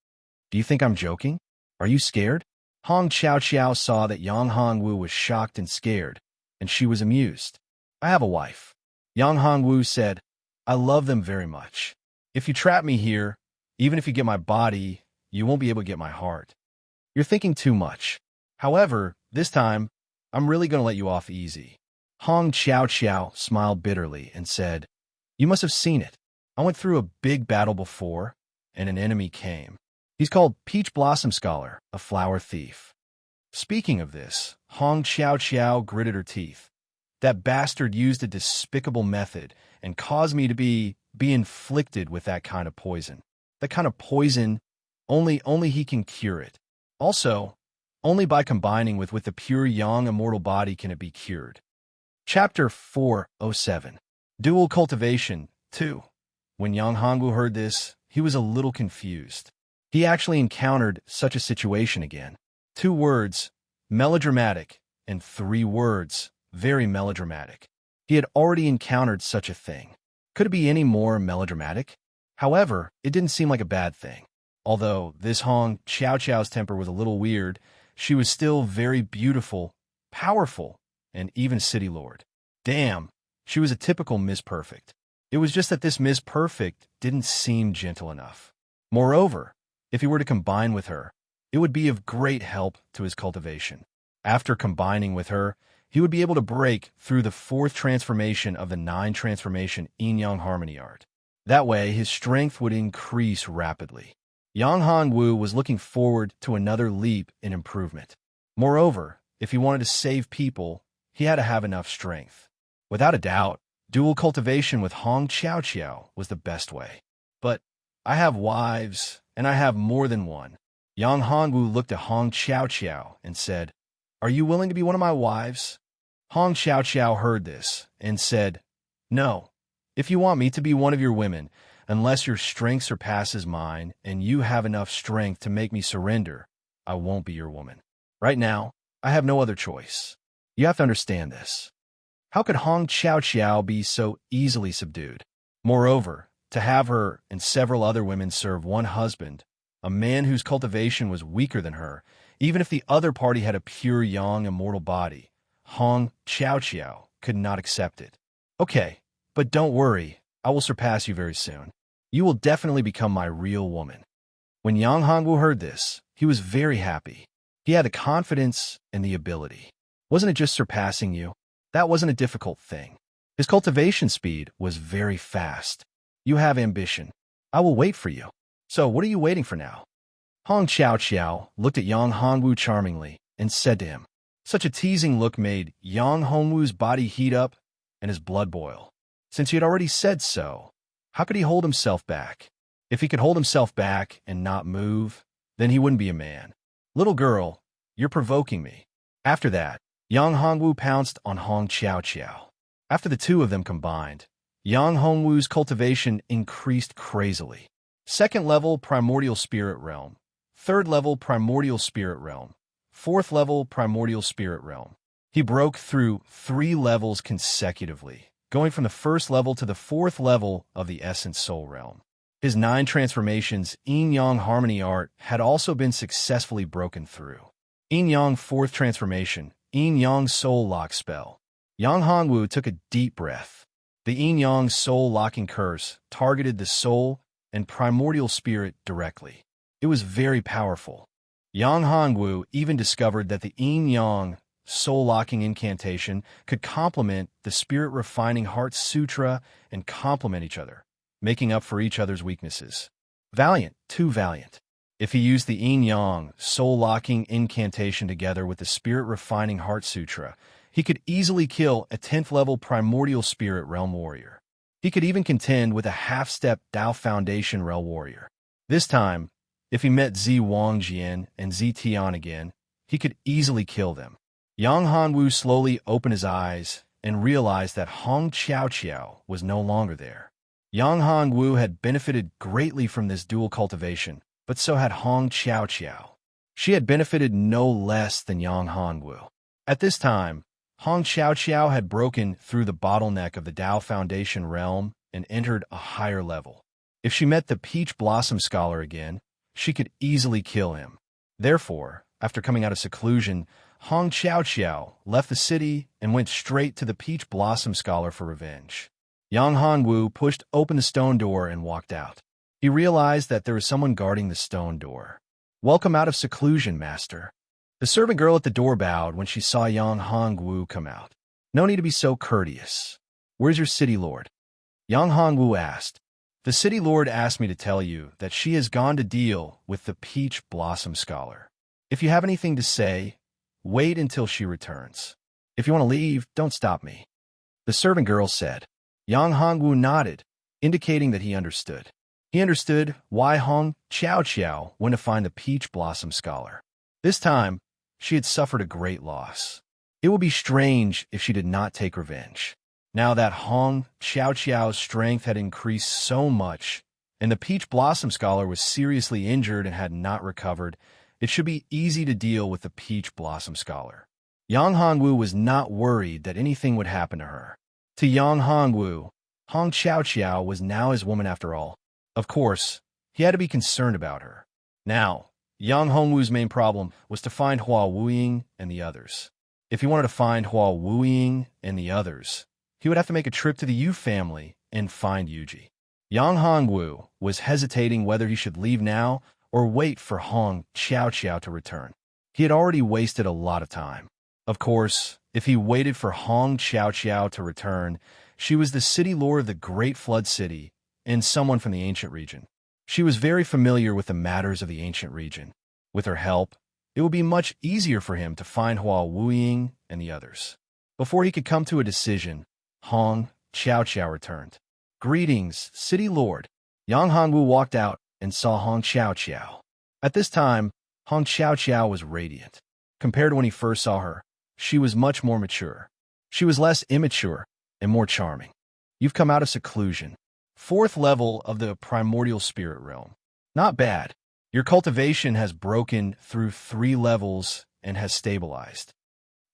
A: Do you think I'm joking? Are you scared?" Hong Xiao Xiao saw that Yang Hongwu was shocked and scared, and she was amused. I have a wife. Yang Hongwu said, I love them very much. If you trap me here, even if you get my body, you won't be able to get my heart. You're thinking too much. However, this time, I'm really going to let you off easy. Hong Xiao Xiao smiled bitterly and said, You must have seen it. I went through a big battle before, and an enemy came. He's called Peach Blossom Scholar, a flower thief. Speaking of this, Hong Xiao Xiao gritted her teeth. That bastard used a despicable method and caused me to be inflicted with that kind of poison. That kind of poison, only he can cure it. Also, only by combining with the pure yang immortal body can it be cured. Chapter 407. Dual Cultivation 2. When Yang Hongwu heard this, he was a little confused. He actually encountered such a situation again. 2 words, melodramatic, and 3 words, very melodramatic. He had already encountered such a thing. Could it be any more melodramatic? However, it didn't seem like a bad thing. Although this Hong Xiao Xiao's temper was a little weird, she was still very beautiful, powerful, and even city lord. Damn, she was a typical Miss Perfect. It was just that this Miss Perfect didn't seem gentle enough. Moreover, if he were to combine with her, it would be of great help to his cultivation. After combining with her, he would be able to break through the 4th transformation of the 9 transformation yin-yang harmony art. That way, his strength would increase rapidly. Yang Hongwu was looking forward to another leap in improvement. Moreover, if he wanted to save people, he had to have enough strength. Without a doubt, dual cultivation with Hong Xiao Xiao was the best way. But I have wives, and I have more than one. Yang Hongwu looked at Hong Xiao Xiao and said, Are you willing to be one of my wives? Hong Xiao Xiao heard this and said, No, if you want me to be one of your women, unless your strength surpasses mine and you have enough strength to make me surrender, I won't be your woman. Right now, I have no other choice. You have to understand this. How could Hong Xiao Xiao be so easily subdued? Moreover, to have her and several other women serve one husband, a man whose cultivation was weaker than her, even if the other party had a pure yang immortal body, Hong Xiao Xiao could not accept it. Okay, but don't worry, I will surpass you very soon. You will definitely become my real woman. When Yang Hongwu heard this, he was very happy. He had the confidence and the ability. Wasn't it just surpassing you? That wasn't a difficult thing. His cultivation speed was very fast. You have ambition. I will wait for you. So what are you waiting for now? Hong Xiao Xiao looked at Yang Hongwu charmingly and said to him. Such a teasing look made Yang Hongwu's body heat up and his blood boil. Since he had already said so, how could he hold himself back? If he could hold himself back and not move, then he wouldn't be a man. Little girl, you're provoking me. After that, Yang Hongwu pounced on Hong Xiao Xiao. After the 2 of them combined, Yang Hongwu's cultivation increased crazily. 2nd level Primordial Spirit Realm, 3rd level Primordial Spirit Realm, 4th level Primordial Spirit Realm. He broke through 3 levels consecutively, going from the 1st level to the 4th level of the Essence Soul Realm. His 9 transformations yin-yang harmony art had also been successfully broken through. Yin-yang 4th transformation, yin-yang soul lock spell. Yang Hongwu took a deep breath. The yin-yang soul locking curse targeted the soul and primordial spirit directly. It was very powerful. Yang Hongwu even discovered that the yin-yang soul-locking incantation could complement the spirit-refining heart sutra and complement each other, making up for each other's weaknesses. Valiant, too valiant. If he used the yin-yang soul-locking incantation together with the spirit-refining heart sutra, he could easily kill a 10th level primordial spirit realm warrior. He could even contend with a half-step Dao Foundation realm warrior. This time, if he met Zi Wangjian and Zi Tian again, he could easily kill them. Yang Hongwu slowly opened his eyes and realized that Hong Xiao Xiao was no longer there. Yang Hongwu had benefited greatly from this dual cultivation, but so had Hong Xiao Xiao. She had benefited no less than Yang Hongwu. At this time, Hong Xiao Xiao had broken through the bottleneck of the Dao Foundation realm and entered a higher level. If she met the Peach Blossom Scholar again, she could easily kill him. Therefore, after coming out of seclusion, Hong Xiao left the city and went straight to the Peach Blossom Scholar for revenge. Yang Hongwu pushed open the stone door and walked out. He realized that there was someone guarding the stone door. "Welcome out of seclusion, master." The servant girl at the door bowed when she saw Yang Hongwu come out. "No need to be so courteous. Where's your city lord?" Yang Hongwu asked. "The city lord asked me to tell you that she has gone to deal with the Peach Blossom Scholar. If you have anything to say, wait until she returns. If you want to leave, don't stop me," the servant girl said. Yang Hongwu nodded, indicating that he understood. He understood why Hong Xiao went to find the Peach Blossom Scholar. This time, she had suffered a great loss. It would be strange if she did not take revenge. Now that Hong Xiao's strength had increased so much, and the Peach Blossom Scholar was seriously injured and had not recovered, it should be easy to deal with the Peach Blossom Scholar. Yang Hongwu was not worried that anything would happen to her. To Yang Hongwu, Hong Xiao was now his woman after all. Of course, he had to be concerned about her. Now, Yang Hongwu's main problem was to find Hua Wuying and the others. If he wanted to find Hua Wuying and the others, he would have to make a trip to the Yu family and find Yuji. Yang Hongwu was hesitating whether he should leave now or wait for Hong Xiao to return. He had already wasted a lot of time. Of course, if he waited for Hong Xiao to return, she was the city lord of the Great Flood City and someone from the ancient region. She was very familiar with the matters of the ancient region. With her help, it would be much easier for him to find Hua Wuying and the others. Before he could come to a decision, Hong Xiao returned. "Greetings, City Lord." Yang Hongwu walked out and saw Hong Xiao. At this time, Hong Xiao was radiant. Compared to when he first saw her, she was much more mature. She was less immature and more charming. "You've come out of seclusion. 4th level of the primordial spirit realm. Not bad. Your cultivation has broken through 3 levels and has stabilized."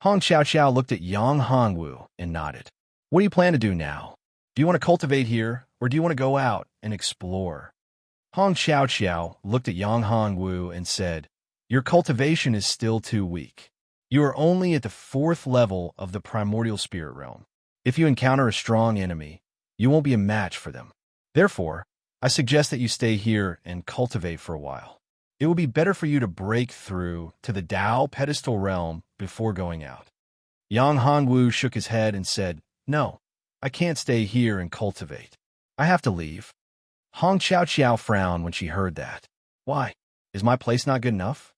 A: Hong Xiao looked at Yang Hongwu and nodded. "What do you plan to do now? Do you want to cultivate here, or do you want to go out and explore?" Hong Xiao looked at Yang Hongwu and said, "Your cultivation is still too weak. You are only at the 4th level of the primordial spirit realm. If you encounter a strong enemy, you won't be a match for them. Therefore, I suggest that you stay here and cultivate for a while. It will be better for you to break through to the Tao pedestal realm before going out." Yang Hongwu shook his head and said, "No, I can't stay here and cultivate. I have to leave." Hong Xiao frowned when she heard that. "Why? Is my place not good enough?"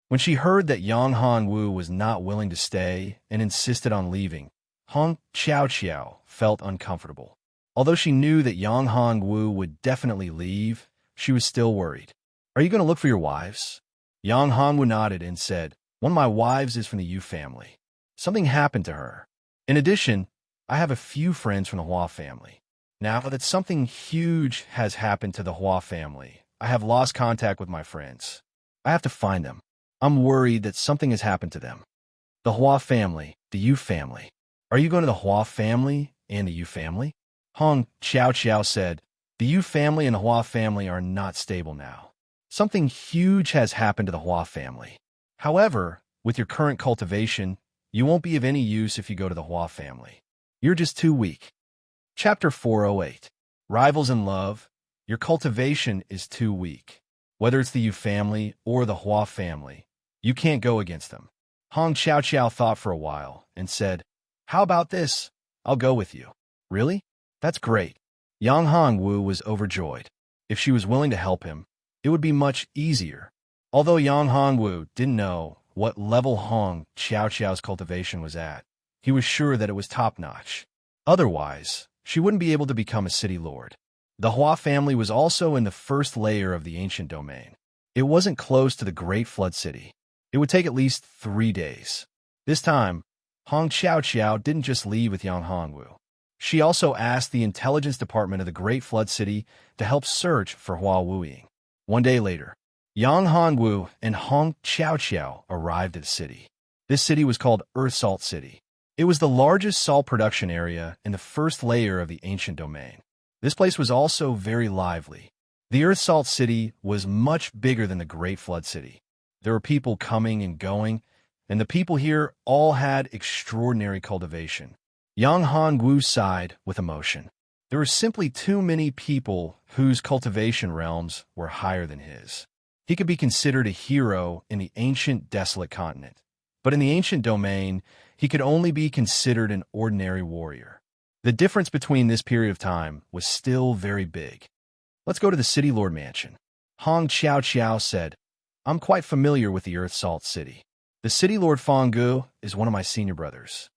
A: When she heard that Yang Hongwu was not willing to stay and insisted on leaving, Hong Xiao felt uncomfortable. Although she knew that Yang Hongwu would definitely leave, she was still worried. "Are you going to look for your wives?" Yang Hongwu nodded and said, "One of my wives is from the Yu family. Something happened to her. In addition, I have a few friends from the Hua family. Now that something huge has happened to the Hua family, I have lost contact with my friends. I have to find them. I'm worried that something has happened to them." "The Hua family, the Yu family. Are you going to the Hua family and the Yu family?" Hong Xiao said, "The Yu family and the Hua family are not stable now. Something huge has happened to the Hua family. However, with your current cultivation, you won't be of any use if you go to the Hua family. You're just too weak." Chapter 408. Rivals in Love. Your cultivation is too weak. Whether it's the Yu family or the Hua family, you can't go against them. Hong Xiao thought for a while and said, "How about this? I'll go with you." "Really? That's great." Yang Hongwu was overjoyed. If she was willing to help him, it would be much easier. Although Yang Hongwu didn't know what level Hong Xiao's cultivation was at, he was sure that it was top-notch. Otherwise, she wouldn't be able to become a city lord. The Hua family was also in the 1st layer of the ancient domain. It wasn't close to the Great Flood City. It would take at least 3 days. This time, Hong Xiao didn't just leave with Yang Hongwu. She also asked the intelligence department of the Great Flood City to help search for Hua Wuying. 1 day later, Yang Hongwu and Hong Xiao arrived at the city. This city was called Earth Salt City. It was the largest salt production area in the 1st layer of the ancient domain. This place was also very lively. The Earth Salt City was much bigger than the Great Flood City. There were people coming and going, and the people here all had extraordinary cultivation. Yang Hongwu sighed with emotion. There were simply too many people whose cultivation realms were higher than his. He could be considered a hero in the ancient desolate continent, but in the ancient domain, he could only be considered an ordinary warrior. The difference between this period of time was still very big. Let's go to the City Lord Mansion. Hong Qiao Qiao said, I'm quite familiar with the Earth Salt City. The City Lord Fong Gu is one of my senior brothers.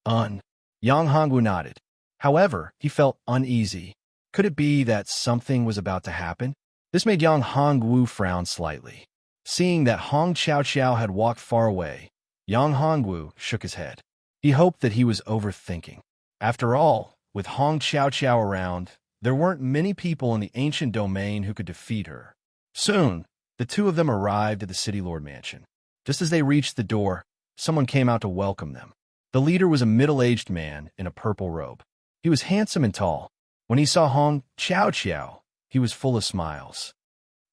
A: Yang Hongwu nodded. However, he felt uneasy. Could it be that something was about to happen? This made Yang Hongwu frown slightly. Seeing that Hong Qiao Qiao had walked far away, Yang Hongwu shook his head. He hoped that he was overthinking. After all, with Hong Qiao Qiao around, there weren't many people in the ancient domain who could defeat her. Soon, the two of them arrived at the City Lord Mansion. Just as they reached the door, someone came out to welcome them. The leader was a middle-aged man in a purple robe. He was handsome and tall. When he saw Hong Qiao Qiao, he was full of smiles.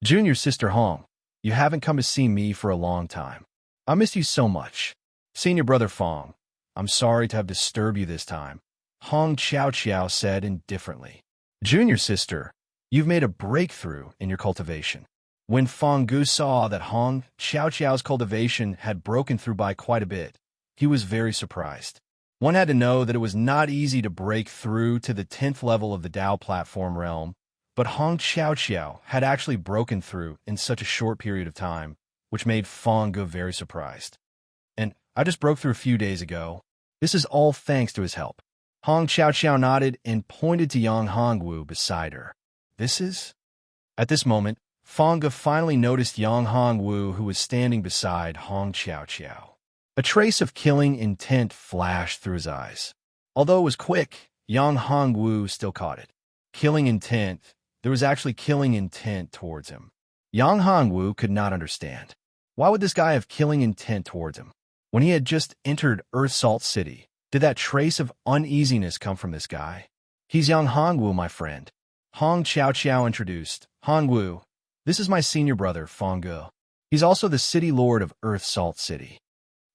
A: Junior sister Hong, you haven't come to see me for a long time. I missed you so much. Senior brother Fong, I'm sorry to have disturbed you this time, Hong Qiao Qiao said indifferently. Junior sister, you've made a breakthrough in your cultivation. When Fong Gu saw that Hong Qiao Qiao's cultivation had broken through by quite a bit, he was very surprised. One had to know that it was not easy to break through to the 10th level of the Dao platform realm, but Hong Qiao Qiao had actually broken through in such a short period of time, which made Fong Gu very surprised. And I just broke through a few days ago. This is all thanks to his help. Hong Qiao Qiao nodded and pointed to Yang Hongwu beside her. This is? At this moment, Fong Gu finally noticed Yang Hongwu, who was standing beside Hong Qiao Qiao. A trace of killing intent flashed through his eyes. Although it was quick, Yang Hongwu still caught it. Killing intent. There was actually killing intent towards him. Yang Hongwu could not understand. Why would this guy have killing intent towards him? When he had just entered Earth Salt City, did that trace of uneasiness come from this guy? He's Yang Hongwu, my friend. Hong Qiao Qiao introduced. Hongwu, this is my senior brother, Fong Gu. He's also the City Lord of Earth Salt City.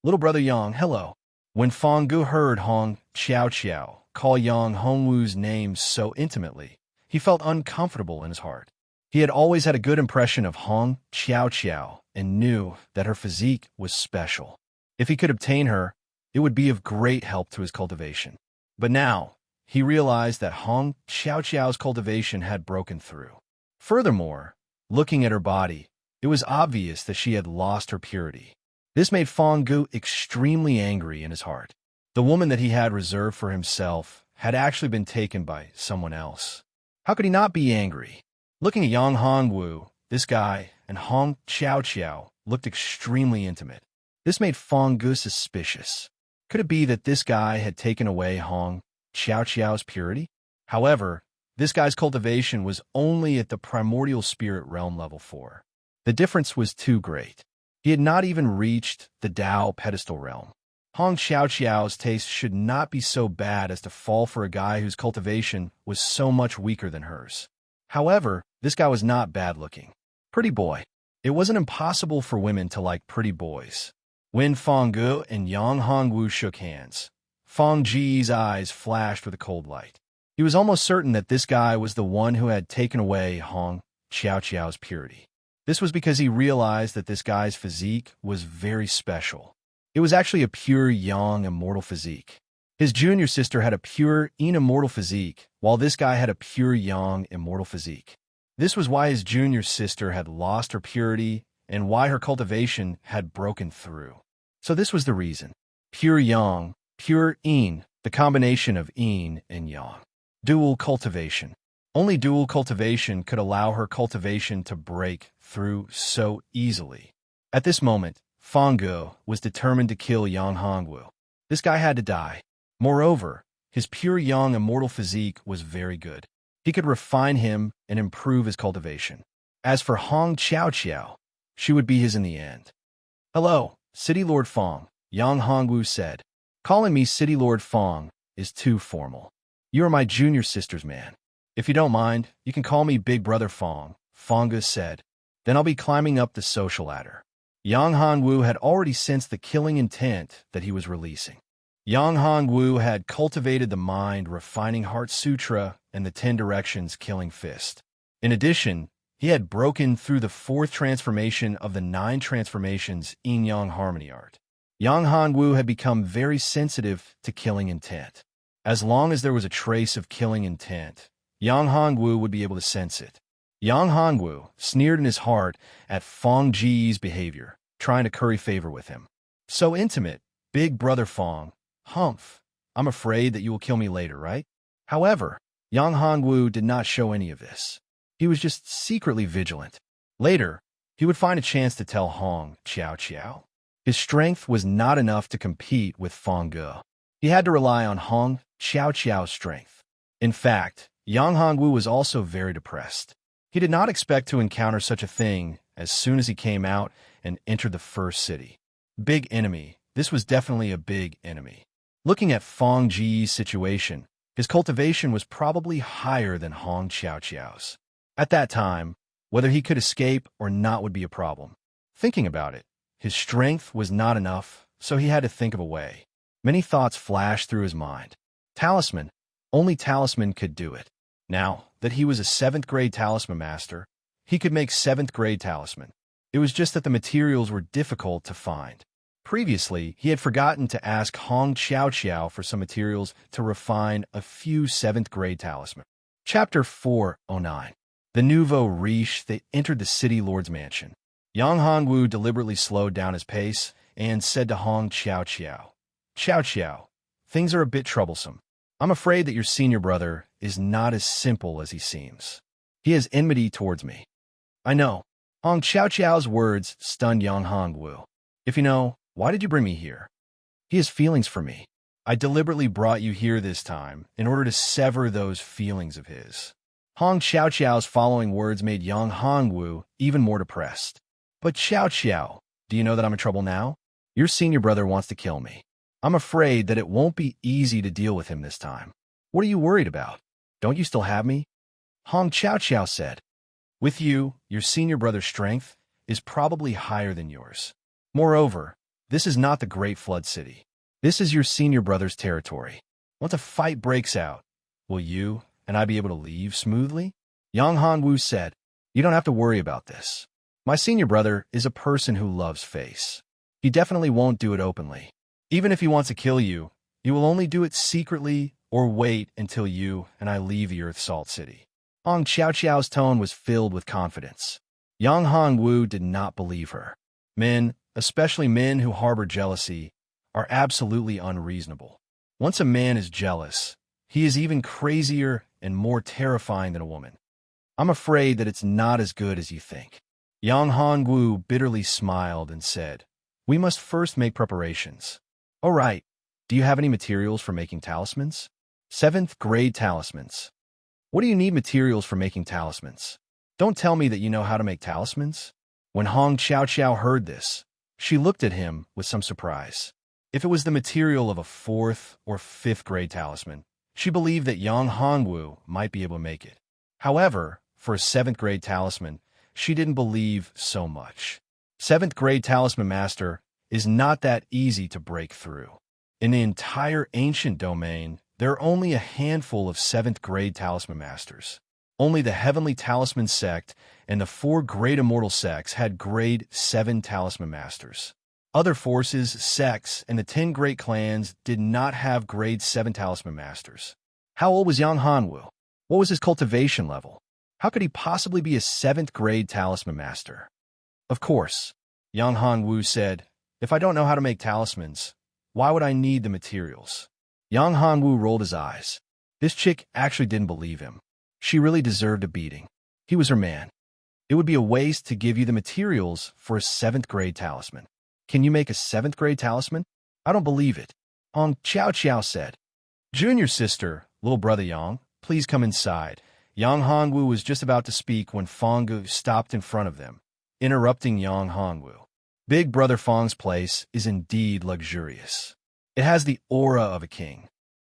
A: Little brother Yang, hello. When Fong Gu heard Hong Qiao Qiao call Yang Hongwu's name so intimately, he felt uncomfortable in his heart. He had always had a good impression of Hong Qiao Qiao and knew that her physique was special. If he could obtain her, it would be of great help to his cultivation. But now, he realized that Hong Qiao Qiao's cultivation had broken through. Furthermore, looking at her body, it was obvious that she had lost her purity. This made Fong Gu extremely angry in his heart. The woman that he had reserved for himself had actually been taken by someone else. How could he not be angry? Looking at Yang Hongwu, this guy and Hong Qiao Qiao looked extremely intimate. This made Fong Gu suspicious. Could it be that this guy had taken away Hong Qiao Qiao's purity? However, this guy's cultivation was only at the primordial spirit realm level 4. The difference was too great. He had not even reached the Dao pedestal realm. Hong Qiao Qiao's taste should not be so bad as to fall for a guy whose cultivation was so much weaker than hers. However, this guy was not bad-looking. Pretty boy. It wasn't impossible for women to like pretty boys. When Fong Gu and Yang Hongwu shook hands, Fong Ji's eyes flashed with a cold light. He was almost certain that this guy was the one who had taken away Hong Qiao Qiao's purity. This was because he realized that this guy's physique was very special. It was actually a pure yang immortal physique. His junior sister had a pure yin immortal physique, while this guy had a pure yang immortal physique. This was why his junior sister had lost her purity and why her cultivation had broken through. So this was the reason. Pure yang, pure yin, the combination of yin and yang. Dual cultivation. Only dual cultivation could allow her cultivation to break through so easily. At this moment, Fong Gu was determined to kill Yang Hongwu. This guy had to die. Moreover, his pure yang immortal physique was very good. He could refine him and improve his cultivation. As for Hong Qiao Qiao, she would be his in the end. Hello, City Lord Fong, Yang Hongwu said. Calling me City Lord Fong is too formal. You are my junior sister's man. If you don't mind, you can call me Big Brother Fong, Fong Gu said. Then I'll be climbing up the social ladder. Yang Hongwu had already sensed the killing intent that he was releasing. Yang Hongwu had cultivated the mind, refining Heart Sutra and the 10 directions killing fist. In addition, he had broken through the 4th transformation of the 9 transformations Yin-Yang Harmony Art. Yang Hongwu had become very sensitive to killing intent. As long as there was a trace of killing intent, Yang Hongwu would be able to sense it. Yang Hongwu sneered in his heart at Fong Ji's behavior, trying to curry favor with him. So intimate, big brother Fong. Humph, I'm afraid that you will kill me later, right? However, Yang Hongwu did not show any of this. He was just secretly vigilant. Later, he would find a chance to tell Hong Qiao. His strength was not enough to compete with Fong Ge. He had to rely on Hong Qiao's strength. In fact, Yang Hongwu was also very depressed. He did not expect to encounter such a thing as soon as he came out and entered the first city. Big enemy. This was definitely a big enemy. Looking at Fong Ji's situation, his cultivation was probably higher than Hong Qiao's. At that time, whether he could escape or not would be a problem. Thinking about it, his strength was not enough, so he had to think of a way. Many thoughts flashed through his mind. Talisman. Only talisman could do it. Now that he was a 7th grade talisman master, he could make 7th grade talisman. It was just that the materials were difficult to find. Previously, he had forgotten to ask Hong Qiao for some materials to refine a few 7th grade talisman. Chapter 409. The nouveau riche. They entered the city lord's mansion. Yang Hongwu deliberately slowed down his pace and said to Hong Qiao, things are a bit troublesome. I'm afraid that your senior brother is not as simple as he seems. He has enmity towards me. I know. Hong Qiao's words stunned Yang Hongwu. If you know, why did you bring me here? He has feelings for me. I deliberately brought you here this time in order to sever those feelings of his. Hong Qiao's following words made Yang Hongwu even more depressed. But Qiao, do you know that I'm in trouble now? Your senior brother wants to kill me. I'm afraid that it won't be easy to deal with him this time. What are you worried about? Don't you still have me? Hong Qiao said. With you, your senior brother's strength is probably higher than yours. Moreover, this is not the Great Flood City. This is your senior brother's territory. Once a fight breaks out, will you and I be able to leave smoothly? Yang Hongwu said, you don't have to worry about this. My senior brother is a person who loves face. He definitely won't do it openly. Even if he wants to kill you, he will only do it secretly or wait until you and I leave the Earth Salt City. Hong Qiao's tone was filled with confidence. Yang Hongwu did not believe her. Men, especially men who harbor jealousy, are absolutely unreasonable. Once a man is jealous, he is even crazier and more terrifying than a woman. I'm afraid that it's not as good as you think. Yang Hongwu bitterly smiled and said, we must first make preparations. All right, do you have any materials for making talismans? 7th grade talismans. What do you need materials for making talismans? Don't tell me that you know how to make talismans. When Hong Qiao heard this, she looked at him with some surprise. If it was the material of a 4th or 5th grade talisman, she believed that Yang Hongwu might be able to make it. However, for a 7th grade talisman, she didn't believe so much. 7th grade talisman master is not that easy to break through. In the entire ancient domain, there are only a handful of 7th grade talisman masters. Only the Heavenly Talisman sect and the 4 Great Immortal sects had grade 7 talisman masters. Other forces, sects, and the 10 great clans did not have grade 7 talisman masters. How old was Yang Hongwu? What was his cultivation level? How could he possibly be a 7th grade talisman master? Of course, Yang Hongwu said, if I don't know how to make talismans, why would I need the materials? Yang Hongwu rolled his eyes. This chick actually didn't believe him. She really deserved a beating. He was her man. It would be a waste to give you the materials for a 7th grade talisman. Can you make a 7th grade talisman? I don't believe it. Hong Qiao said. Junior sister, little brother Yang, please come inside. Yang Hongwu was just about to speak when Fong Ge stopped in front of them, interrupting Yang Hongwu. Big brother Fong's place is indeed luxurious. It has the aura of a king.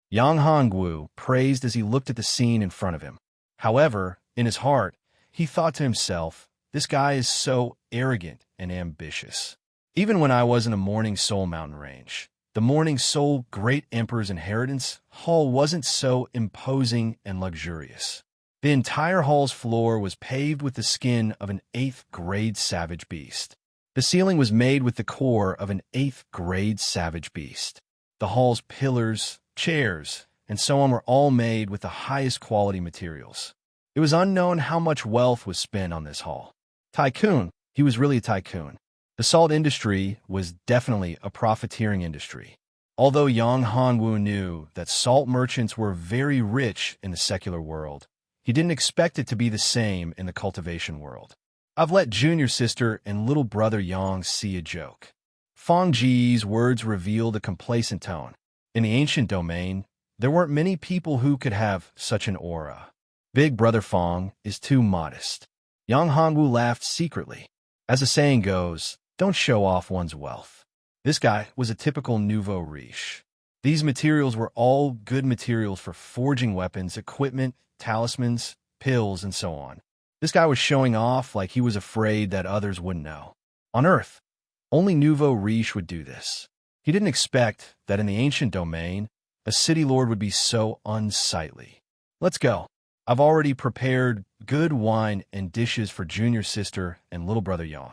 A: Yang Hongwu praised as he looked at the scene in front of him. However, in his heart, he thought to himself, this guy is so arrogant and ambitious. Even when I was in the Morning Soul mountain range, the Morning Soul Great Emperor's Inheritance hall wasn't so imposing and luxurious. The entire hall's floor was paved with the skin of an 8th-grade savage beast. The ceiling was made with the core of an 8th-grade savage beast. The hall's pillars, chairs, and so on were all made with the highest quality materials. It was unknown how much wealth was spent on this hall. Tycoon, he was really a tycoon. The salt industry was definitely a profiteering industry. Although Yang Hongwu knew that salt merchants were very rich in the secular world, he didn't expect it to be the same in the cultivation world. I've let junior sister and little brother Yang see a joke. Fong Ji's words revealed a complacent tone. In the ancient domain, there weren't many people who could have such an aura. Big brother Fong is too modest. Yang Hongwu laughed secretly. As the saying goes, don't show off one's wealth. This guy was a typical nouveau riche. These materials were all good materials for forging weapons, equipment, talismans, pills, and so on. This guy was showing off like he was afraid that others wouldn't know. On Earth, only nouveau riche would do this. He didn't expect that in the ancient domain, a city lord would be so unsightly. Let's go. I've already prepared good wine and dishes for junior sister and little brother Yang.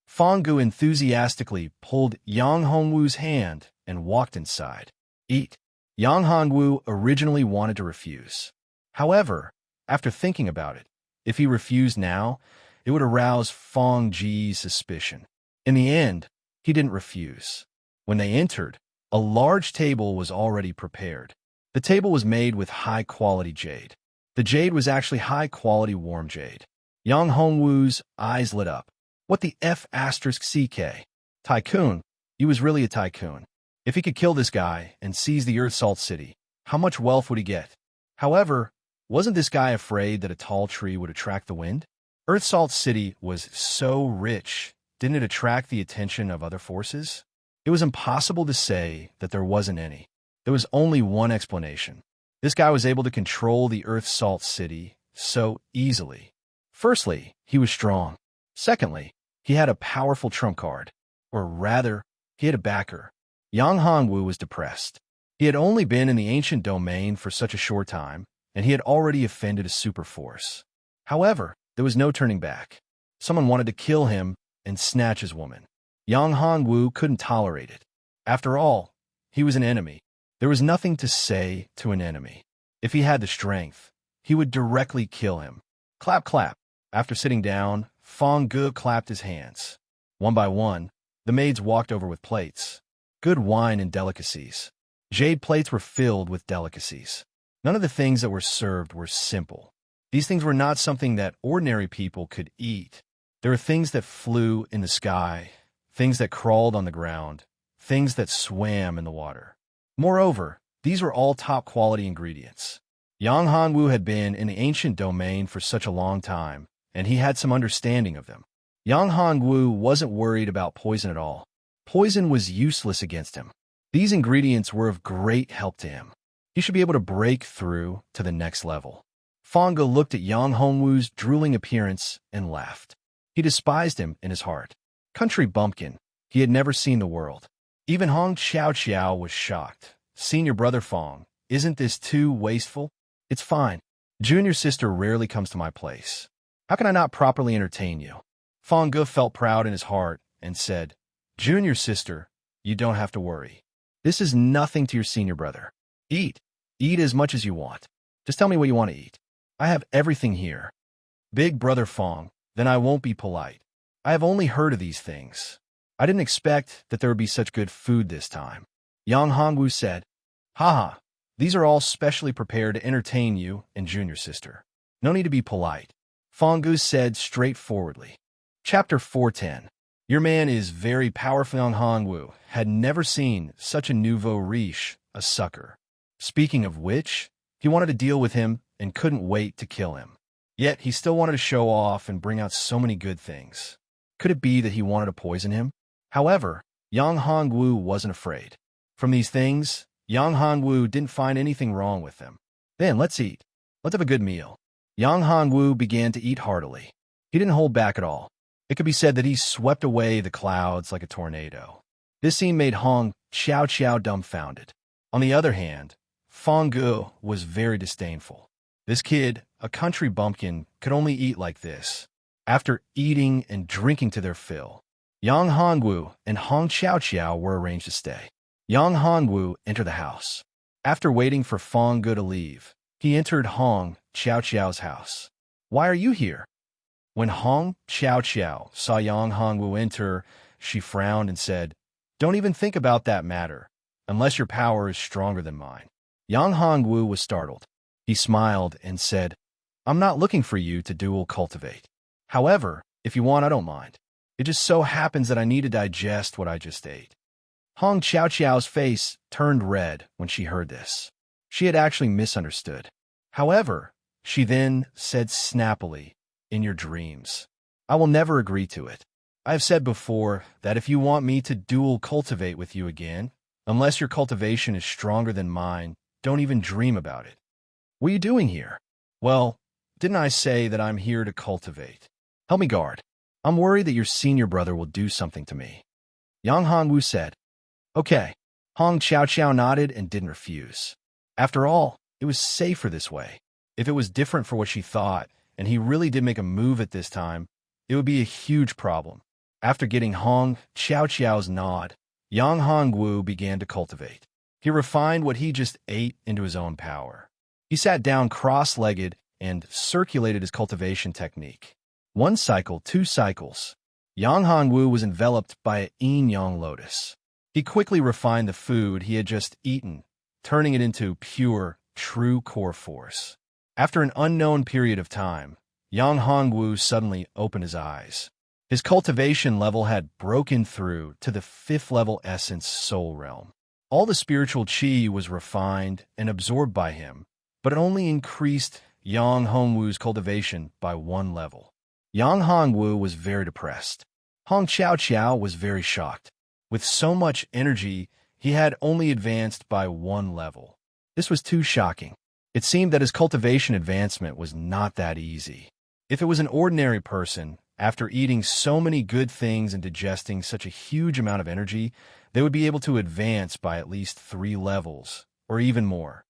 A: Fong Gu enthusiastically pulled Yang Hongwu's hand and walked inside. Eat. Yang Hongwu originally wanted to refuse. However, after thinking about it, if he refused now, it would arouse Fong Ji's suspicion. In the end, he didn't refuse. When they entered, a large table was already prepared. The table was made with high-quality jade. The jade was actually high-quality warm jade. Yang Hongwu's eyes lit up. What the F***CK? Tycoon? He was really a tycoon. If he could kill this guy and seize the Earth Salt City, how much wealth would he get? However, wasn't this guy afraid that a tall tree would attract the wind? Earth Salt City was so rich, didn't it attract the attention of other forces? It was impossible to say that there wasn't any. There was only one explanation. This guy was able to control the Earth Salt City so easily. Firstly, he was strong. Secondly, he had a powerful trump card. Or rather, he had a backer. Yang Hongwu was depressed. He had only been in the ancient domain for such a short time, and he had already offended a super force. However, there was no turning back. Someone wanted to kill him and snatch his woman. Yang Hongwu couldn't tolerate it. After all, he was an enemy. There was nothing to say to an enemy. If he had the strength, he would directly kill him. Clap, clap. After sitting down, Fong Gu clapped his hands. One by one, the maids walked over with plates. Good wine and delicacies. Jade plates were filled with delicacies. None of the things that were served were simple. These things were not something that ordinary people could eat. There were things that flew in the sky, things that crawled on the ground, things that swam in the water. Moreover, these were all top-quality ingredients. Yang Hongwu had been in the ancient domain for such a long time, and he had some understanding of them. Yang Hongwu wasn't worried about poison at all. Poison was useless against him. These ingredients were of great help to him. He should be able to break through to the next level. Fong Gu looked at Yang Hongwu's drooling appearance and laughed. He despised him in his heart. Country bumpkin, he had never seen the world. Even Hong Xiao was shocked. Senior brother Fong, isn't this too wasteful? It's fine. Junior sister rarely comes to my place. How can I not properly entertain you? Fong Gu felt proud in his heart and said, Junior sister, you don't have to worry. This is nothing to your senior brother. Eat. Eat as much as you want. Just tell me what you want to eat. I have everything here. Big brother Fong, then I won't be polite. I have only heard of these things. I didn't expect that there would be such good food this time. Yang Hongwu said, Haha, these are all specially prepared to entertain you and junior sister. No need to be polite. Fong Gu said straightforwardly. Chapter 410. Your man is very powerful. Yang Hongwu had never seen such a nouveau riche, a sucker. Speaking of which, he wanted to deal with him and couldn't wait to kill him. Yet he still wanted to show off and bring out so many good things. Could it be that he wanted to poison him? However, Yang Hongwu wasn't afraid. From these things, Yang Hongwu didn't find anything wrong with them. Then let's eat. Let's have a good meal. Yang Hongwu began to eat heartily. He didn't hold back at all. It could be said that he swept away the clouds like a tornado. This scene made Hong Xiao dumbfounded. On the other hand, Fong Gu was very disdainful. This kid, a country bumpkin, could only eat like this. After eating and drinking to their fill, Yang Hongwu and Hong Xiao were arranged to stay. Yang Hongwu entered the house. After waiting for Fong Gu to leave, he entered Hong Xiao's house. "Why are you here?" When Hong Xiao saw Yang Hongwu enter, she frowned and said, "Don't even think about that matter, unless your power is stronger than mine." Yang Hongwu was startled. He smiled and said, "I'm not looking for you to dual cultivate. However, if you want, I don't mind. It just so happens that I need to digest what I just ate." Hong Xiao's face turned red when she heard this. She had actually misunderstood. However, she then said snappily, "In your dreams. I will never agree to it. I have said before that if you want me to dual cultivate with you again, unless your cultivation is stronger than mine, don't even dream about it." "What are you doing here?" "Well, didn't I say that I'm here to cultivate? Help me guard. I'm worried that your senior brother will do something to me." Yang Hongwu said, "Okay." Hong Xiao nodded and didn't refuse. After all, it was safer this way. If it was different for what she thought, and he really did make a move at this time, it would be a huge problem. After getting Hong Xiao's nod, Yang Hongwu began to cultivate. He refined what he just ate into his own power. He sat down cross-legged and circulated his cultivation technique. 1 cycle, 2 cycles. Yang Hongwu was enveloped by a yin-yang lotus. He quickly refined the food he had just eaten, turning it into pure, true core force. After an unknown period of time, Yang Hongwu suddenly opened his eyes. His cultivation level had broken through to the 5th level essence soul realm. All the spiritual qi was refined and absorbed by him, but it only increased Yang Hongwu's cultivation by 1 level. Yang Hongwu was very depressed. Hong Xiao was very shocked. With so much energy, he had only advanced by 1 level. This was too shocking. It seemed that his cultivation advancement was not that easy. If it was an ordinary person, after eating so many good things and digesting such a huge amount of energy, they would be able to advance by at least 3 levels, or even more.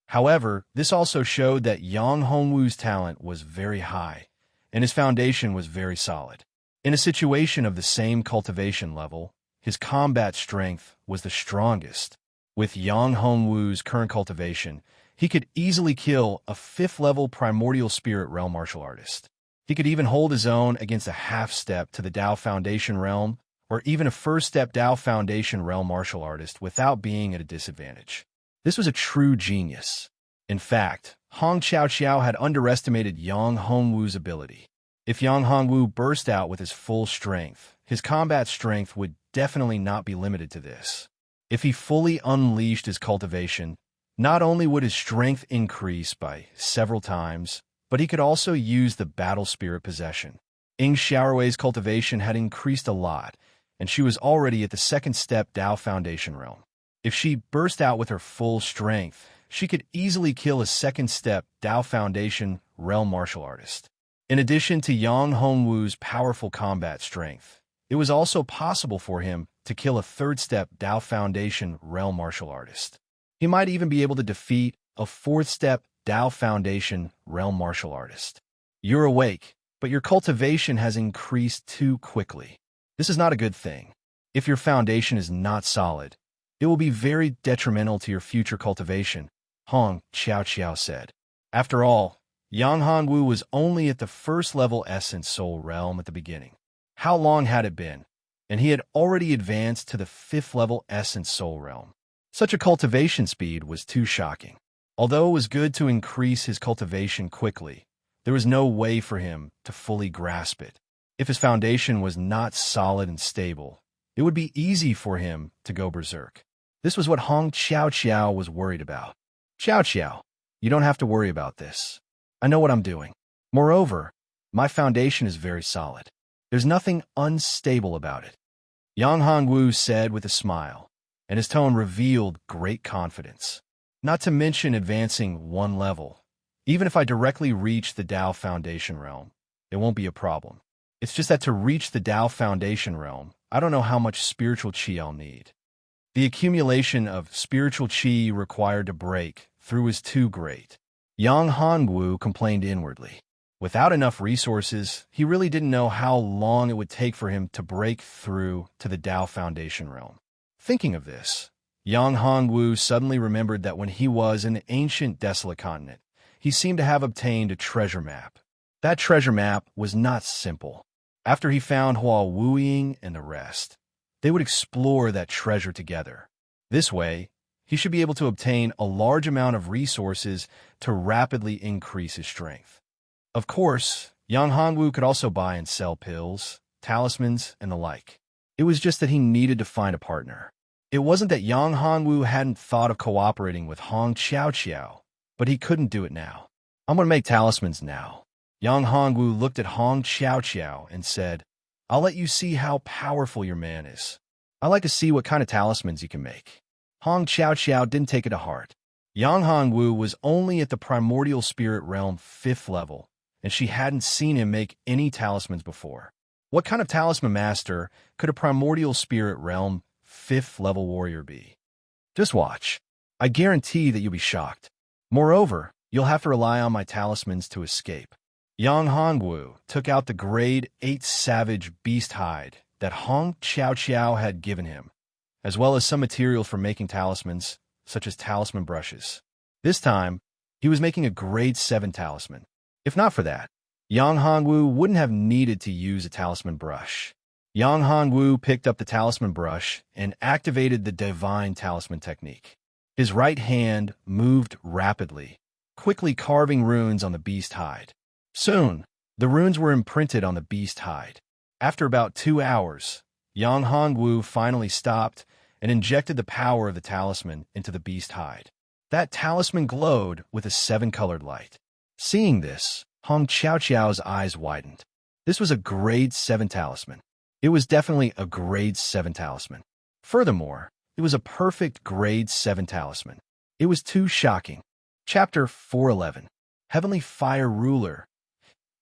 A: However, this also showed that Yang Hongwu's talent was very high, and his foundation was very solid. In a situation of the same cultivation level, his combat strength was the strongest. With Yang Hongwu's current cultivation, he could easily kill a 5th-level primordial spirit realm martial artist. He could even hold his own against a half-step to the Dao Foundation realm, or even a first-step Dao Foundation realm martial artist without being at a disadvantage. This was a true genius. In fact, Hong Xiao had underestimated Yang Hongwu's ability. If Yang Hongwu burst out with his full strength, his combat strength would definitely not be limited to this. If he fully unleashed his cultivation, not only would his strength increase by several times, but he could also use the battle spirit possession. Ying Xiaorui's cultivation had increased a lot, and she was already at the 2nd step Dao Foundation realm. If she burst out with her full strength, she could easily kill a 2nd step Dao Foundation realm martial artist. In addition to Yang Hongwu's powerful combat strength, it was also possible for him to kill a 3rd step Dao Foundation realm martial artist. He might even be able to defeat a 4th step Dao Foundation realm martial artist. You're awake, but your cultivation has increased too quickly. This is not a good thing. If your foundation is not solid, it will be very detrimental to your future cultivation, Hong Xiao said. After all, Yang Hongwu was only at the 1st level essence soul realm at the beginning. How long had it been? And he had already advanced to the 5th level essence soul realm. Such a cultivation speed was too shocking. Although it was good to increase his cultivation quickly, there was no way for him to fully grasp it. If his foundation was not solid and stable, it would be easy for him to go berserk. This was what Hong Xiao was worried about. Xiao, you don't have to worry about this. I know what I'm doing. Moreover, my foundation is very solid. There's nothing unstable about it. Yang Hongwu said with a smile, and his tone revealed great confidence. Not to mention advancing 1 level. Even if I directly reach the Dao Foundation realm, it won't be a problem. It's just that to reach the Tao Foundation realm, I don't know how much spiritual chi I'll need. The accumulation of spiritual chi required to break through is too great. Yang Hongwu complained inwardly. Without enough resources, he really didn't know how long it would take for him to break through to the Tao Foundation realm. Thinking of this, Yang Hongwu suddenly remembered that when he was in the ancient desolate continent, he seemed to have obtained a treasure map. That treasure map was not simple. After he found Hua Wuying and the rest, they would explore that treasure together. This way, he should be able to obtain a large amount of resources to rapidly increase his strength. Of course, Yang Hongwu could also buy and sell pills, talismans, and the like. It was just that he needed to find a partner. It wasn't that Yang Hongwu hadn't thought of cooperating with Hong Qiao, but he couldn't do it now. I'm going to make talismans now. Yang Hongwu looked at Hong Qiao and said, I'll let you see how powerful your man is. I like to see what kind of talismans you can make. Hong Qiao didn't take it to heart. Yang Hongwu was only at the primordial spirit realm 5th level, and she hadn't seen him make any talismans before. What kind of talisman master could a primordial spirit realm 5th level warrior be? Just watch. I guarantee that you'll be shocked. Moreover, you'll have to rely on my talismans to escape. Yang Hongwu took out the grade 8 savage beast hide that Hong Qiao had given him, as well as some materials for making talismans, such as talisman brushes. This time, he was making a grade 7 talisman. If not for that, Yang Hongwu wouldn't have needed to use a talisman brush. Yang Hongwu picked up the talisman brush and activated the divine talisman technique. His right hand moved rapidly, quickly carving runes on the beast hide. Soon, the runes were imprinted on the beast hide. After about 2 hours, Yang Hongwu finally stopped and injected the power of the talisman into the beast hide. That talisman glowed with a 7-colored light. Seeing this, Hong Qiao's eyes widened. This was a grade 7 talisman. It was definitely a grade 7 talisman. Furthermore, it was a perfect grade 7 talisman. It was too shocking. Chapter 411. Heavenly Fire Ruler.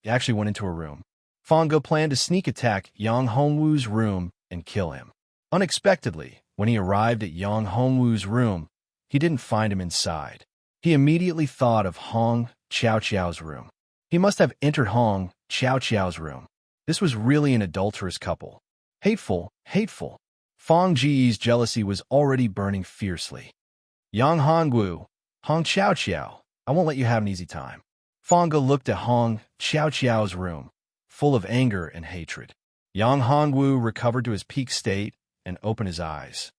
A: He actually went into a room. Fongo planned to sneak attack Yang Hongwu's room and kill him. Unexpectedly, when he arrived at Yang Hongwu's room, he didn't find him inside. He immediately thought of Hong Qiao's room. He must have entered Hong Qiao's room. This was really an adulterous couple. Hateful, hateful. Fong Ji's jealousy was already burning fiercely. Yang Hongwu, Hong Qiao, I won't let you have an easy time. Fongo looked at Hong Qiao's room, full of anger and hatred. Yang Hongwu recovered to his peak state and opened his eyes.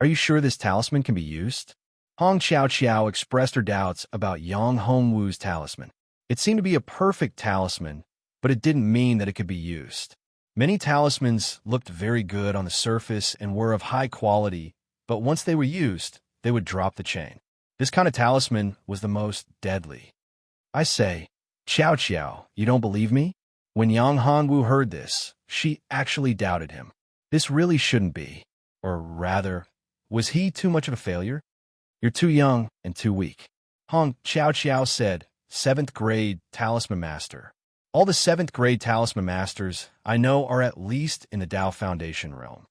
A: Are you sure this talisman can be used? Hong Qiao expressed her doubts about Yang Hongwu's talisman. It seemed to be a perfect talisman, but it didn't mean that it could be used. Many talismans looked very good on the surface and were of high quality, but once they were used, they would drop the chain. This kind of talisman was the most deadly. I say, Qiao, you don't believe me? When Yang Hongwu heard this, she actually doubted him. This really shouldn't be. Or rather, was he too much of a failure? You're too young and too weak. Hong Qiao said, 7th grade talisman master. All the 7th grade talisman masters I know are at least in the Tao Foundation realm.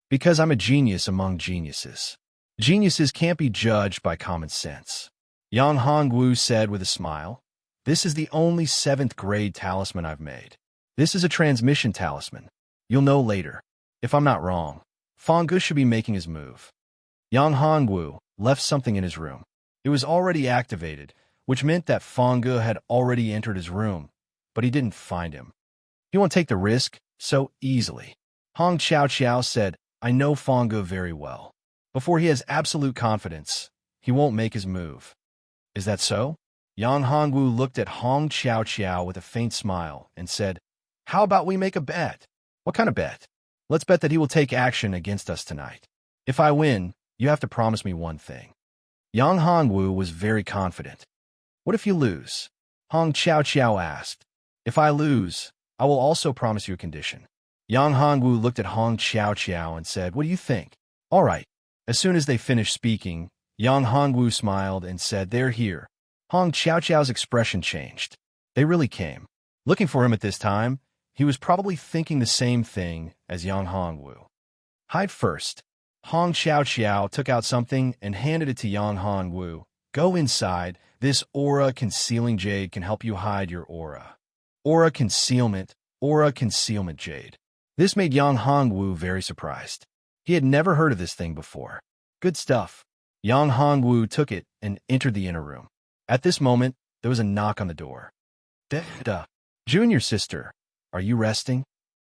A: Because I'm a genius among geniuses. Geniuses can't be judged by common sense. Yang Hongwu said with a smile, this is the only 7th grade talisman I've made. This is a transmission talisman. You'll know later. If I'm not wrong, Fongu should be making his move. Yang Hongwu left something in his room. It was already activated, which meant that Fongu had already entered his room, but he didn't find him. He won't take the risk so easily. Hong Qiao said, I know Fongu very well. Before he has absolute confidence, he won't make his move. Is that so? Yang Hongwu looked at Hong Qiao with a faint smile and said, how about we make a bet? What kind of bet? Let's bet that he will take action against us tonight. If I win, you have to promise me one thing. Yang Hongwu was very confident. What if you lose? Hong Qiao asked. If I lose, I will also promise you a condition. Yang Hongwu looked at Hong Qiao and said, what do you think? All right. As soon as they finished speaking, Yang Hongwu smiled and said, they're here. Hong Qiao's expression changed. They really came. Looking for him at this time, He was probably thinking the same thing as Yang Hongwu. Hide first. Hong Xiao Xiao took out something and handed it to Yang Hongwu. Go inside. This aura concealing jade can help you hide your aura. Aura concealment jade. This made Yang Hongwu very surprised. He had never heard of this thing before. Good stuff. Yang Hongwu took it and entered the inner room. At this moment, there was a knock on the door. Duh. Junior sister, are you resting?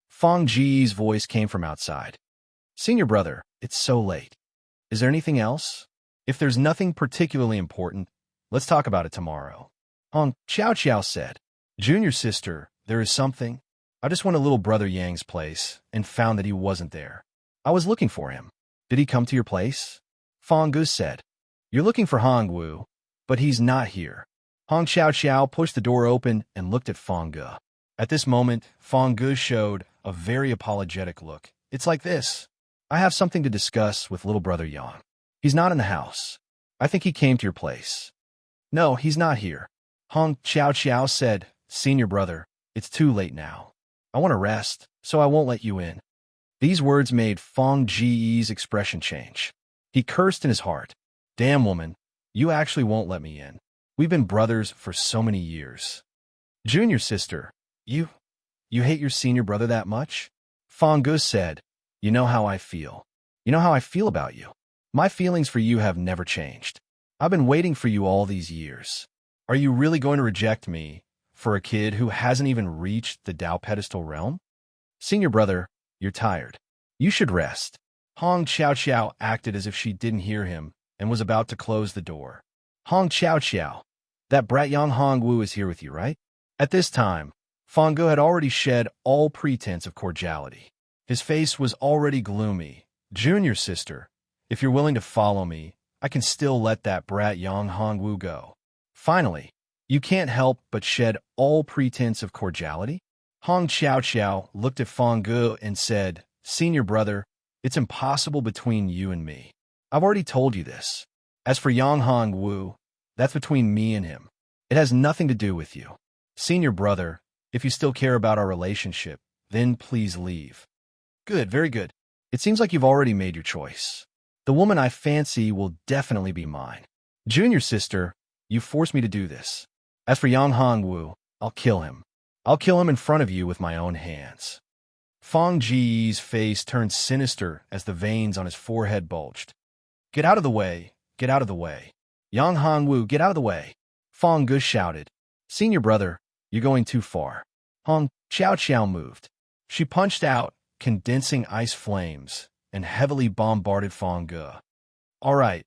A: Fong Ji's voice came from outside. Senior brother, it's so late. Is there anything else? If there's nothing particularly important, let's talk about it tomorrow. Hong Xiao Xiao said. Junior sister, there is something. I just went to little brother Yang's place and found that he wasn't there. I was looking for him. Did he come to your place? Fong Gu said. You're looking for Hongwu, but he's not here. Hong Xiao Xiao pushed the door open and looked at Fong Gu. At this moment, Fong Gu showed a very apologetic look. It's like this. I have something to discuss with little brother Yang. He's not in the house. I think he came to your place. No, he's not here. Hong Xiao Xiao said, Senior brother, it's too late now. I want to rest, so I won't let you in. These words made Fong Ji's expression change. He cursed in his heart. Damn woman, you actually won't let me in. We've been brothers for so many years. Junior sister, you hate your senior brother that much? Fong Gu said, you know how I feel. You know how I feel about you. My feelings for you have never changed. I've been waiting for you all these years. Are you really going to reject me for a kid who hasn't even reached the Dao pedestal realm? Senior brother, you're tired. You should rest. Hong Xiao Xiao acted as if she didn't hear him and was about to close the door. Hong Xiao Xiao, that brat Yang Hongwu is here with you, right? At this time, Fong Gu had already shed all pretense of cordiality. His face was already gloomy. Junior sister, if you're willing to follow me, I can still let that brat Yang Hongwu go. Finally, you can't help but shed all pretense of cordiality? Hong Xiao Xiao looked at Fong Gu and said, Senior brother, it's impossible between you and me. I've already told you this. As for Yang Hongwu, that's between me and him. It has nothing to do with you. Senior brother, if you still care about our relationship, then please leave. Good, very good. It seems like you've already made your choice. The woman I fancy will definitely be mine. Junior sister, you forced me to do this. As for Yang Hongwu, I'll kill him. I'll kill him in front of you with my own hands. Fong Ji's face turned sinister as the veins on his forehead bulged. Get out of the way. Get out of the way. Yang Hongwu, get out of the way. Fong Gu shouted. Senior brother, you're going too far. Hong Xiao Xiao moved. She punched out, condensing ice flames, and heavily bombarded Fong Gu. All right,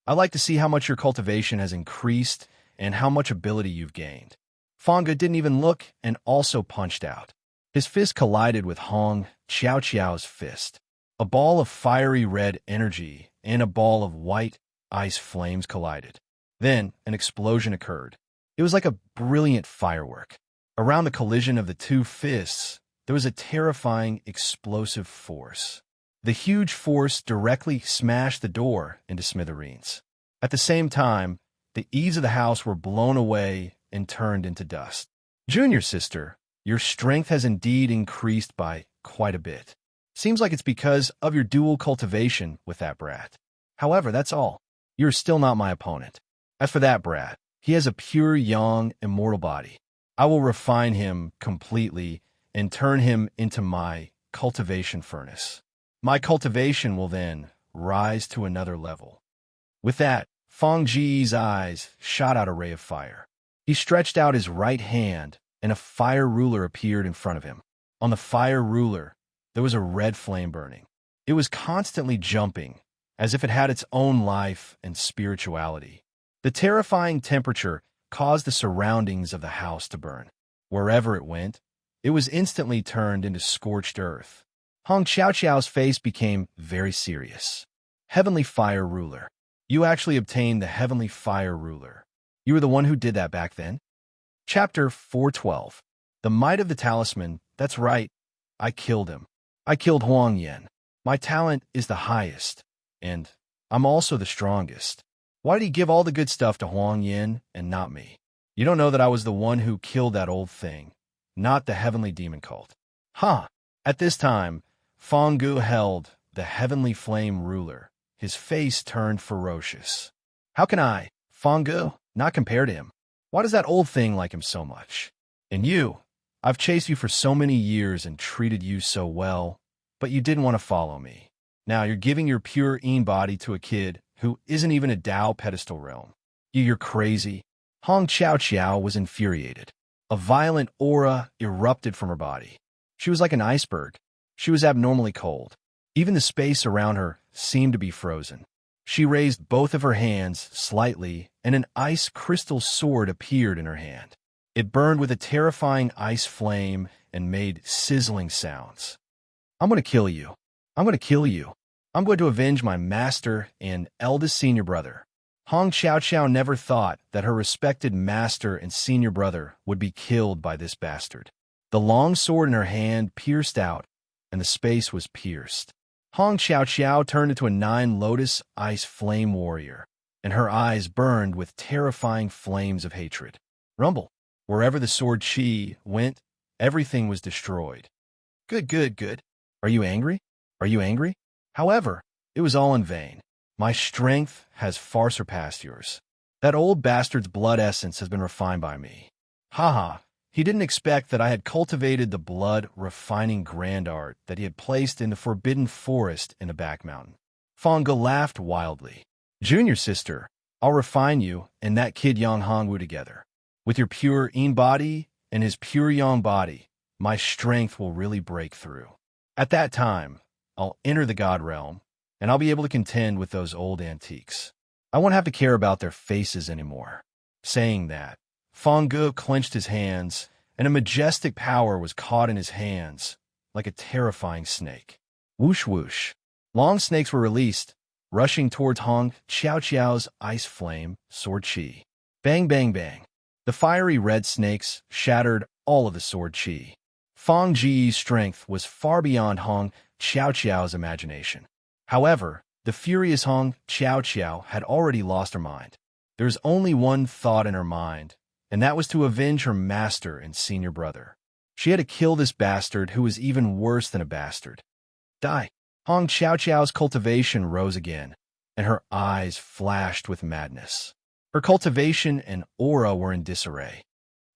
A: I'd like to see how much your cultivation has increased and how much ability you've gained. Fong Gu didn't even look and also punched out. His fist collided with Hong Xiao Xiao's fist. A ball of fiery red energy and a ball of white ice flames collided. Then an explosion occurred. It was like a brilliant firework. Around the collision of the two fists, there was a terrifying explosive force. The huge force directly smashed the door into smithereens. At the same time, the eaves of the house were blown away and turned into dust. Junior sister, your strength has indeed increased by quite a bit. Seems like it's because of your dual cultivation with that brat. However, that's all. You're still not my opponent. As for that brat, he has a pure young, immortal body. I will refine him completely and turn him into my cultivation furnace. My cultivation will then rise to another level. With that, Fong Ji's eyes shot out a ray of fire. He stretched out his right hand, and a fire ruler appeared in front of him. On the fire ruler, there was a red flame burning. It was constantly jumping, as if it had its own life and spirituality. The terrifying temperature caused the surroundings of the house to burn. Wherever it went, it was instantly turned into scorched earth. Hong Xiao Xiao's face became very serious. Heavenly Fire Ruler. You actually obtained the Heavenly Fire Ruler. You were the one who did that back then? Chapter 412. The Might of the Talisman. That's right. I killed him. I killed Huang Yan. My talent is the highest, and I'm also the strongest. Why did he give all the good stuff to Huang Yan and not me? You don't know that I was the one who killed that old thing, not the Heavenly Demon Cult. Huh. At this time, Fong Gu held the heavenly flame ruler. His face turned ferocious. How can I, Fong Gu, not compare to him? Why does that old thing like him so much? And you, I've chased you for so many years and treated you so well, but you didn't want to follow me. Now you're giving your pure body to a kid who isn't even a Dao pedestal realm. You're crazy. Hong Qiao Qiao was infuriated. A violent aura erupted from her body. She was like an iceberg. She was abnormally cold. Even the space around her seemed to be frozen. She raised both of her hands slightly, and an ice crystal sword appeared in her hand. It burned with a terrifying ice flame and made sizzling sounds. I'm going to kill you. I'm going to kill you. I'm going to avenge my master and eldest senior brother. Hong Qiao Qiao never thought that her respected master and senior brother would be killed by this bastard. The long sword in her hand pierced out, and the space was pierced. Hong Qiao Qiao turned into a 9-lotus ice flame warrior, and her eyes burned with terrifying flames of hatred. Rumble. Wherever the sword chi went, everything was destroyed. Good, good, good. Are you angry? Are you angry? However, it was all in vain. My strength has far surpassed yours. That old bastard's blood essence has been refined by me. Haha. He didn't expect that I had cultivated the blood-refining grand art that he had placed in the forbidden forest in the back mountain. Fong Gu laughed wildly. Junior sister, I'll refine you and that kid Yang Hongwu together. With your pure Yin body and his pure Yang body, my strength will really break through. At that time, I'll enter the God realm, and I'll be able to contend with those old antiques. I won't have to care about their faces anymore. Saying that, Fong Gu clenched his hands, and a majestic power was caught in his hands, like a terrifying snake. Whoosh whoosh. Long snakes were released, rushing towards Hong Qiao Qiao's ice flame, sword chi. Bang, bang, bang. The fiery red snakes shattered all of the sword chi. Fong Ji's strength was far beyond Hong Qiao Qiao's imagination. However, the furious Hong Qiao Qiao had already lost her mind. There was only one thought in her mind, and that was to avenge her master and senior brother. She had to kill this bastard who was even worse than a bastard. Die. Hong Qiao Qiao's cultivation rose again, and her eyes flashed with madness. Her cultivation and aura were in disarray.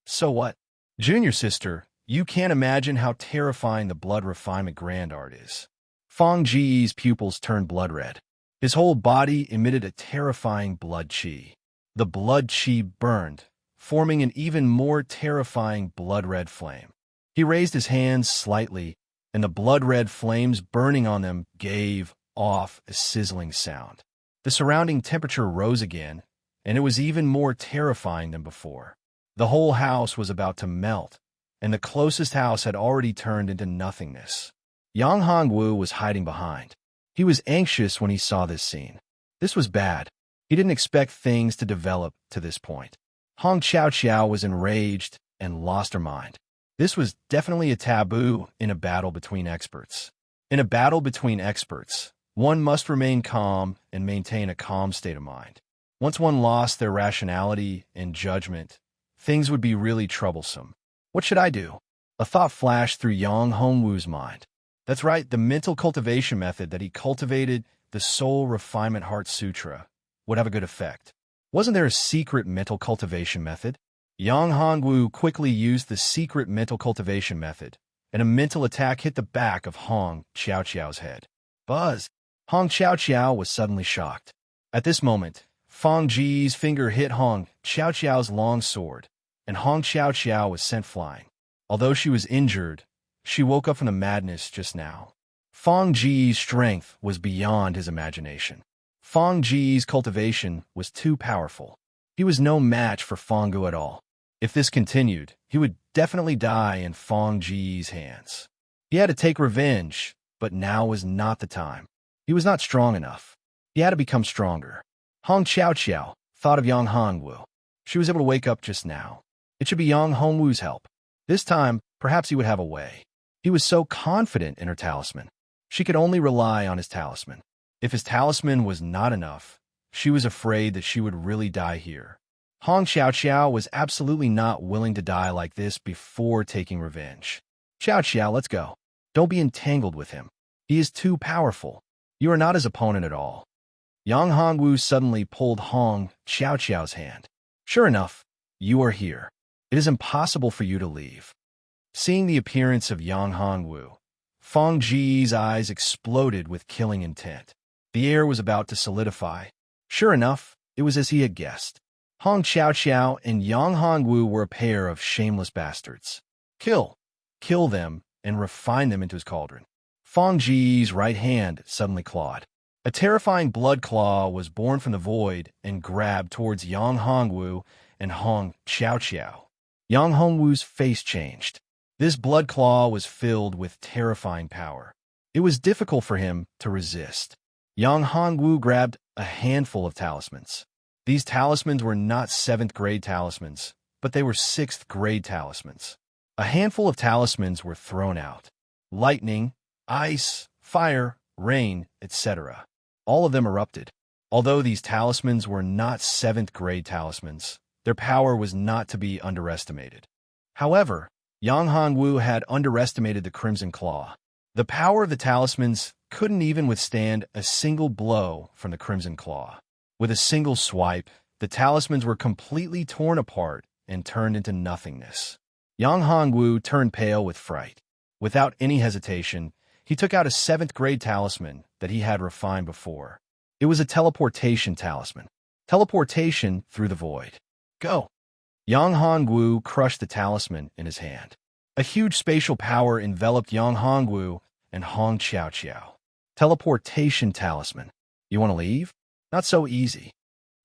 A: So what? Junior sister, you can't imagine how terrifying the blood refinement grand art is. Fong Ji's pupils turned blood red. His whole body emitted a terrifying blood chi. The blood chi burned, forming an even more terrifying blood-red flame. He raised his hands slightly, and the blood-red flames burning on them gave off a sizzling sound. The surrounding temperature rose again, and it was even more terrifying than before. The whole house was about to melt, and the closest house had already turned into nothingness. Yang Hongwu was hiding behind. He was anxious when he saw this scene. This was bad. He didn't expect things to develop to this point. Hong Qiao Qiao was enraged and lost her mind. This was definitely a taboo in a battle between experts. In a battle between experts, one must remain calm and maintain a calm state of mind. Once one lost their rationality and judgment, things would be really troublesome. What should I do? A thought flashed through Yang Hongwu's mind. That's right, the mental cultivation method that he cultivated, the Soul Refinement Heart Sutra, would have a good effect. Wasn't there a secret mental cultivation method? Yang Hongwu quickly used the secret mental cultivation method, and a mental attack hit the back of Hong Qiao Qiao's head. Buzz! Hong Qiao Qiao was suddenly shocked. At this moment, Fong Ji's finger hit Hong Qiao Qiao's long sword, and Hong Qiao Qiao was sent flying. Although she was injured, she woke up from the madness just now. Fong Ji's strength was beyond his imagination. Fong Ji's cultivation was too powerful. He was no match for Fong Gu at all. If this continued, he would definitely die in Fong Ji's hands. He had to take revenge, but now was not the time. He was not strong enough. He had to become stronger. Hong Qiao Qiao thought of Yang Hongwu. She was able to wake up just now. It should be Yang Hongwu's help. This time, perhaps he would have a way. He was so confident in her talisman. She could only rely on his talisman. If his talisman was not enough, she was afraid that she would really die here. Hong Qiao Qiao was absolutely not willing to die like this before taking revenge. Xiao Xiao, let's go. Don't be entangled with him. He is too powerful. You are not his opponent at all. Yang Hongwu suddenly pulled Hong Xiao Xiao's hand. Sure enough, you are here. It is impossible for you to leave. Seeing the appearance of Yang Hongwu, Feng Ji's eyes exploded with killing intent. The air was about to solidify. Sure enough, it was as he had guessed. Hong Xiao Xiao and Yang Hongwu were a pair of shameless bastards. Kill them, and refine them into his cauldron. Feng Ji's right hand suddenly clawed. A terrifying blood claw was born from the void and grabbed towards Yang Hongwu and Hong Xiao Xiao. Yang Hongwu's face changed. This blood claw was filled with terrifying power. It was difficult for him to resist. Yang Hongwu grabbed a handful of talismans. These talismans were not 7th grade talismans, but they were 6th grade talismans. A handful of talismans were thrown out. Lightning, ice, fire, rain, etc. All of them erupted. Although these talismans were not 7th grade talismans, their power was not to be underestimated. However, Yang Hongwu had underestimated the Crimson Claw. The power of the talismans couldn't even withstand a single blow from the Crimson Claw. With a single swipe, the talismans were completely torn apart and turned into nothingness. Yang Hongwu turned pale with fright. Without any hesitation, he took out a 7th grade talisman that he had refined before. It was a teleportation talisman. Teleportation through the void. Go! Yang Hongwu crushed the talisman in his hand. A huge spatial power enveloped Yang Hongwu and Hong Xiao Xiao. Teleportation talisman. You want to leave? Not so easy.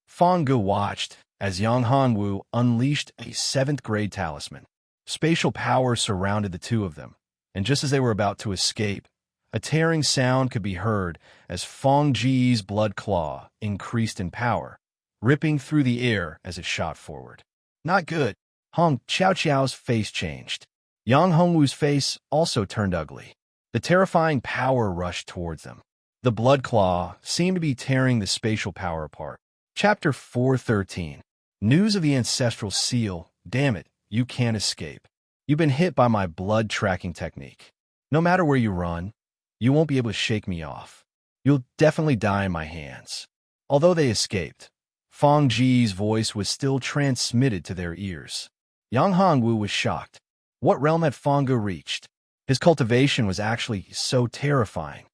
A: Feng Gu watched as Yang Hongwu unleashed a 7th grade talisman. Spatial power surrounded the two of them, and just as they were about to escape, a tearing sound could be heard as Feng Ji's blood claw increased in power, ripping through the air as it shot forward. Not good. Hong Xiao Xiao's face changed. Yang Hongwu's face also turned ugly. The terrifying power rushed towards them. The blood claw seemed to be tearing the spatial power apart. Chapter 413. News of the Ancestral Seal. Damn it, you can't escape. You've been hit by my blood tracking technique. No matter where you run, you won't be able to shake me off. You'll definitely die in my hands. Although they escaped, Feng Ji's voice was still transmitted to their ears. Yang Hongwu was shocked. What realm had Feng Gu reached? His cultivation was actually so terrifying.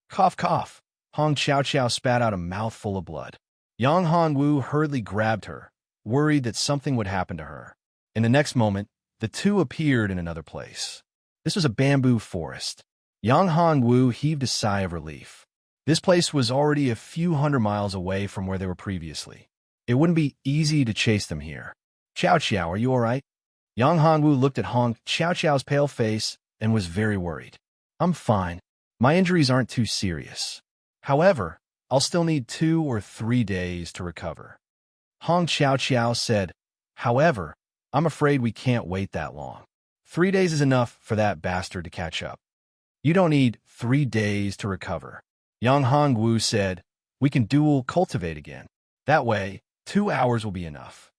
A: Cough, cough. Hong Xiao Xiao spat out a mouthful of blood. Yang Hongwu hurriedly grabbed her, worried that something would happen to her. In the next moment, the two appeared in another place. This was a bamboo forest. Yang Hongwu heaved a sigh of relief. This place was already a few hundred miles away from where they were previously. It wouldn't be easy to chase them here. Xiao Xiao, are you all right? Yang Hongwu looked at Hong Xiao Xiao's pale face and was very worried. I'm fine. My injuries aren't too serious. However, I'll still need 2 or 3 days to recover. Hong Xiao Xiao said, however, I'm afraid we can't wait that long. 3 days is enough for that bastard to catch up. You don't need 3 days to recover. Yang Hongwu said, we can dual cultivate again. That way, 2 hours will be enough.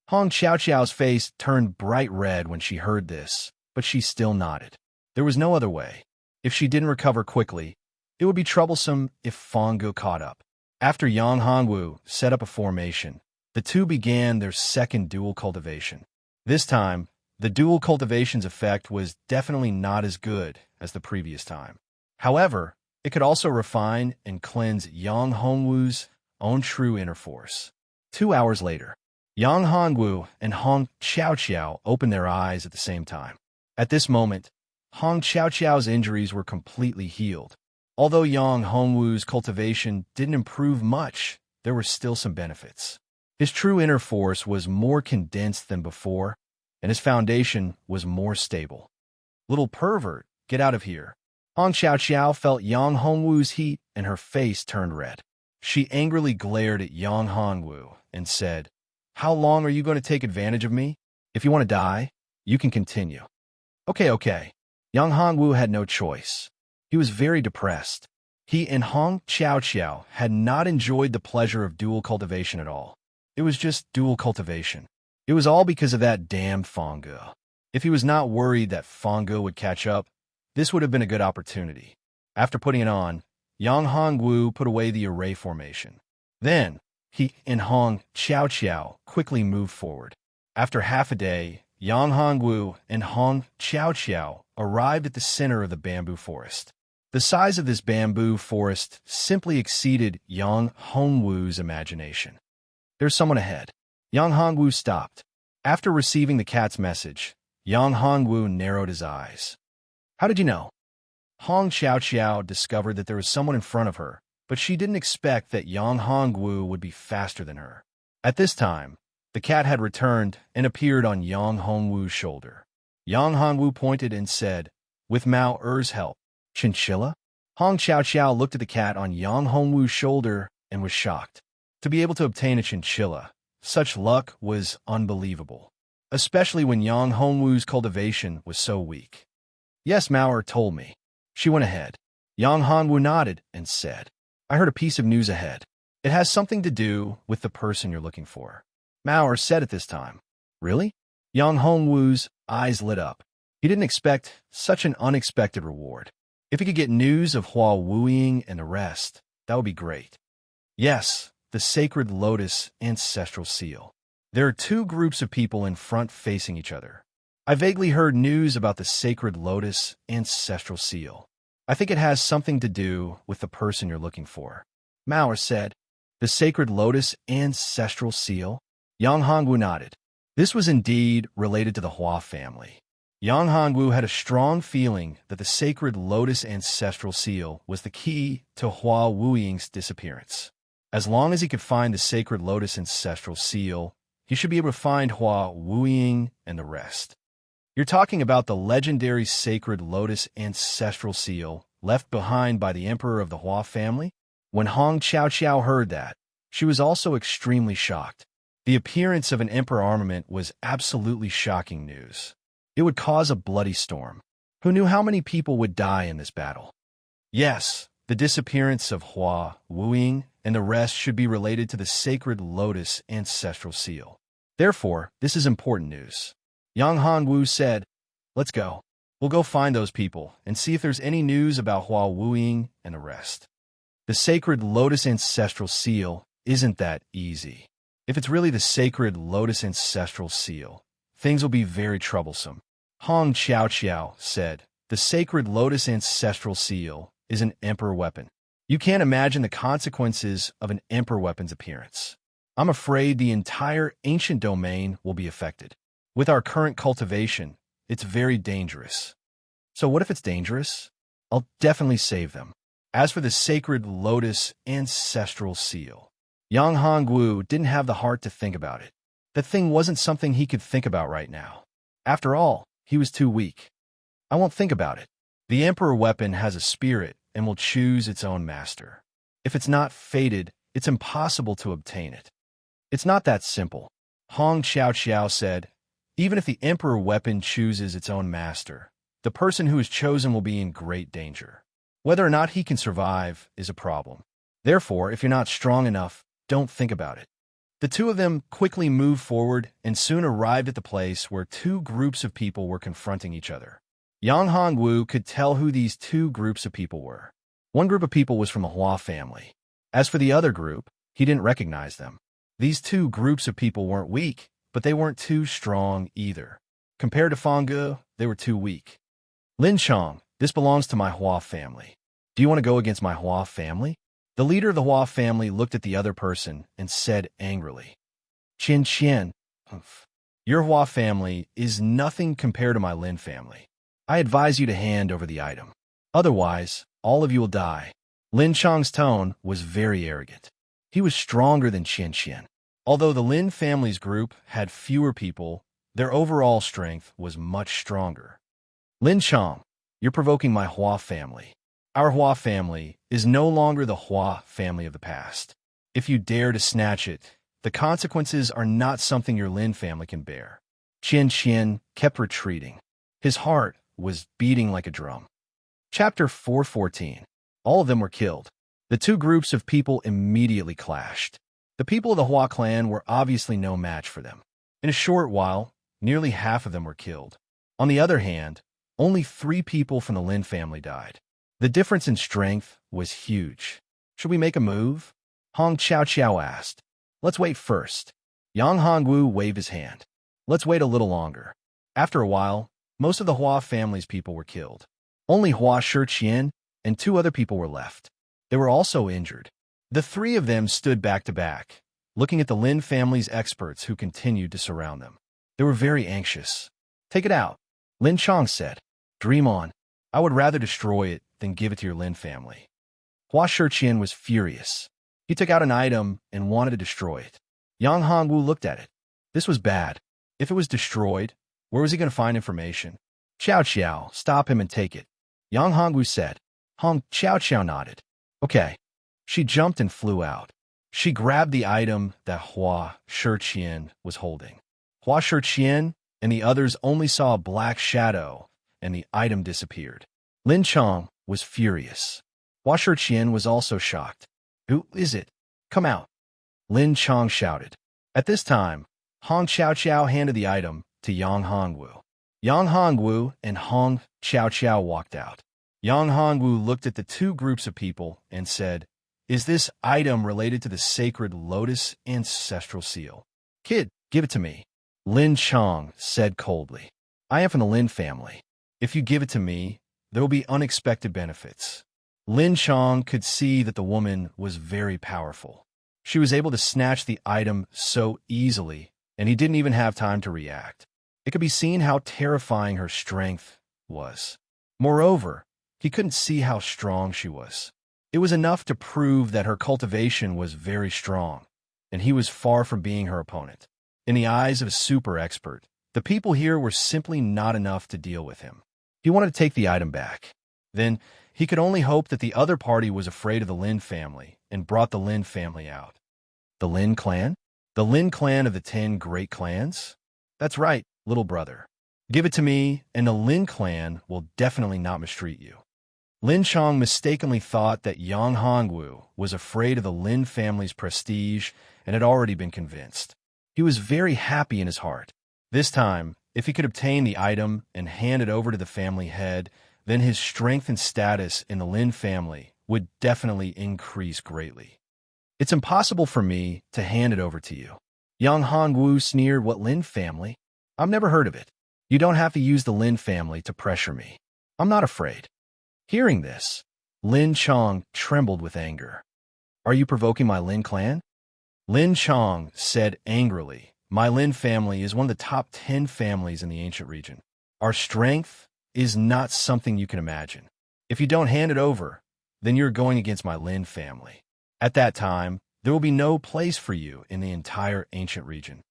A: Hong Xiao Xiao's face turned bright red when she heard this, but she still nodded. There was no other way. If she didn't recover quickly, it would be troublesome if Feng Gu caught up. After Yang Hongwu set up a formation, the two began their second dual cultivation. This time, the dual cultivation's effect was definitely not as good as the previous time. However, it could also refine and cleanse Yang Hongwu's own true inner force. 2 hours later, Yang Hongwu and Hong Xiao Xiao opened their eyes at the same time. At this moment, Hong Xiao Xiao's injuries were completely healed. Although Yang Hongwu's cultivation didn't improve much, there were still some benefits. His true inner force was more condensed than before, and his foundation was more stable. Little pervert, get out of here. Hong Xiao Xiao felt Yang Hongwu's heat and her face turned red. She angrily glared at Yang Hongwu and said, how long are you going to take advantage of me? If you want to die, you can continue. Okay. Yang Hongwu had no choice. He was very depressed. He and Hong Xiao Xiao had not enjoyed the pleasure of dual cultivation at all. It was just dual cultivation. It was all because of that damn Feng Gu. If he was not worried that Fongo would catch up, this would have been a good opportunity. After putting it on, Yang Hongwu put away the array formation. Then, he and Hong Qiao Qiao quickly moved forward. After half a day, Yang Hongwu and Hong Qiao Qiao arrived at the center of the bamboo forest. The size of this bamboo forest simply exceeded Yang Hongwu's imagination. There's someone ahead. Yang Hongwu stopped. After receiving the cat's message, Yang Hongwu narrowed his eyes. How did you know? Hong Qiao Qiao discovered that there was someone in front of her, but she didn't expect that Yang Hongwu would be faster than her. At this time, the cat had returned and appeared on Yang Hongwu's shoulder. Yang Hongwu pointed and said, "With Mao Er's help, chinchilla?" Hong Qiao Qiao looked at the cat on Yang Hongwu's shoulder and was shocked. To be able to obtain a chinchilla, such luck was unbelievable, especially when Yang Hongwu's cultivation was so weak. "Yes, Mao Er told me." She went ahead. Yang Hongwu nodded and said, "I heard a piece of news ahead. It has something to do with the person you're looking for." Mao Er said at this time. "Really?" Yang Hongwu's eyes lit up. He didn't expect such an unexpected reward. If he could get news of Hua Wuying and the rest, that would be great. Yes, the Sacred Lotus Ancestral Seal. There are two groups of people in front facing each other. I vaguely heard news about the Sacred Lotus Ancestral Seal. I think it has something to do with the person you're looking for. Mao Er said, "The Sacred Lotus Ancestral Seal?" Yang Hongwu nodded. This was indeed related to the Hua family. Yang Hongwu had a strong feeling that the Sacred Lotus Ancestral Seal was the key to Hua Wuying's disappearance. As long as he could find the Sacred Lotus Ancestral Seal, he should be able to find Hua Wuying and the rest. You're talking about the legendary Sacred Lotus Ancestral Seal left behind by the Emperor of the Hua family? When Hong Qiao Qiao heard that, she was also extremely shocked. The appearance of an Emperor armament was absolutely shocking news. It would cause a bloody storm. Who knew how many people would die in this battle? Yes, the disappearance of Hua Wuying and the rest should be related to the Sacred Lotus Ancestral Seal. Therefore, this is important news. Yang Hongwu said, "Let's go. We'll go find those people and see if there's any news about Hua Wuying and the rest." The Sacred Lotus Ancestral Seal isn't that easy. If it's really the Sacred Lotus Ancestral Seal, things will be very troublesome. Hong Qiao Qiao said, "The Sacred Lotus Ancestral Seal is an Emperor weapon. You can't imagine the consequences of an Emperor weapon's appearance. I'm afraid the entire ancient domain will be affected. With our current cultivation, it's very dangerous." So what if it's dangerous? I'll definitely save them. As for the Sacred Lotus Ancestral Seal, Yang Hongwu didn't have the heart to think about it. The thing wasn't something he could think about right now. After all, he was too weak. I won't think about it. The Emperor weapon has a spirit and will choose its own master. If it's not fated, it's impossible to obtain it. It's not that simple. Hong Qiao Qiao said, "Even if the Emperor weapon chooses its own master, the person who is chosen will be in great danger. Whether or not he can survive is a problem. Therefore, if you're not strong enough, don't think about it." The two of them quickly moved forward and soon arrived at the place where two groups of people were confronting each other. Yang Hongwu could tell who these two groups of people were. One group of people was from the Hua family. As for the other group, he didn't recognize them. These two groups of people weren't weak, but they weren't too strong either. Compared to Fongo, they were too weak. "Lin Chong, this belongs to my Hua family. Do you want to go against my Hua family?" The leader of the Hua family looked at the other person and said angrily, "Qin Qian, your Hua family is nothing compared to my Lin family. I advise you to hand over the item. Otherwise, all of you will die." Lin Chong's tone was very arrogant. He was stronger than Qin Qian. Although the Lin family's group had fewer people, their overall strength was much stronger. "Lin Chong, you're provoking my Hua family. Our Hua family is no longer the Hua family of the past. If you dare to snatch it, the consequences are not something your Lin family can bear." Qin Qian kept retreating. His heart was beating like a drum. Chapter 414. All of them were killed. The two groups of people immediately clashed. The people of the Hua clan were obviously no match for them. In a short while, nearly half of them were killed. On the other hand, only 3 people from the Lin family died. The difference in strength was huge. Should we make a move? Hong Chao Chao asked. Let's wait first. Yang Hongwu waved his hand. Let's wait a little longer. After a while, most of the Hua family's people were killed. Only Hua Shiqian and 2 other people were left. They were also injured. The 3 of them stood back to back, looking at the Lin family's experts who continued to surround them. They were very anxious. Take it out, Lin Chong said. Dream on. I would rather destroy it than give it to your Lin family. Hua Shiqian was furious. He took out an item and wanted to destroy it. Yang Hongwu looked at it. This was bad. If it was destroyed, where was he going to find information? Xiao Xiao, stop him and take it. Yang Hongwu said. Hong Xiao Xiao nodded. Okay. She jumped and flew out. She grabbed the item that Hua Shiqian was holding. Hua Shiqian and the others only saw a black shadow, and the item disappeared. Lin Chong was furious. Hua Shiqian was also shocked. Who is it? Come out. Lin Chong shouted. At this time, Hong Chao Chao handed the item to Yang Hongwu. Yang Hongwu and Hong Chao Chao walked out. Yang Hongwu looked at the 2 groups of people and said, Is this item related to the sacred lotus ancestral seal? Kid, give it to me. Lin Chong said coldly. I am from the Lin family. If you give it to me, there will be unexpected benefits. Lin Chong could see that the woman was very powerful. She was able to snatch the item so easily, and he didn't even have time to react. It could be seen how terrifying her strength was. Moreover, he couldn't see how strong she was. It was enough to prove that her cultivation was very strong, and he was far from being her opponent. In the eyes of a super expert, the people here were simply not enough to deal with him. He wanted to take the item back. Then, he could only hope that the other party was afraid of the Lin family and brought the Lin family out. The Lin clan? The Lin clan of the 10 great clans? That's right, little brother. Give it to me, and the Lin clan will definitely not mistreat you. Lin Chong mistakenly thought that Yang Hongwu was afraid of the Lin family's prestige and had already been convinced. He was very happy in his heart. This time, if he could obtain the item and hand it over to the family head, then his strength and status in the Lin family would definitely increase greatly. It's impossible for me to hand it over to you. Yang Hongwu sneered. What Lin family? I've never heard of it. You don't have to use the Lin family to pressure me. I'm not afraid. Hearing this, Lin Chong trembled with anger. Are you provoking my Lin clan? Lin Chong said angrily, My Lin family is one of the top 10 families in the ancient region. Our strength is not something you can imagine. If you don't hand it over, then you're going against my Lin family. At that time, there will be no place for you in the entire ancient region.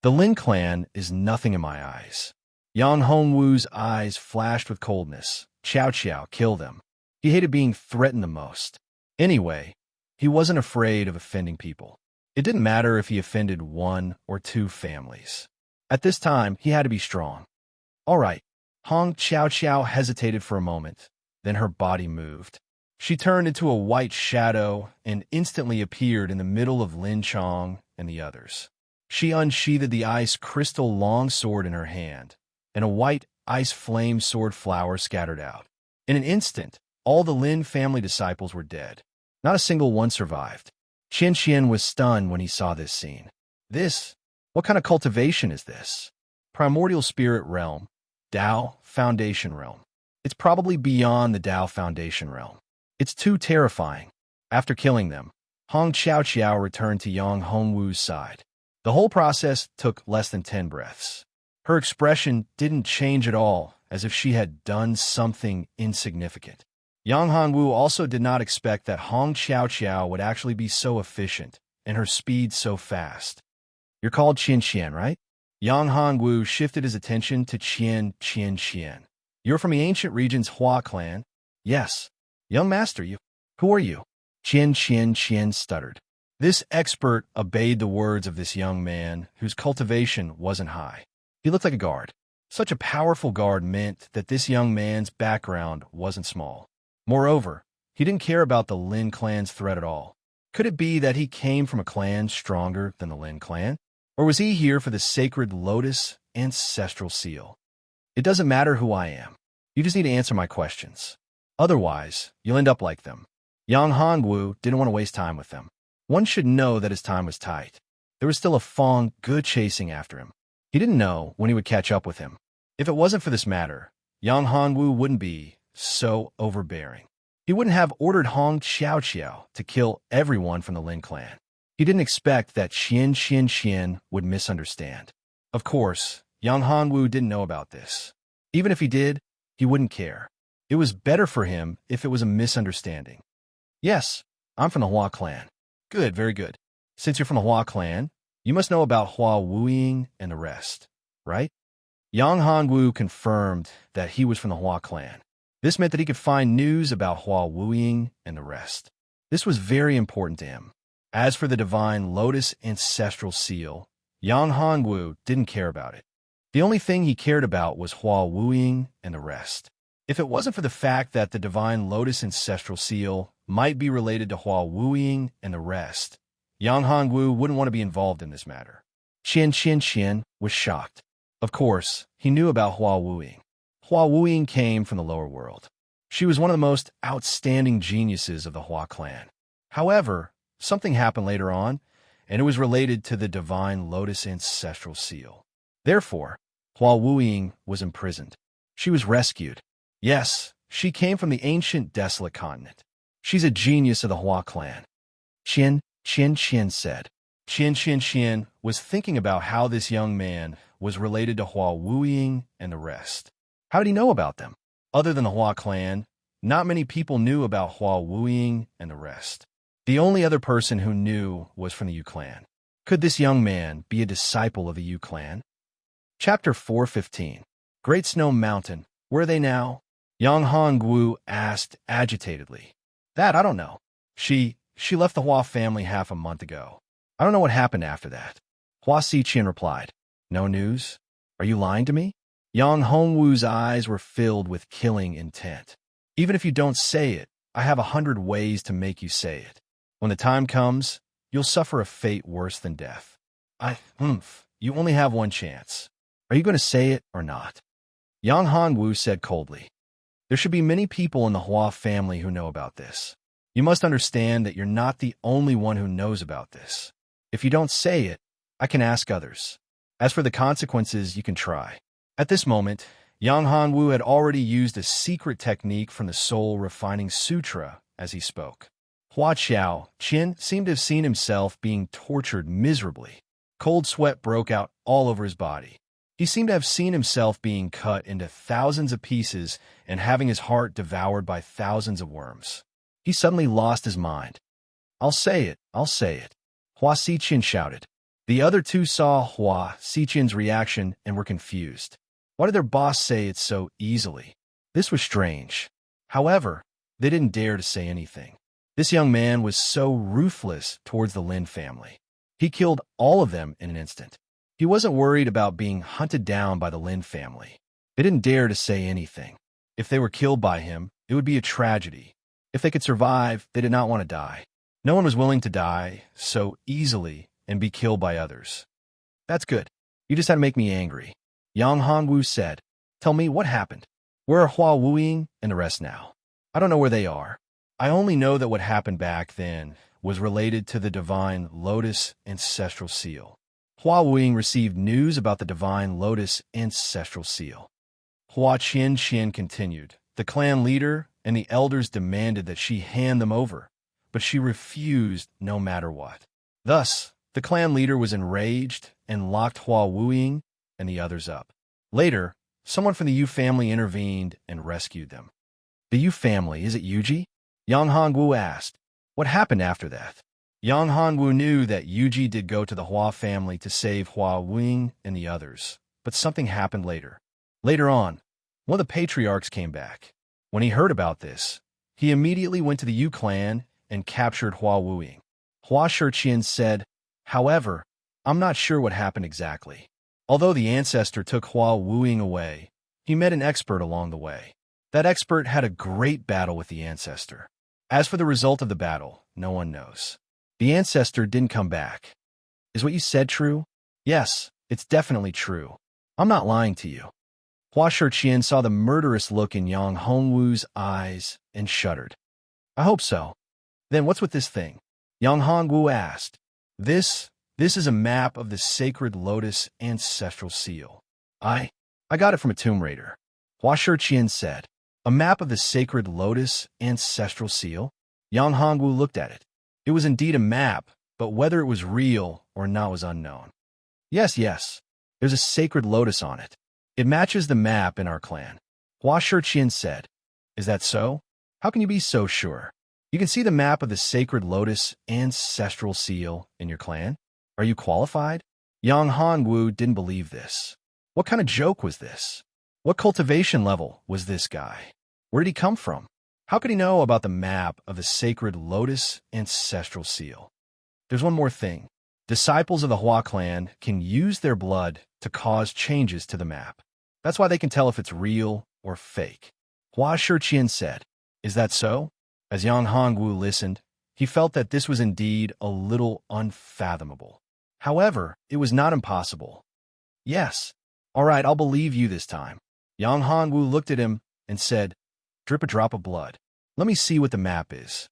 A: The Lin clan is nothing in my eyes. Yang Hongwu's eyes flashed with coldness. Xiao Xiao, kill them. He hated being threatened the most. Anyway, he wasn't afraid of offending people. It didn't matter if he offended 1 or 2 families. At this time, he had to be strong. All right. Hong Chao Chao hesitated for a moment. Then her body moved. She turned into a white shadow and instantly appeared in the middle of Lin Chong and the others. She unsheathed the ice crystal long sword in her hand, and a white ice flame sword flower scattered out. In an instant, all the Lin family disciples were dead. Not a single one survived. Qian Qian was stunned when he saw this scene. What kind of cultivation is this? Primordial spirit realm, Tao Foundation realm. It's probably beyond the Tao Foundation realm. It's too terrifying. After killing them, Hong Chao Chao returned to Yang Hongwu's side. The whole process took less than 10 breaths. Her expression didn't change at all, as if she had done something insignificant. Yang Hongwu also did not expect that Hong Chao Chao would actually be so efficient, and her speed so fast. You're called Qian Qian, right? Yang Hongwu shifted his attention to Qian Qian. You're from the ancient region's Hua clan? Yes. Young master, who are you? Qian stuttered. This expert obeyed the words of this young man, whose cultivation wasn't high. He looked like a guard. Such a powerful guard meant that this young man's background wasn't small. Moreover, he didn't care about the Lin clan's threat at all. Could it be that he came from a clan stronger than the Lin clan? Or was he here for the sacred lotus ancestral seal? It doesn't matter who I am. You just need to answer my questions. Otherwise, you'll end up like them. Yang Hongwu didn't want to waste time with them. One should know that his time was tight. There was still a Fong good chasing after him. He didn't know when he would catch up with him. If it wasn't for this matter, Yang Hongwu wouldn't be so overbearing. He wouldn't have ordered Hong Xiao to kill everyone from the Lin clan. He didn't expect that Qian would misunderstand. Of course, Yang Hongwu didn't know about this. Even if he did, he wouldn't care. It was better for him if it was a misunderstanding. Yes, I'm from the Hua clan. Good, very good. Since you're from the Hua clan, you must know about Hua Wuying and the rest, right? Yang Hongwu confirmed that he was from the Hua clan. This meant that he could find news about Hua Wuying and the rest. This was very important to him. As for the divine lotus ancestral seal, Yang Hongwu didn't care about it. The only thing he cared about was Hua Wuying and the rest. If it wasn't for the fact that the divine lotus ancestral seal might be related to Hua Wuying and the rest, Yang Hongwu wouldn't want to be involved in this matter. Qian was shocked. Of course, he knew about Hua Wuying. Hua Wuying came from the lower world. She was one of the most outstanding geniuses of the Hua clan. However, something happened later on, and it was related to the divine lotus ancestral seal. Therefore, Hua Wuying was imprisoned. She was rescued. Yes, she came from the ancient desolate continent. She's a genius of the Hua clan. Qian said. Qian was thinking about how this young man was related to Hua Wuying and the rest. How did he know about them? Other than the Hua clan, not many people knew about Hua Wuying and the rest. The only other person who knew was from the Yu clan. Could this young man be a disciple of the Yu clan? Chapter 4:15. Great Snow Mountain. Where are they now? Yang Hongwu asked agitatedly. That I don't know. She left the Hua family half a month ago. I don't know what happened after that. Hua Xiqian replied. No news? Are you lying to me? Yang Hongwu's eyes were filled with killing intent. Even if you don't say it, I have 100 ways to make you say it. When the time comes, you'll suffer a fate worse than death. You only have one chance. Are you going to say it or not? Yang Hongwu said coldly. There should be many people in the Hua family who know about this. You must understand that you're not the only one who knows about this. If you don't say it, I can ask others. As for the consequences, you can try. At this moment, Yang Hongwu had already used a secret technique from the Soul Refining Sutra as he spoke. Hua Qian seemed to have seen himself being tortured miserably. Cold sweat broke out all over his body. He seemed to have seen himself being cut into thousands of pieces and having his heart devoured by thousands of worms. He suddenly lost his mind. I'll say it. Hua Xiqian shouted. The other two saw Hua Xiqian's reaction and were confused. Why did their boss say it so easily? This was strange. However, they didn't dare to say anything. This young man was so ruthless towards the Lin family. He killed all of them in an instant. He wasn't worried about being hunted down by the Lin family. They didn't dare to say anything. If they were killed by him, it would be a tragedy. If they could survive, they did not want to die. No one was willing to die so easily and be killed by others. That's good. You just had to make me angry. Yang Hongwu said. Tell me what happened. Where are Hua Wuying and the rest now? I don't know where they are. I only know that what happened back then was related to the divine lotus ancestral seal. Hua Wuying received news about the divine lotus ancestral seal. Hua Qian continued. The clan leader and the elders demanded that she hand them over, but she refused no matter what. Thus, the clan leader was enraged and locked Hua Wuying and the others up. Later, someone from the Yu family intervened and rescued them. The Yu family, is it Yuji? Yang Hongwu asked. What happened after that? Yang Hongwu knew that Yuji did go to the Hua family to save Hua Wuying and the others, but something happened later. Later on, one of the patriarchs came back. When he heard about this, he immediately went to the Yu clan and captured Hua Wuying. Hua Xiqian said, however, I'm not sure what happened exactly. Although the ancestor took Hua Wuying away, he met an expert along the way. That expert had a great battle with the ancestor. As for the result of the battle, no one knows. The ancestor didn't come back. Is what you said true? Yes, it's definitely true. I'm not lying to you. Hua Shiqian saw the murderous look in Yang Hongwu's eyes and shuddered. I hope so. Then what's with this thing? Yang Hongwu asked. This is a map of the sacred lotus ancestral seal. I got it from a tomb raider. Hua Shiqian said. A map of the sacred lotus ancestral seal? Yang Hongwu looked at it. It was indeed a map, but whether it was real or not was unknown. Yes. There's a sacred lotus on it. It matches the map in our clan. Hua Shiqian said. Is that so? How can you be so sure? You can see the map of the sacred lotus ancestral seal in your clan? Are you qualified? Yang Hongwu didn't believe this. What kind of joke was this? What cultivation level was this guy? Where did he come from? How could he know about the map of the sacred lotus ancestral seal? There's one more thing. Disciples of the Hua clan can use their blood to cause changes to the map. That's why they can tell if it's real or fake. Hua Shiqian said. Is that so? As Yang Hongwu listened, he felt that this was indeed a little unfathomable. However, it was not impossible. Yes. All right, I'll believe you this time. Yang Hongwu looked at him and said, Drip a drop of blood. Let me see what the map is.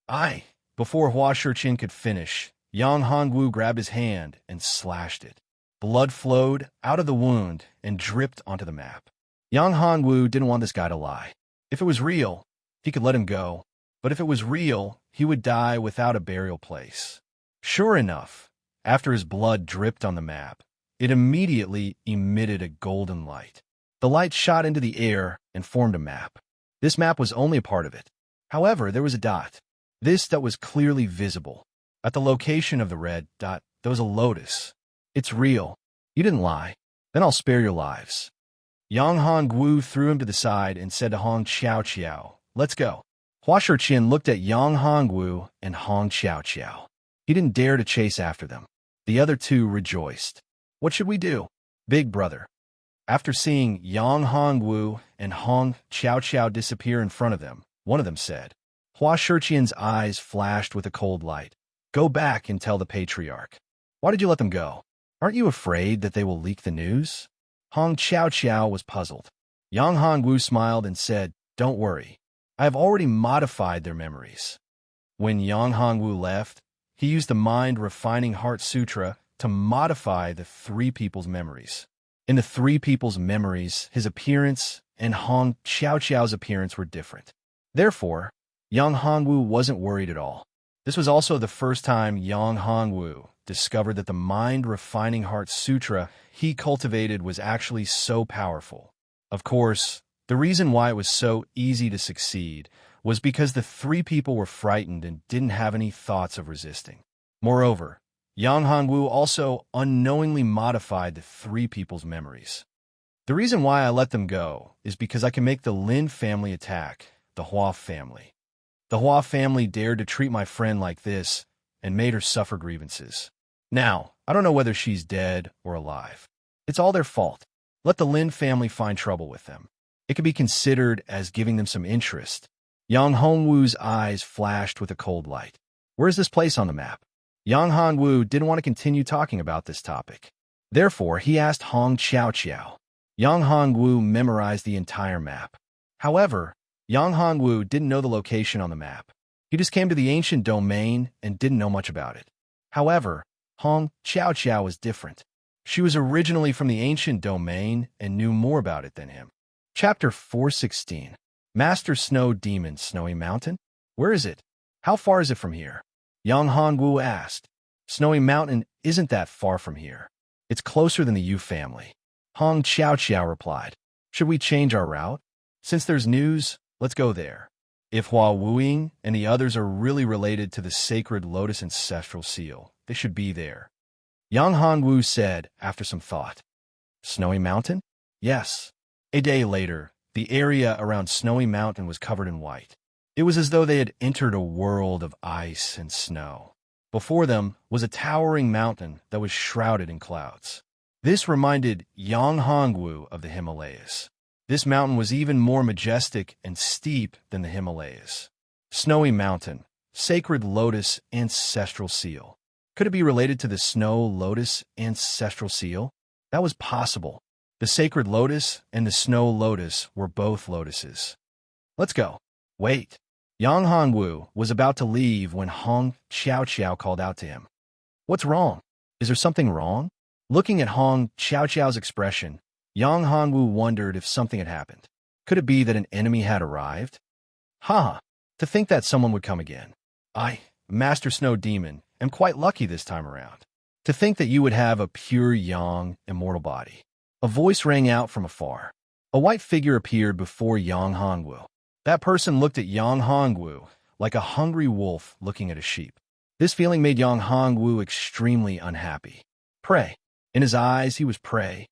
A: Aye. Before Hua Shiqian could finish, Yang Hongwu grabbed his hand and slashed it. Blood flowed out of the wound and dripped onto the map. Yang Hongwu didn't want this guy to lie. If it was real, he could let him go. But if it was real, he would die without a burial place. Sure enough, after his blood dripped on the map, it immediately emitted a golden light. The light shot into the air and formed a map. This map was only a part of it. However, there was a dot. This that was clearly visible. At the location of the red dot, there was a lotus. It's real. You didn't lie. Then I'll spare your lives. Yang Hongwu threw him to the side and said to Hong Qiao, let's go. Hua Shiqian looked at Yang Hongwu and Hong Qiao. He didn't dare to chase after them. The other two rejoiced. What should we do? Big brother. After seeing Yang Hongwu and Hong Qiao disappear in front of them, one of them said. Hua Shiqian's eyes flashed with a cold light. Go back and tell the patriarch. Why did you let them go? Aren't you afraid that they will leak the news? Hong Qiao was puzzled. Yang Hongwu smiled and said, Don't worry. I have already modified their memories. When Yang Hongwu left, he used the Mind-Refining Heart Sutra to modify the three people's memories. In the three people's memories, his appearance and Hong Qiao's appearance were different. Therefore, Yang Hongwu wasn't worried at all. This was also the first time Yang Hongwu discovered that the Mind-Refining Heart Sutra he cultivated was actually so powerful. Of course, the reason why it was so easy to succeed was because the three people were frightened and didn't have any thoughts of resisting. Moreover, Yang Hongwu also unknowingly modified the three people's memories. The reason why I let them go is because I can make the Lin family attack the Hua family. The Hua family dared to treat my friend like this and made her suffer grievances. Now, I don't know whether she's dead or alive. It's all their fault. Let the Lin family find trouble with them. It could be considered as giving them some interest. Yang Hongwu's eyes flashed with a cold light. Where is this place on the map? Yang Hongwu didn't want to continue talking about this topic. Therefore, he asked Hong Qiao. Yang Hongwu memorized the entire map. However, Yang Hongwu didn't know the location on the map. He just came to the ancient domain and didn't know much about it. However, Hong Qiao was different. She was originally from the ancient domain and knew more about it than him. Chapter 416. Master Snow Demon Snowy Mountain? Where is it? How far is it from here? Yang Hongwu asked. Snowy Mountain isn't that far from here. It's closer than the Yu family. Hong Qiao replied. Should we change our route? Since there's news, let's go there. If Hua Wuying and the others are really related to the sacred lotus ancestral seal, they should be there. Yang Hongwu said after some thought. Snowy Mountain? Yes. A day later, the area around Snowy Mountain was covered in white. It was as though they had entered a world of ice and snow. Before them was a towering mountain that was shrouded in clouds. This reminded Yang Hongwu of the Himalayas. This mountain was even more majestic and steep than the Himalayas. Snowy Mountain, sacred lotus ancestral seal. Could it be related to the snow lotus ancestral seal? That was possible. The sacred lotus and the snow lotus were both lotuses. Let's go. Wait. Yang Hongwu was about to leave when Hong Xiao called out to him. What's wrong? Is there something wrong? Looking at Hong Xiao's expression, Yang Hongwu wondered if something had happened. Could it be that an enemy had arrived? Ha! To think that someone would come again. I, Master Snow Demon, am quite lucky this time around. To think that you would have a pure yang, immortal body. A voice rang out from afar. A white figure appeared before Yang Hongwu. That person looked at Yang Hongwu like a hungry wolf looking at a sheep. This feeling made Yang Hongwu extremely unhappy. Prey. In his eyes, he was prey.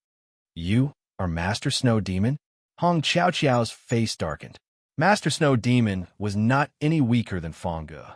A: You are Master Snow Demon? Hong Xiao's face darkened. Master Snow Demon was not any weaker than Fang Ge.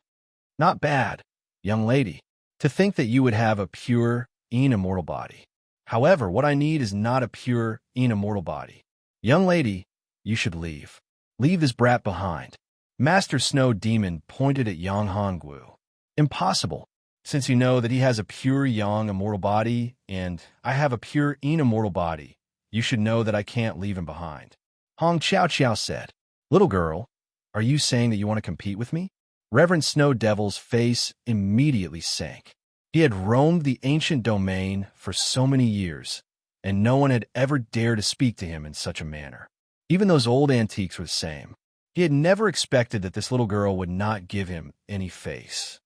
A: Not bad, young lady. To think that you would have a pure, immortal body. However, what I need is not a pure, immortal body. Young lady, you should leave. Leave this brat behind. Master Snow Demon pointed at Yang Hongwu. Impossible, since you know that he has a pure yang immortal body, and I have a pure immortal body. You should know that I can't leave him behind. Hong Xiao said. Little girl, are you saying that you want to compete with me? Reverend Snow Devil's face immediately sank. He had roamed the ancient domain for so many years, and no one had ever dared to speak to him in such a manner. Even those old antiques were the same. He had never expected that this little girl would not give him any face.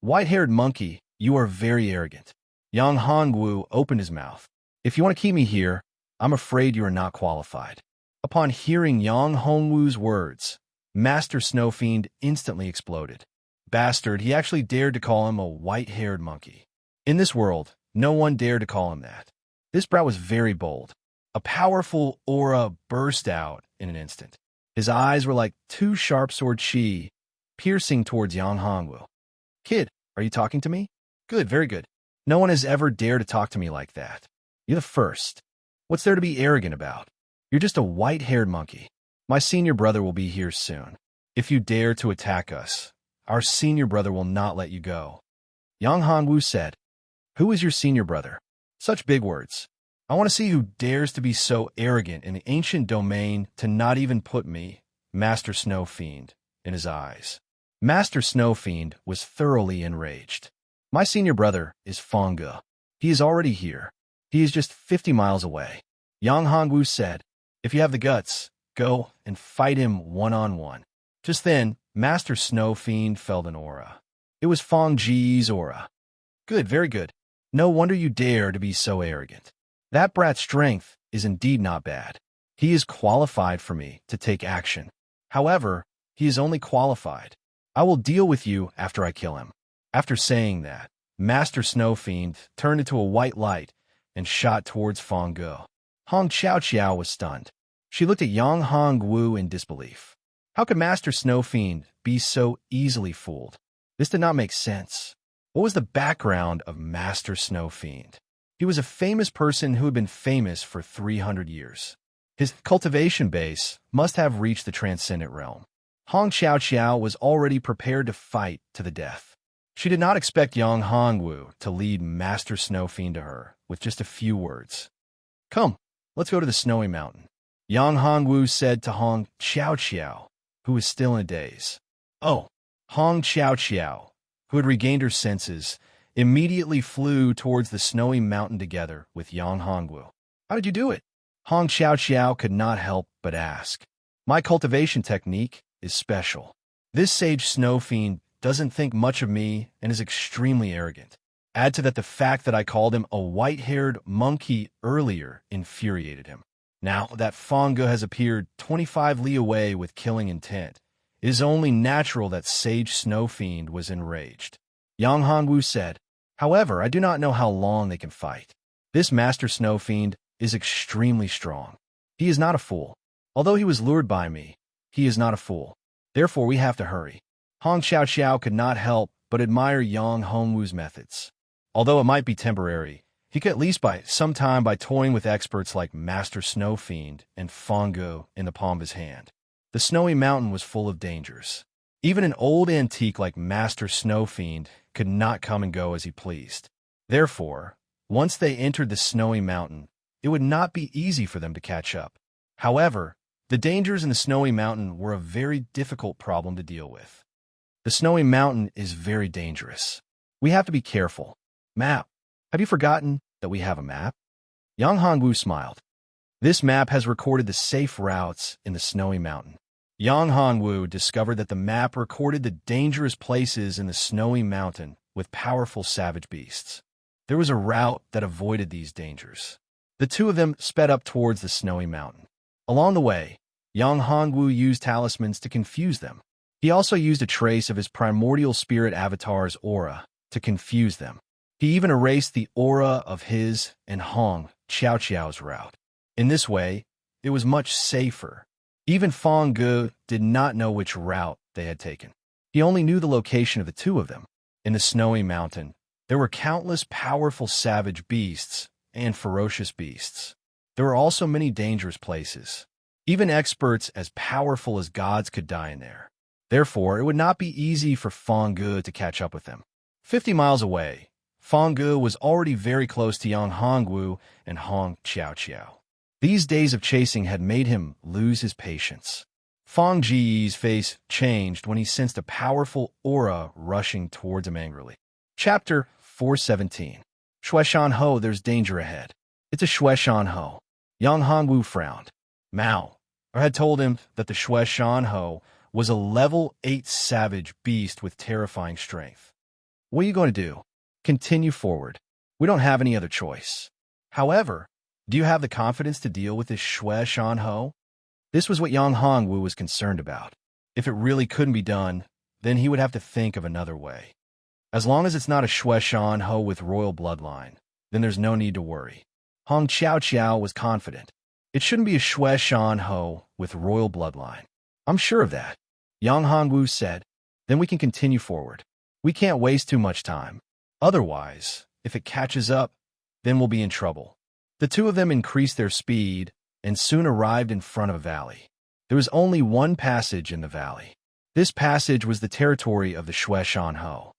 A: White-haired monkey, you are very arrogant. Yang Hongwu opened his mouth. If you want to keep me here, I'm afraid you are not qualified. Upon hearing Yang Hongwu's words, Master Snow Fiend instantly exploded. Bastard, he actually dared to call him a white-haired monkey. In this world, no one dared to call him that. This brat was very bold. A powerful aura burst out in an instant. His eyes were like two sharp sword chi, piercing towards Yang Hongwu. Kid, are you talking to me? Good, very good. No one has ever dared to talk to me like that. You're the first. What's there to be arrogant about? You're just a white-haired monkey. My senior brother will be here soon. If you dare to attack us, our senior brother will not let you go. Yang Hongwu said, Who is your senior brother? Such big words. I want to see who dares to be so arrogant in the ancient domain to not even put me, Master Snow Fiend, in his eyes. Master Snow Fiend was thoroughly enraged. My senior brother is Fang Ge. He is already here. He is just 50 miles away. Yang Hongwu said, If you have the guts, go and fight him one-on-one. Just then, Master Snow Fiend felt an aura. It was Fang Ge's aura. Good, very good. No wonder you dare to be so arrogant. That brat's strength is indeed not bad. He is qualified for me to take action. However, he is only qualified. I will deal with you after I kill him. After saying that, Master Snow Fiend turned into a white light and shot towards Fang Ge. Hong Xiao was stunned. She looked at Yang Hongwu in disbelief. How could Master Snow Fiend be so easily fooled? This did not make sense. What was the background of Master Snow Fiend? He was a famous person who had been famous for 300 years. His cultivation base must have reached the transcendent realm. Hong Xiao was already prepared to fight to the death. She did not expect Yang Hongwu to lead Master Snow Fiend to her with just a few words. Come, let's go to the snowy mountain. Yang Hongwu said to Hong Xiao, who was still in a daze. Oh, Hong Xiao, who had regained her senses, immediately flew towards the snowy mountain together with Yang Hongwu. How did you do it? Hong Xiao could not help but ask. My cultivation technique is special. This sage snow fiend doesn't think much of me and is extremely arrogant. Add to that the fact that I called him a white-haired monkey earlier infuriated him. Now that Fang Ge has appeared 25 li away with killing intent, it is only natural that Sage Snow Fiend was enraged. Yang Hongwu said, However, I do not know how long they can fight. This Master Snow Fiend is extremely strong. He is not a fool. Although he was lured by me, he is not a fool. Therefore, we have to hurry. Hong Xiao could not help but admire Yang Hongwu's methods. Although it might be temporary, he could at least buy some time by toying with experts like Master Snow Fiend and Fang Ge in the palm of his hand. The snowy mountain was full of dangers. Even an old antique like Master Snow Fiend could not come and go as he pleased. Therefore, once they entered the snowy mountain, it would not be easy for them to catch up. However, the dangers in the snowy mountain were a very difficult problem to deal with. The snowy mountain is very dangerous. We have to be careful. Map. Have you forgotten that we have a map? Yang Hongwu smiled. This map has recorded the safe routes in the snowy mountain. Yang Hongwu discovered that the map recorded the dangerous places in the snowy mountain with powerful savage beasts. There was a route that avoided these dangers. The two of them sped up towards the snowy mountain. Along the way, Yang Hongwu used talismans to confuse them. He also used a trace of his primordial spirit avatar's aura to confuse them. He even erased the aura of his and Hong Xiao's route. In this way, it was much safer. Even Fang Ge did not know which route they had taken. He only knew the location of the two of them. In the snowy mountain, there were countless powerful savage beasts and ferocious beasts. There were also many dangerous places. Even experts as powerful as gods could die in there. Therefore, it would not be easy for Fang Ge to catch up with them. 50 miles away, Fang Ge was already very close to Yang Hongwu and Hong Xiao. These days of chasing had made him lose his patience. Fang Ji's face changed when he sensed a powerful aura rushing towards him angrily. Chapter 417. Shueshan Ho, there's danger ahead. It's a Shueshan Ho. Yang Hongwu frowned. Mao had told him that the Shueshan Ho was a level 8 savage beast with terrifying strength. What are you going to do? Continue forward. We don't have any other choice. However, do you have the confidence to deal with this Shueshan Ho? This was what Yang Hongwu was concerned about. If it really couldn't be done, then he would have to think of another way. As long as it's not a Shueshan Ho with royal bloodline, then there's no need to worry. Hong Xiao was confident. It shouldn't be a Shueshan Ho with royal bloodline. I'm sure of that. Yang Hongwu said. Then we can continue forward. We can't waste too much time. Otherwise, if it catches up, then we'll be in trouble. The two of them increased their speed and soon arrived in front of a valley. There was only one passage in the valley. This passage was the territory of the Shueshan Ho.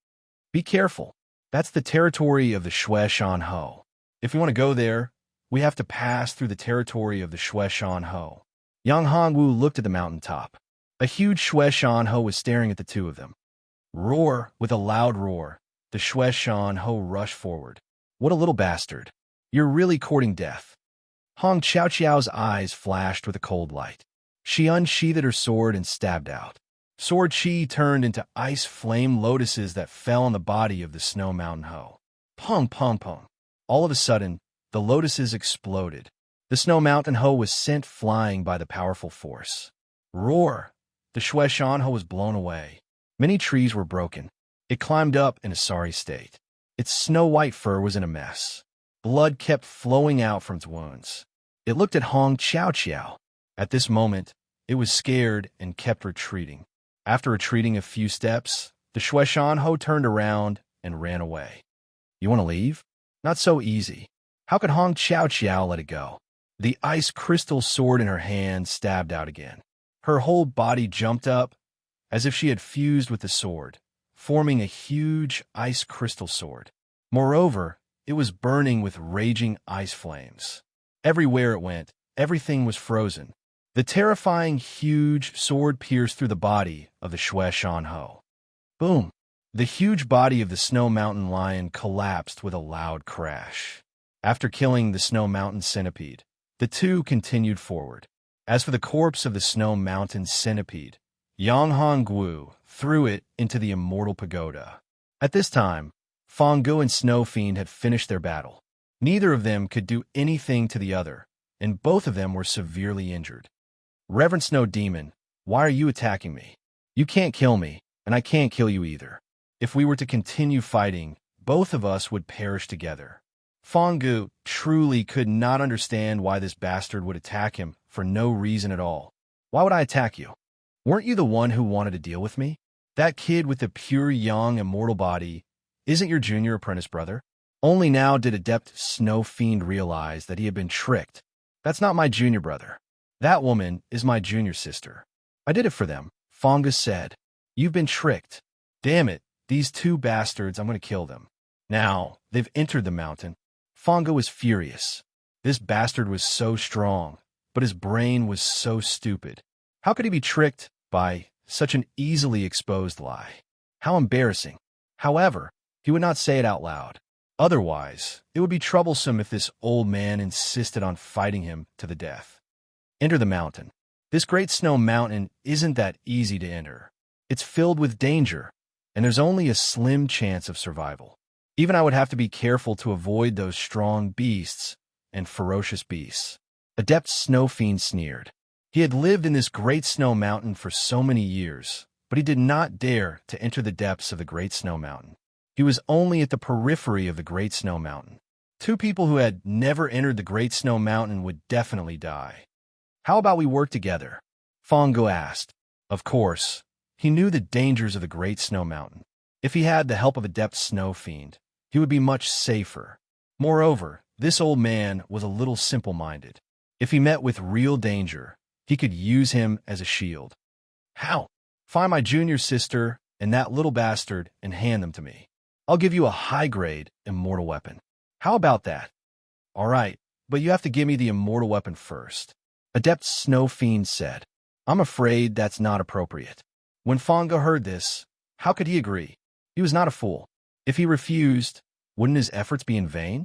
A: Be careful. That's the territory of the Shueshan Ho. If we want to go there, we have to pass through the territory of the Shueshan Ho. Yang Hongwu looked at the mountaintop. A huge Shueshan Ho was staring at the two of them. Roar! With a loud roar, the Shueshan Ho rushed forward. What a little bastard. You're really courting death. Hong Xiao's eyes flashed with a cold light. She unsheathed her sword and stabbed out. Sword Chi turned into ice flame lotuses that fell on the body of the Snow Mountain Ho. Pong, pong, pong. All of a sudden, the lotuses exploded. The Snow Mountain Ho was sent flying by the powerful force. Roar! The Shueshan Ho was blown away. Many trees were broken. It climbed up in a sorry state. Its snow-white fur was in a mess. Blood kept flowing out from its wounds. It looked at Hong Xiao. At this moment, it was scared and kept retreating. After retreating a few steps, the Shueshan Ho turned around and ran away. You want to leave? Not so easy. How could Hong Xiao let it go? The ice crystal sword in her hand stabbed out again. Her whole body jumped up as if she had fused with the sword, forming a huge ice crystal sword. Moreover, it was burning with raging ice flames. Everywhere it went, everything was frozen. The terrifying huge sword pierced through the body of the Shueshan Ho. Boom! The huge body of the Snow Mountain Lion collapsed with a loud crash. After killing the Snow Mountain Centipede, the two continued forward. As for the corpse of the Snow Mountain Centipede, Yang Hongwu threw it into the Immortal Pagoda. At this time, Fang Ge and Snow Fiend had finished their battle. Neither of them could do anything to the other, and both of them were severely injured. Reverend Snow Demon, why are you attacking me? You can't kill me, and I can't kill you either. If we were to continue fighting, both of us would perish together. Fang Ge truly could not understand why this bastard would attack him for no reason at all. Why would I attack you? Weren't you the one who wanted to deal with me? That kid with the pure young immortal body isn't your junior apprentice brother? Only now did Adept Snow Fiend realize that he had been tricked. That's not my junior brother. That woman is my junior sister. I did it for them, Fang Ge said. You've been tricked. Damn it, these two bastards, I'm going to kill them. Now, they've entered the mountain. Fang Ge was furious. This bastard was so strong, but his brain was so stupid. How could he be tricked by such an easily exposed lie? How embarrassing. However, he would not say it out loud. Otherwise, it would be troublesome if this old man insisted on fighting him to the death. Enter the mountain. This great snow mountain isn't that easy to enter. It's filled with danger, and there's only a slim chance of survival. Even I would have to be careful to avoid those strong beasts and ferocious beasts. Adept Snow Fiend sneered. He had lived in this great snow mountain for so many years, but he did not dare to enter the depths of the great snow mountain. He was only at the periphery of the great snow mountain. Two people who had never entered the great snow mountain would definitely die. How about we work together? Fongo asked. Of course, he knew the dangers of the great snow mountain. If he had the help of Adept Snow Fiend, he would be much safer. Moreover, this old man was a little simple-minded. If he met with real danger, he could use him as a shield. How? Find my junior sister and that little bastard and hand them to me. I'll give you a high-grade immortal weapon. How about that? All right, but you have to give me the immortal weapon first. Adept Snow Fiend said. I'm afraid that's not appropriate. When Fongo heard this, how could he agree? He was not a fool. If he refused, wouldn't his efforts be in vain?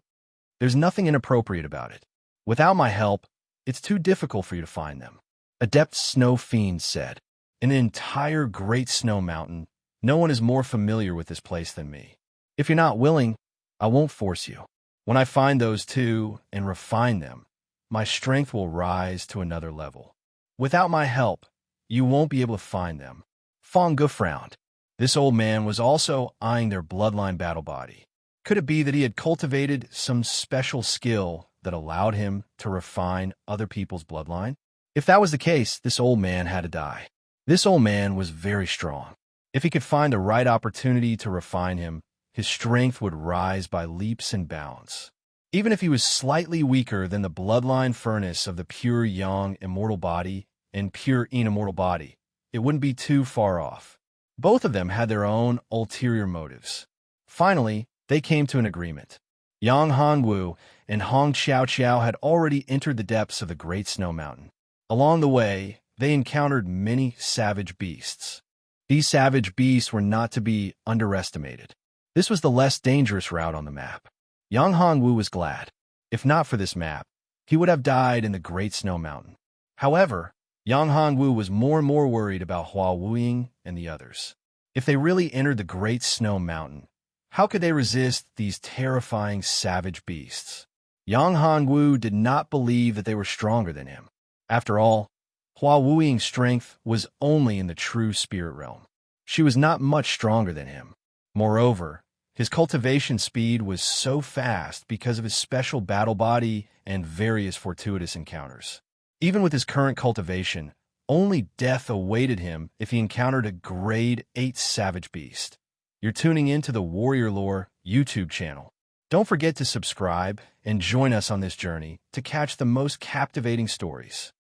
A: There's nothing inappropriate about it. Without my help, it's too difficult for you to find them. Adept Snow Fiend said. In the entire Great Snow Mountain, no one is more familiar with this place than me. If you're not willing, I won't force you. When I find those two and refine them, my strength will rise to another level. Without my help, you won't be able to find them. Fongo frowned. This old man was also eyeing their bloodline battle body. Could it be that he had cultivated some special skill that allowed him to refine other people's bloodline? If that was the case, this old man had to die. This old man was very strong. If he could find the right opportunity to refine him, his strength would rise by leaps and bounds. Even if he was slightly weaker than the bloodline furnace of the pure Yang immortal body and pure Yin immortal body, it wouldn't be too far off. Both of them had their own ulterior motives. Finally, they came to an agreement. Yang Hongwu and Hong Xiao Xiao had already entered the depths of the Great Snow Mountain. Along the way, they encountered many savage beasts. These savage beasts were not to be underestimated. This was the less dangerous route on the map. Yang Hongwu was glad. If not for this map, he would have died in the Great Snow Mountain. However, Yang Hongwu was more and more worried about Hua Wuying and the others. If they really entered the Great Snow Mountain, how could they resist these terrifying savage beasts? Yang Hongwu did not believe that they were stronger than him. After all, Hua Wuying's strength was only in the true spirit realm. She was not much stronger than him. Moreover, his cultivation speed was so fast because of his special battle body and various fortuitous encounters. Even with his current cultivation, only death awaited him if he encountered a grade 8 savage beast. You're tuning into the Warrior Lore YouTube channel. Don't forget to subscribe and join us on this journey to catch the most captivating stories.